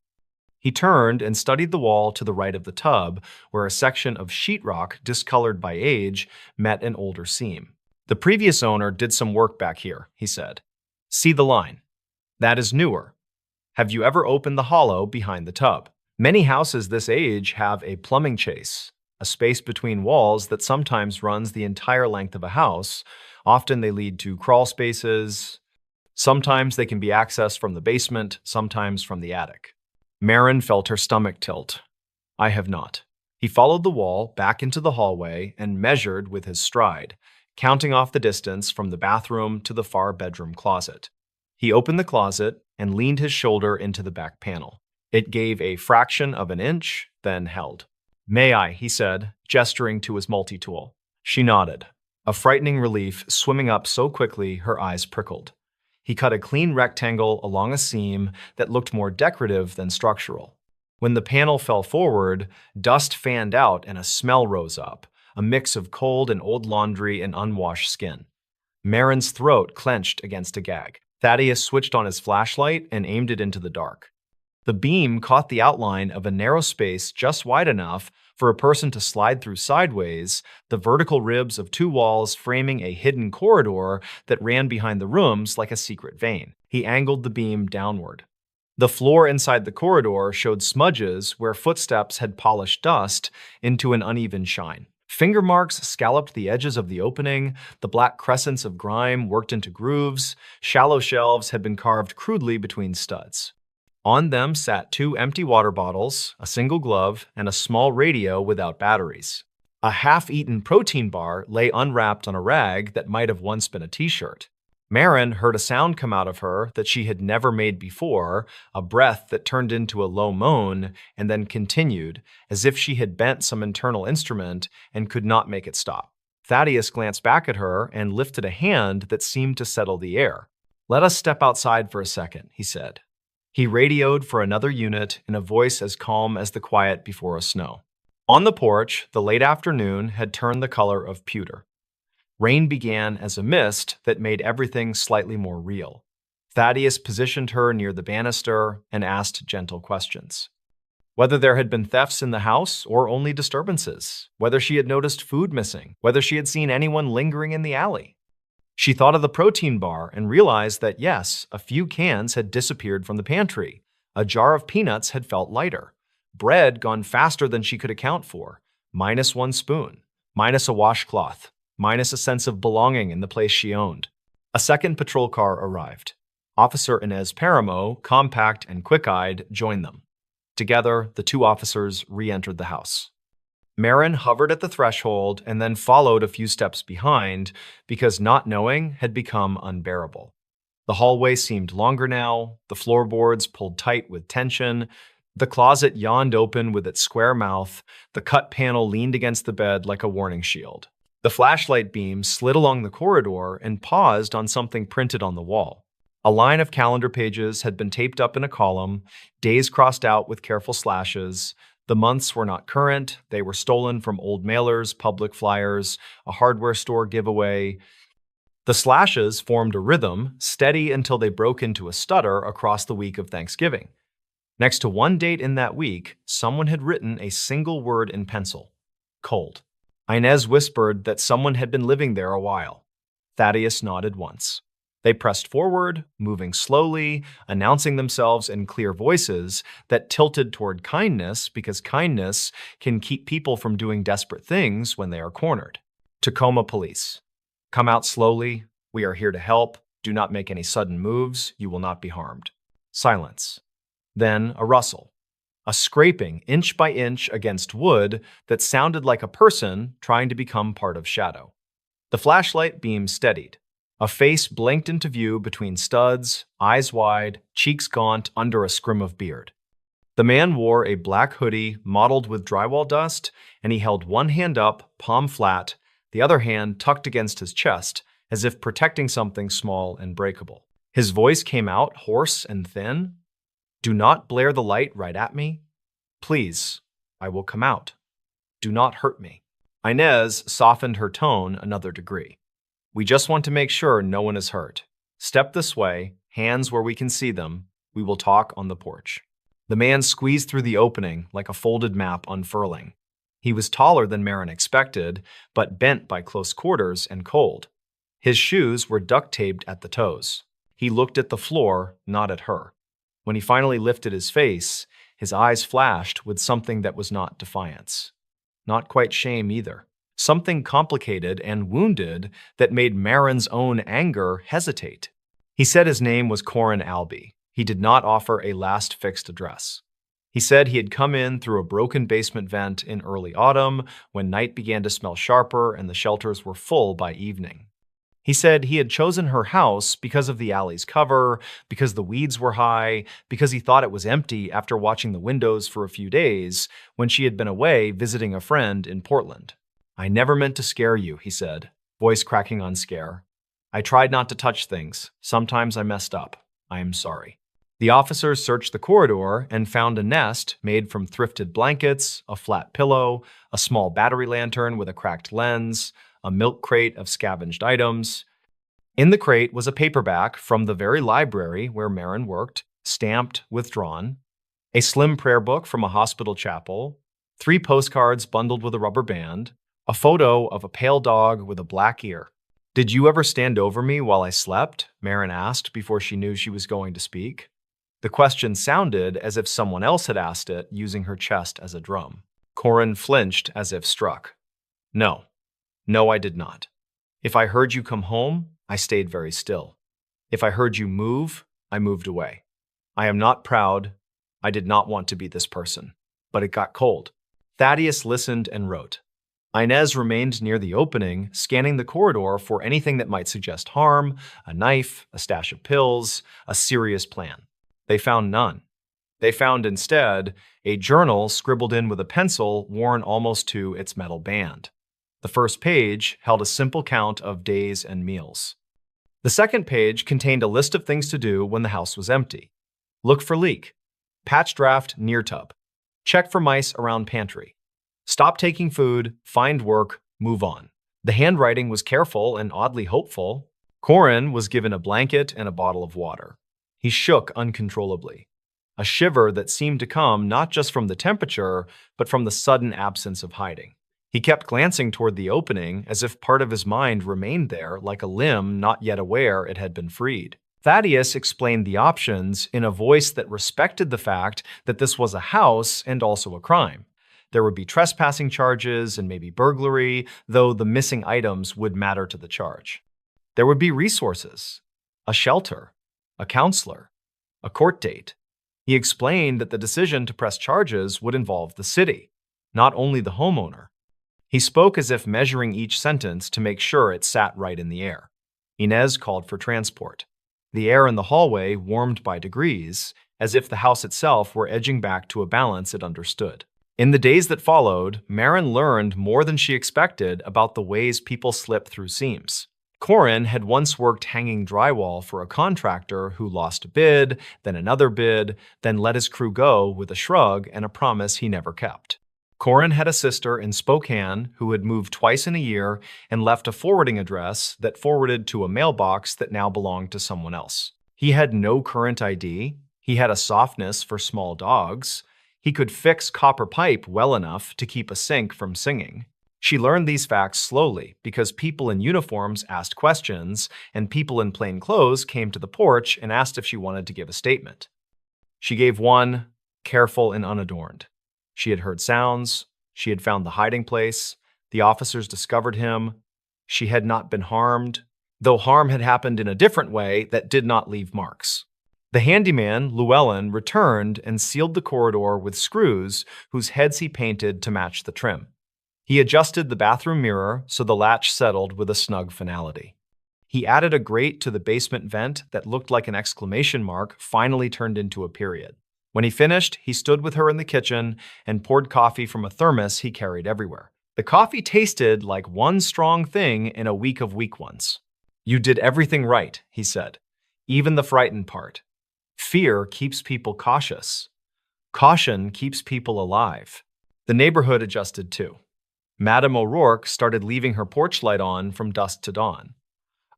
He turned and studied the wall to the right of the tub, where a section of sheetrock, discolored by age, met an older seam. The previous owner did some work back here, he said. See the line. That is newer. Have you ever opened the hollow behind the tub? Many houses this age have a plumbing chase, a space between walls that sometimes runs the entire length of a house. Often they lead to crawl spaces. Sometimes they can be accessed from the basement, sometimes from the attic. Marin felt her stomach tilt. I have not. He followed the wall back into the hallway and measured with his stride, counting off the distance from the bathroom to the far bedroom closet. He opened the closet and leaned his shoulder into the back panel. It gave a fraction of an inch, then held. May I, he said, gesturing to his multi-tool. She nodded, a frightening relief swimming up so quickly her eyes prickled. He cut a clean rectangle along a seam that looked more decorative than structural. When the panel fell forward, dust fanned out and a smell rose up, a mix of cold and old laundry and unwashed skin. Marin's throat clenched against a gag. Thaddeus switched on his flashlight and aimed it into the dark. The beam caught the outline of a narrow space just wide enough for a person to slide through sideways, the vertical ribs of two walls framing a hidden corridor that ran behind the rooms like a secret vein. He angled the beam downward. The floor inside the corridor showed smudges where footsteps had polished dust into an uneven shine. Finger marks scalloped the edges of the opening, the black crescents of grime worked into grooves, shallow shelves had been carved crudely between studs. On them sat 2 empty water bottles, a single glove, and a small radio without batteries. A half-eaten protein bar lay unwrapped on a rag that might have once been a t-shirt. Marin heard a sound come out of her that she had never made before, a breath that turned into a low moan and then continued, as if she had bent some internal instrument and could not make it stop. Thaddeus glanced back at her and lifted a hand that seemed to settle the air. Let us step outside for a second, he said. He radioed for another unit in a voice as calm as the quiet before a snow. On the porch, the late afternoon had turned the color of pewter. Rain began as a mist that made everything slightly more real. Thaddeus positioned her near the banister and asked gentle questions. Whether there had been thefts in the house or only disturbances, whether she had noticed food missing, whether she had seen anyone lingering in the alley. She thought of the protein bar and realized that yes, a few cans had disappeared from the pantry. A jar of peanuts had felt lighter. Bread gone faster than she could account for. Minus 1 spoon. Minus a washcloth. Minus a sense of belonging in the place she owned. A second patrol car arrived. Officer Inez Paramo, compact and quick-eyed, joined them. Together, the 2 officers re-entered the house. Marin hovered at the threshold and then followed a few steps behind because not knowing had become unbearable. The hallway seemed longer now, the floorboards pulled tight with tension, the closet yawned open with its square mouth, the cut panel leaned against the bed like a warning shield. The flashlight beam slid along the corridor and paused on something printed on the wall. A line of calendar pages had been taped up in a column, days crossed out with careful slashes. The months were not current, they were stolen from old mailers, public flyers, a hardware store giveaway. The slashes formed a rhythm, steady until they broke into a stutter across the week of Thanksgiving. Next to one date in that week, someone had written a single word in pencil: cold. Inez whispered that someone had been living there a while. Thaddeus nodded once. They pressed forward, moving slowly, announcing themselves in clear voices that tilted toward kindness because kindness can keep people from doing desperate things when they are cornered. Tacoma Police. Come out slowly. We are here to help. Do not make any sudden moves. You will not be harmed. Silence. Then a rustle. A scraping inch by inch against wood that sounded like a person trying to become part of shadow. The flashlight beam steadied. A face blinked into view between studs, eyes wide, cheeks gaunt under a scrim of beard. The man wore a black hoodie mottled with drywall dust, and he held one hand up, palm flat, the other hand tucked against his chest, as if protecting something small and breakable. His voice came out hoarse and thin. Do not blare the light right at me. Please, I will come out. Do not hurt me. Inez softened her tone another degree. We just want to make sure no one is hurt. Step this way, hands where we can see them. We will talk on the porch. The man squeezed through the opening like a folded map unfurling. He was taller than Marin expected, but bent by close quarters and cold. His shoes were duct-taped at the toes. He looked at the floor, not at her. When he finally lifted his face, his eyes flashed with something that was not defiance. Not quite shame either. Something complicated and wounded that made Marin's own anger hesitate. He said his name was Corin Albee. He did not offer a last fixed address. He said he had come in through a broken basement vent in early autumn when night began to smell sharper and the shelters were full by evening. He said he had chosen her house because of the alley's cover, because the weeds were high, because he thought it was empty after watching the windows for a few days when she had been away visiting a friend in Portland. I never meant to scare you, he said, voice cracking on scare. I tried not to touch things. Sometimes I messed up. I am sorry. The officers searched the corridor and found a nest made from thrifted blankets, a flat pillow, a small battery lantern with a cracked lens, a milk crate of scavenged items. In the crate was a paperback from the very library where Marin worked, stamped, withdrawn, a slim prayer book from a hospital chapel, 3 postcards bundled with a rubber band, a photo of a pale dog with a black ear. Did you ever stand over me while I slept? Marin asked before she knew she was going to speak. The question sounded as if someone else had asked it, using her chest as a drum. Corin flinched as if struck. No. No, I did not. If I heard you come home, I stayed very still. If I heard you move, I moved away. I am not proud. I did not want to be this person. But it got cold. Thaddeus listened and wrote. Inez remained near the opening, scanning the corridor for anything that might suggest harm, a knife, a stash of pills, a serious plan. They found none. They found instead a journal scribbled in with a pencil worn almost to its metal band. The first page held a simple count of days and meals. The second page contained a list of things to do when the house was empty. Look for leak. Patch draft near tub. Check for mice around pantry. Stop taking food, find work, move on. The handwriting was careful and oddly hopeful. Corin was given a blanket and a bottle of water. He shook uncontrollably. A shiver that seemed to come not just from the temperature, but from the sudden absence of hiding. He kept glancing toward the opening as if part of his mind remained there like a limb not yet aware it had been freed. Thaddeus explained the options in a voice that respected the fact that this was a house and also a crime. There would be trespassing charges and maybe burglary, though the missing items would matter to the charge. There would be resources, a shelter, a counselor, a court date. He explained that the decision to press charges would involve the city, not only the homeowner. He spoke as if measuring each sentence to make sure it sat right in the air. Inez called for transport. The air in the hallway warmed by degrees, as if the house itself were edging back to a balance it understood. In the days that followed, Marin learned more than she expected about the ways people slip through seams. Corin had once worked hanging drywall for a contractor who lost a bid, then another bid, then let his crew go with a shrug and a promise he never kept. Corin had a sister in Spokane who had moved twice in a year and left a forwarding address that forwarded to a mailbox that now belonged to someone else. He had no current ID. He had a softness for small dogs. He could fix copper pipe well enough to keep a sink from singing. She learned these facts slowly because people in uniforms asked questions and people in plain clothes came to the porch and asked if she wanted to give a statement. She gave one, careful and unadorned. She had heard sounds. She had found the hiding place. The officers discovered him. She had not been harmed, though harm had happened in a different way that did not leave marks. The handyman, Llewellyn, returned and sealed the corridor with screws whose heads he painted to match the trim. He adjusted the bathroom mirror so the latch settled with a snug finality. He added a grate to the basement vent that looked like an exclamation mark finally turned into a period. When he finished, he stood with her in the kitchen and poured coffee from a thermos he carried everywhere. The coffee tasted like one strong thing in a week of weak ones. "You did everything right," he said, "even the frightened part. Fear keeps people cautious. Caution keeps people alive." The neighborhood adjusted too. Madame O'Rourke started leaving her porch light on from dusk to dawn.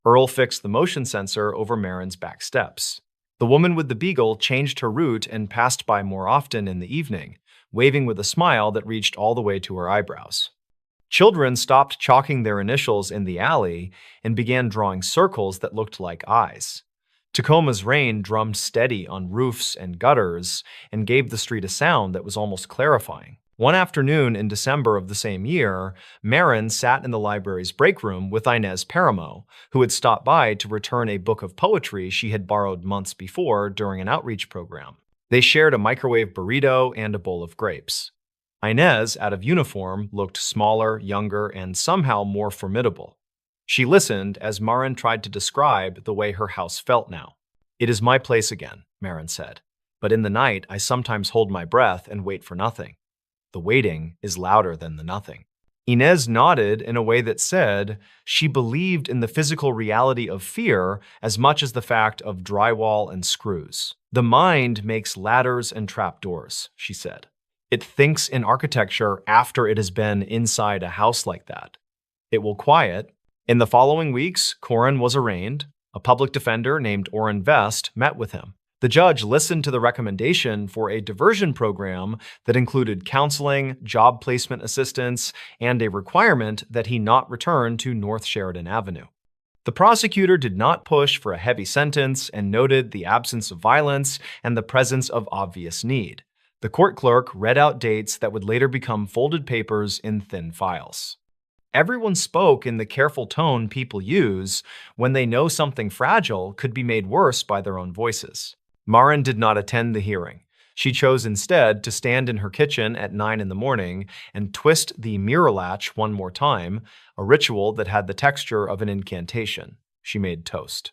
Earl fixed the motion sensor over Marin's back steps. The woman with the beagle changed her route and passed by more often in the evening, waving with a smile that reached all the way to her eyebrows. Children stopped chalking their initials in the alley and began drawing circles that looked like eyes. Tacoma's rain drummed steady on roofs and gutters and gave the street a sound that was almost clarifying. One afternoon in December of the same year, Marin sat in the library's break room with Inez Paramo, who had stopped by to return a book of poetry she had borrowed months before during an outreach program. They shared a microwave burrito and a bowl of grapes. Inez, out of uniform, looked smaller, younger, and somehow more formidable. She listened as Marin tried to describe the way her house felt now. "It is my place again," Marin said. "But in the night, I sometimes hold my breath and wait for nothing. The waiting is louder than the nothing." Inez nodded in a way that said she believed in the physical reality of fear as much as the fact of drywall and screws. "The mind makes ladders and trapdoors," she said. "It thinks in architecture after it has been inside a house like that. It will quiet." In the following weeks, Corin was arraigned. A public defender named Orrin Vest met with him. The judge listened to the recommendation for a diversion program that included counseling, job placement assistance, and a requirement that he not return to North Sheridan Avenue. The prosecutor did not push for a heavy sentence and noted the absence of violence and the presence of obvious need. The court clerk read out dates that would later become folded papers in thin files. Everyone spoke in the careful tone people use when they know something fragile could be made worse by their own voices. Marin did not attend the hearing. She chose instead to stand in her kitchen at 9 in the morning and twist the mirror latch one more time, a ritual that had the texture of an incantation. She made toast.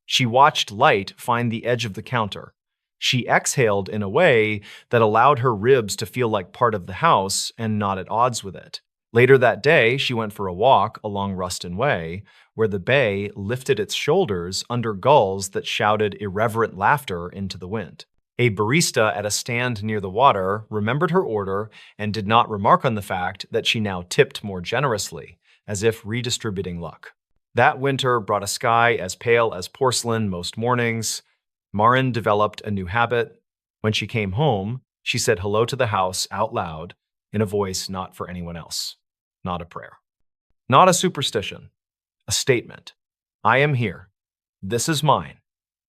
She watched light find the edge of the counter. She exhaled in a way that allowed her ribs to feel like part of the house and not at odds with it. Later that day, she went for a walk along Ruston Way, where the bay lifted its shoulders under gulls that shouted irreverent laughter into the wind. A barista at a stand near the water remembered her order and did not remark on the fact that she now tipped more generously, as if redistributing luck. That winter brought a sky as pale as porcelain most mornings. Marin developed a new habit. When she came home, she said hello to the house out loud in a voice not for anyone else. Not a prayer. Not a superstition. A statement. I am here. This is mine.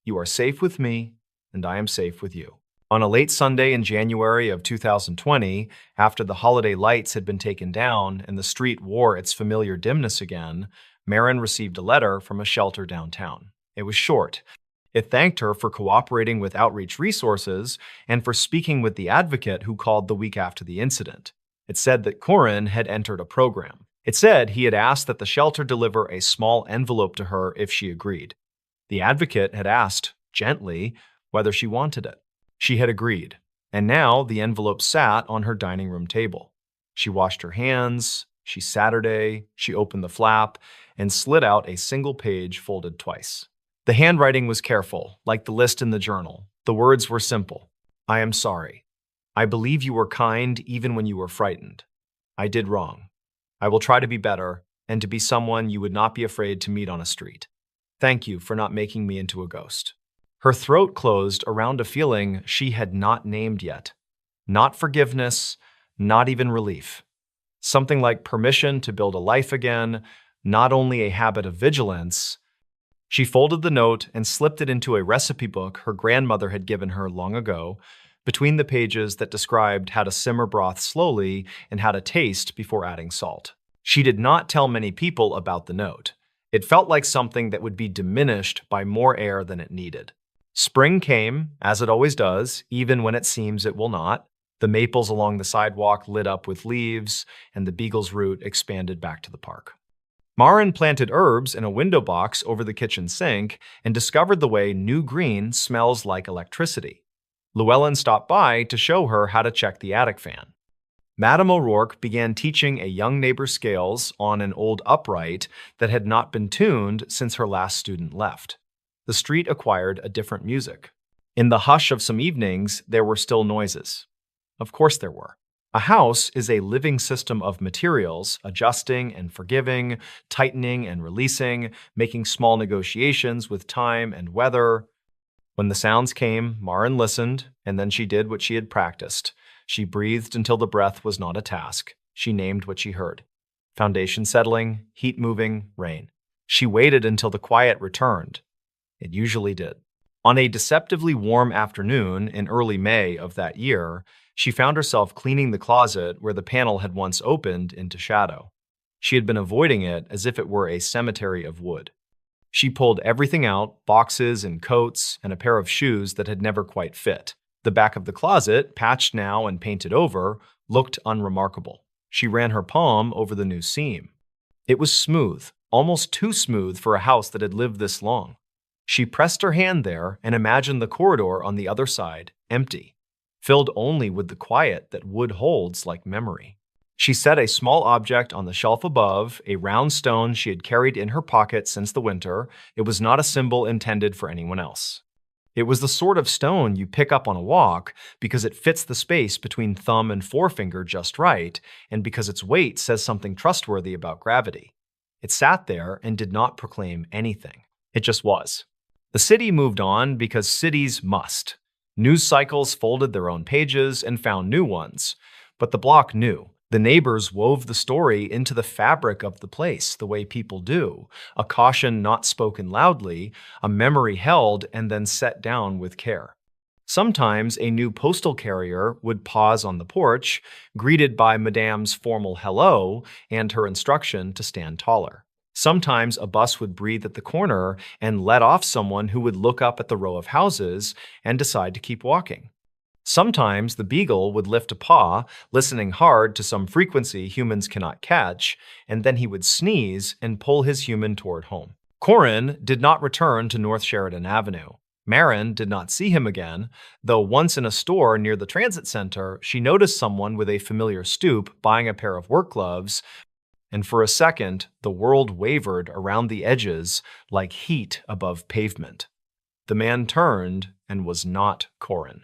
You are safe with me, and I am safe with you. On a late Sunday in January of 2020, after the holiday lights had been taken down and the street wore its familiar dimness again, Marin received a letter from a shelter downtown. It was short. It thanked her for cooperating with outreach resources and for speaking with the advocate who called the week after the incident. It said that Corin had entered a program. It said he had asked that the shelter deliver a small envelope to her if she agreed. The advocate had asked, gently, whether she wanted it. She had agreed, and now the envelope sat on her dining room table. She washed her hands, she opened the flap, and slid out a single page folded twice. The handwriting was careful, like the list in the journal. The words were simple. I am sorry. I believe you were kind even when you were frightened. I did wrong. I will try to be better and to be someone you would not be afraid to meet on a street. Thank you for not making me into a ghost. Her throat closed around a feeling she had not named yet. Not forgiveness, not even relief. Something like permission to build a life again, not only a habit of vigilance. She folded the note and slipped it into a recipe book her grandmother had given her long ago, between the pages that described how to simmer broth slowly and how to taste before adding salt. She did not tell many people about the note. It felt like something that would be diminished by more air than it needed. Spring came, as it always does, even when it seems it will not. The maples along the sidewalk lit up with leaves, and the beagle's route expanded back to the park. Maren planted herbs in a window box over the kitchen sink and discovered the way new green smells like electricity. Llewellyn stopped by to show her how to check the attic fan. Madame O'Rourke began teaching a young neighbor scales on an old upright that had not been tuned since her last student left. The street acquired a different music. In the hush of some evenings, there were still noises. Of course there were. A house is a living system of materials, adjusting and forgiving, tightening and releasing, making small negotiations with time and weather. When the sounds came, Maren listened, and then she did what she had practiced. She breathed until the breath was not a task. She named what she heard. Foundation settling, heat moving, rain. She waited until the quiet returned. It usually did. On a deceptively warm afternoon in early May of that year, she found herself cleaning the closet where the panel had once opened into shadow. She had been avoiding it as if it were a cemetery of wood. She pulled everything out, boxes and coats and a pair of shoes that had never quite fit. The back of the closet, patched now and painted over, looked unremarkable. She ran her palm over the new seam. It was smooth, almost too smooth for a house that had lived this long. She pressed her hand there and imagined the corridor on the other side, empty, filled only with the quiet that wood holds like memory. She set a small object on the shelf above, a round stone she had carried in her pocket since the winter. It was not a symbol intended for anyone else. It was the sort of stone you pick up on a walk because it fits the space between thumb and forefinger just right, and because its weight says something trustworthy about gravity. It sat there and did not proclaim anything. It just was. The city moved on because cities must. News cycles folded their own pages and found new ones. But the block knew. The neighbors wove the story into the fabric of the place, the way people do. A caution not spoken loudly, a memory held and then set down with care. Sometimes a new postal carrier would pause on the porch, greeted by Madame's formal hello and her instruction to stand taller. Sometimes a bus would breathe at the corner and let off someone who would look up at the row of houses and decide to keep walking. Sometimes the beagle would lift a paw, listening hard to some frequency humans cannot catch, and then he would sneeze and pull his human toward home. Corin did not return to North Sheridan Avenue. Maren did not see him again, though once in a store near the transit center, she noticed someone with a familiar stoop buying a pair of work gloves, and for a second, the world wavered around the edges like heat above pavement. The man turned and was not Corin.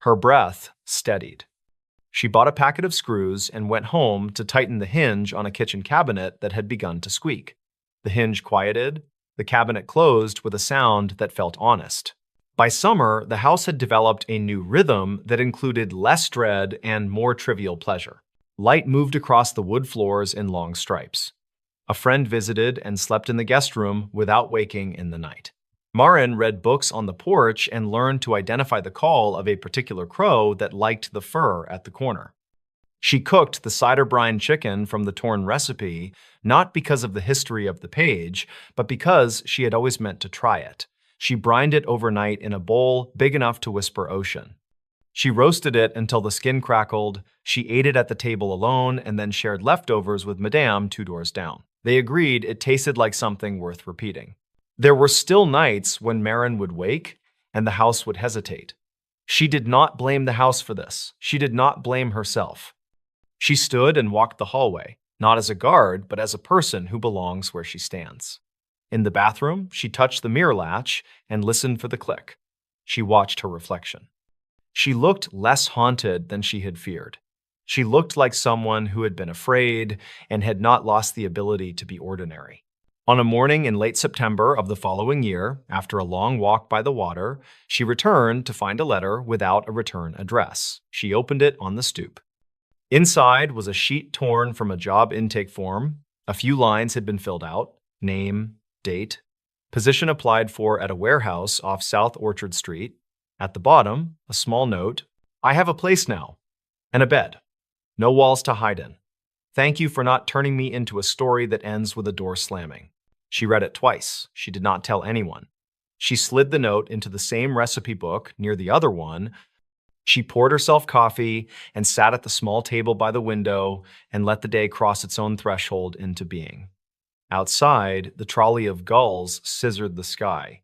Her breath steadied. She bought a packet of screws and went home to tighten the hinge on a kitchen cabinet that had begun to squeak. The hinge quieted. The cabinet closed with a sound that felt honest. By summer, the house had developed a new rhythm that included less dread and more trivial pleasure. Light moved across the wood floors in long stripes. A friend visited and slept in the guest room without waking in the night. Maren read books on the porch and learned to identify the call of a particular crow that liked the fur at the corner. She cooked the cider brine chicken from the torn recipe, not because of the history of the page, but because she had always meant to try it. She brined it overnight in a bowl big enough to whisper ocean. She roasted it until the skin crackled. She ate it at the table alone and then shared leftovers with Madame 2 doors down. They agreed it tasted like something worth repeating. There were still nights when Marin would wake and the house would hesitate. She did not blame the house for this. She did not blame herself. She stood and walked the hallway, not as a guard, but as a person who belongs where she stands. In the bathroom, she touched the mirror latch and listened for the click. She watched her reflection. She looked less haunted than she had feared. She looked like someone who had been afraid and had not lost the ability to be ordinary. On a morning in late September of the following year, after a long walk by the water, she returned to find a letter without a return address. She opened it on the stoop. Inside was a sheet torn from a job intake form. A few lines had been filled out: name, date, position applied for at a warehouse off South Orchard Street. At the bottom, a small note: I have a place now, and a bed. No walls to hide in. Thank you for not turning me into a story that ends with a door slamming. She read it twice. She did not tell anyone. She slid the note into the same recipe book near the other one. She poured herself coffee and sat at the small table by the window and let the day cross its own threshold into being. Outside, the trolley of gulls scissored the sky.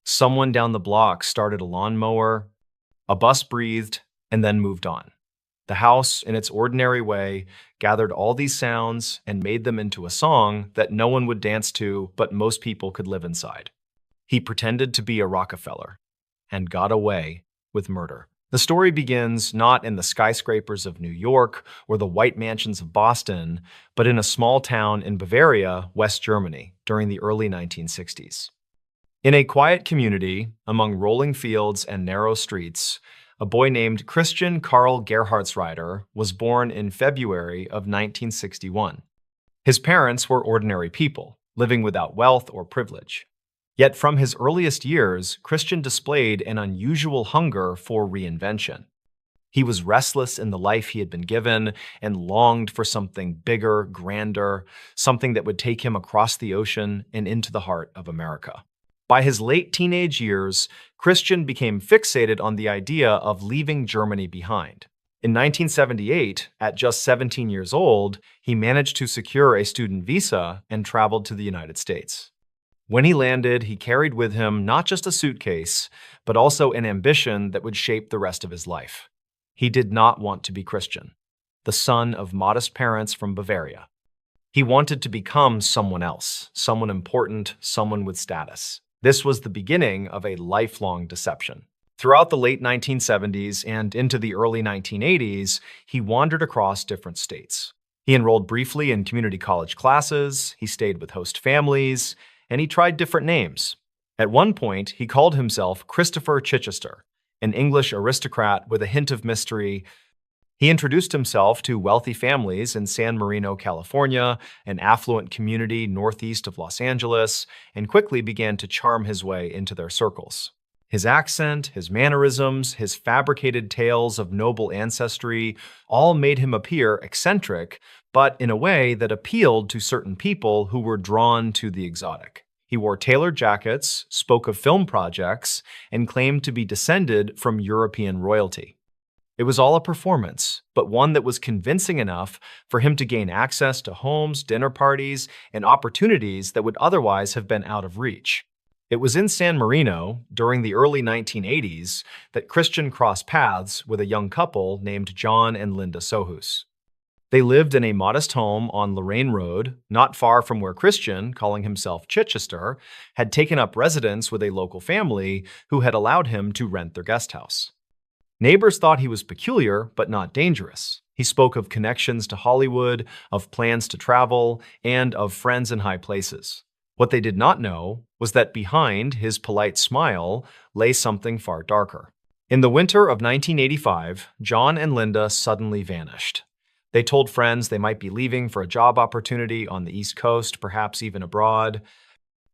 Someone down the block started a lawnmower. A bus breathed and then moved on. The house, in its ordinary way, gathered all these sounds and made them into a song that no one would dance to, but most people could live inside. He pretended to be a Rockefeller and got away with murder. The story begins not in the skyscrapers of New York or the white mansions of Boston, but in a small town in Bavaria, West Germany, during the early 1960s. In a quiet community, among rolling fields and narrow streets, a boy named Christian Karl Gerhardsreiter was born in February of 1961. His parents were ordinary people, living without wealth or privilege. Yet from his earliest years, Christian displayed an unusual hunger for reinvention. He was restless in the life he had been given and longed for something bigger, grander, something that would take him across the ocean and into the heart of America. By his late teenage years, Christian became fixated on the idea of leaving Germany behind. In 1978, at just 17 years old, he managed to secure a student visa and traveled to the United States. When he landed, he carried with him not just a suitcase, but also an ambition that would shape the rest of his life. He did not want to be Christian, the son of modest parents from Bavaria. He wanted to become someone else, someone important, someone with status. This was the beginning of a lifelong deception. Throughout the late 1970s and into the early 1980s, he wandered across different states. He enrolled briefly in community college classes, he stayed with host families, and he tried different names. At one point, he called himself Christopher Chichester, an English aristocrat with a hint of mystery. He introduced himself to wealthy families in San Marino, California, an affluent community northeast of Los Angeles, and quickly began to charm his way into their circles. His accent, his mannerisms, his fabricated tales of noble ancestry all made him appear eccentric, but in a way that appealed to certain people who were drawn to the exotic. He wore tailored jackets, spoke of film projects, and claimed to be descended from European royalty. It was all a performance, but one that was convincing enough for him to gain access to homes, dinner parties, and opportunities that would otherwise have been out of reach. It was in San Marino, during the early 1980s, that Christian crossed paths with a young couple named John and Linda Sohus. They lived in a modest home on Lorraine Road, not far from where Christian, calling himself Chichester, had taken up residence with a local family who had allowed him to rent their guest house. Neighbors thought he was peculiar, but not dangerous. He spoke of connections to Hollywood, of plans to travel, and of friends in high places. What they did not know was that behind his polite smile lay something far darker. In the winter of 1985, John and Linda suddenly vanished. They told friends they might be leaving for a job opportunity on the East Coast, perhaps even abroad.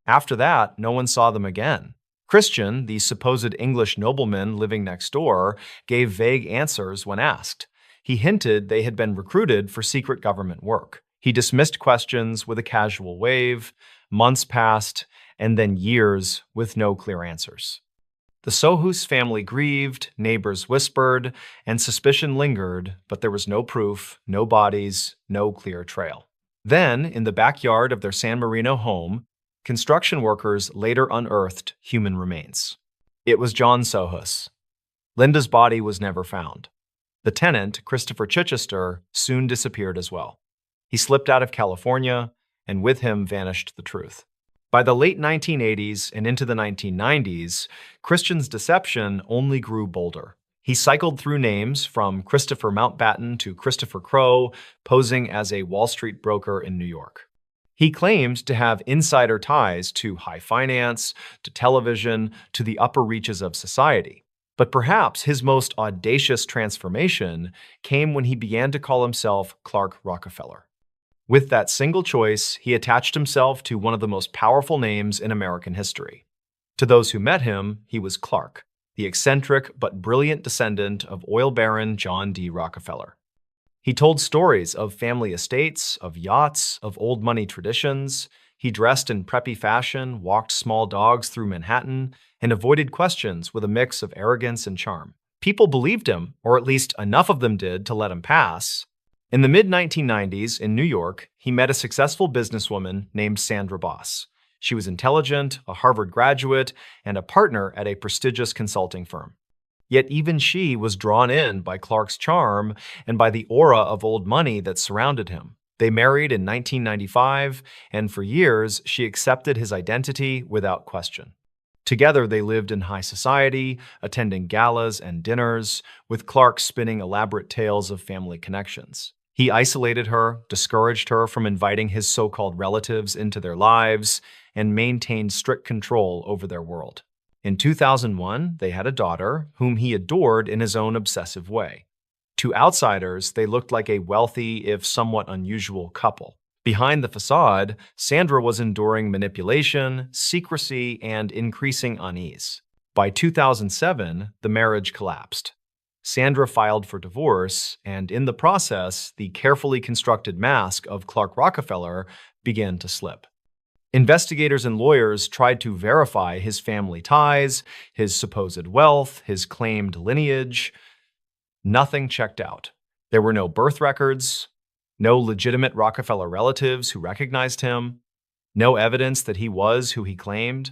After that, no one saw them again. Christian, the supposed English nobleman living next door, gave vague answers when asked. He hinted they had been recruited for secret government work. He dismissed questions with a casual wave. Months passed, and then years with no clear answers. The Sohus family grieved, neighbors whispered, and suspicion lingered, but there was no proof, no bodies, no clear trail. Then, in the backyard of their San Marino home, construction workers later unearthed human remains. It was John Sohus. Linda's body was never found. The tenant, Christopher Chichester, soon disappeared as well. He slipped out of California, and with him vanished the truth. By the late 1980s and into the 1990s, Christian's deception only grew bolder. He cycled through names from Christopher Mountbatten to Christopher Crowe, posing as a Wall Street broker in New York. He claimed to have insider ties to high finance, to television, to the upper reaches of society. But perhaps his most audacious transformation came when he began to call himself Clark Rockefeller. With that single choice, he attached himself to one of the most powerful names in American history. To those who met him, he was Clark, the eccentric but brilliant descendant of oil baron John D. Rockefeller. He told stories of family estates, of yachts, of old money traditions. He dressed in preppy fashion, walked small dogs through Manhattan, and avoided questions with a mix of arrogance and charm. People believed him, or at least enough of them did to let him pass. In the mid-1990s, in New York, he met a successful businesswoman named Sandra Boss. She was intelligent, a Harvard graduate, and a partner at a prestigious consulting firm. Yet even she was drawn in by Clark's charm and by the aura of old money that surrounded him. They married in 1995, and for years, she accepted his identity without question. Together, they lived in high society, attending galas and dinners, with Clark spinning elaborate tales of family connections. He isolated her, discouraged her from inviting his so-called relatives into their lives, and maintained strict control over their world. In 2001, they had a daughter, whom he adored in his own obsessive way. To outsiders, they looked like a wealthy, if somewhat unusual, couple. Behind the facade, Sandra was enduring manipulation, secrecy, and increasing unease. By 2007, the marriage collapsed. Sandra filed for divorce, and in the process, the carefully constructed mask of Clark Rockefeller began to slip. Investigators and lawyers tried to verify his family ties, his supposed wealth, his claimed lineage. Nothing checked out. There were no birth records, no legitimate Rockefeller relatives who recognized him, no evidence that he was who he claimed.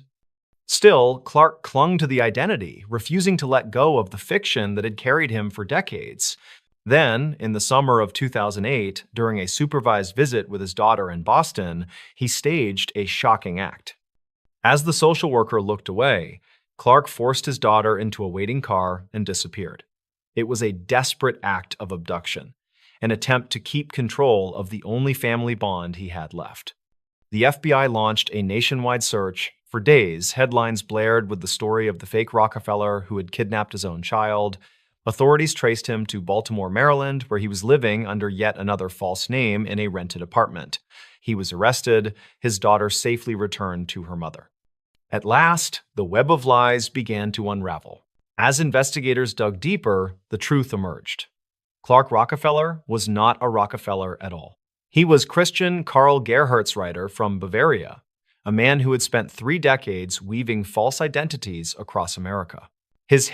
Still, Clark clung to the identity, refusing to let go of the fiction that had carried him for decades. Then, in the summer of 2008, during a supervised visit with his daughter in Boston, he staged a shocking act. As the social worker looked away, Clark forced his daughter into a waiting car and disappeared. It was a desperate act of abduction, an attempt to keep control of the only family bond he had left. The FBI launched a nationwide search. For days, headlines blared with the story of the fake Rockefeller who had kidnapped his own child. Authorities traced him to Baltimore, Maryland, where he was living under yet another false name in a rented apartment. He was arrested, his daughter safely returned to her mother. At last, the web of lies began to unravel. As investigators dug deeper, the truth emerged. Clark Rockefeller was not a Rockefeller at all. He was Christian Karl Gerhardsreiter from Bavaria, a man who had spent 3 decades weaving false identities across America. His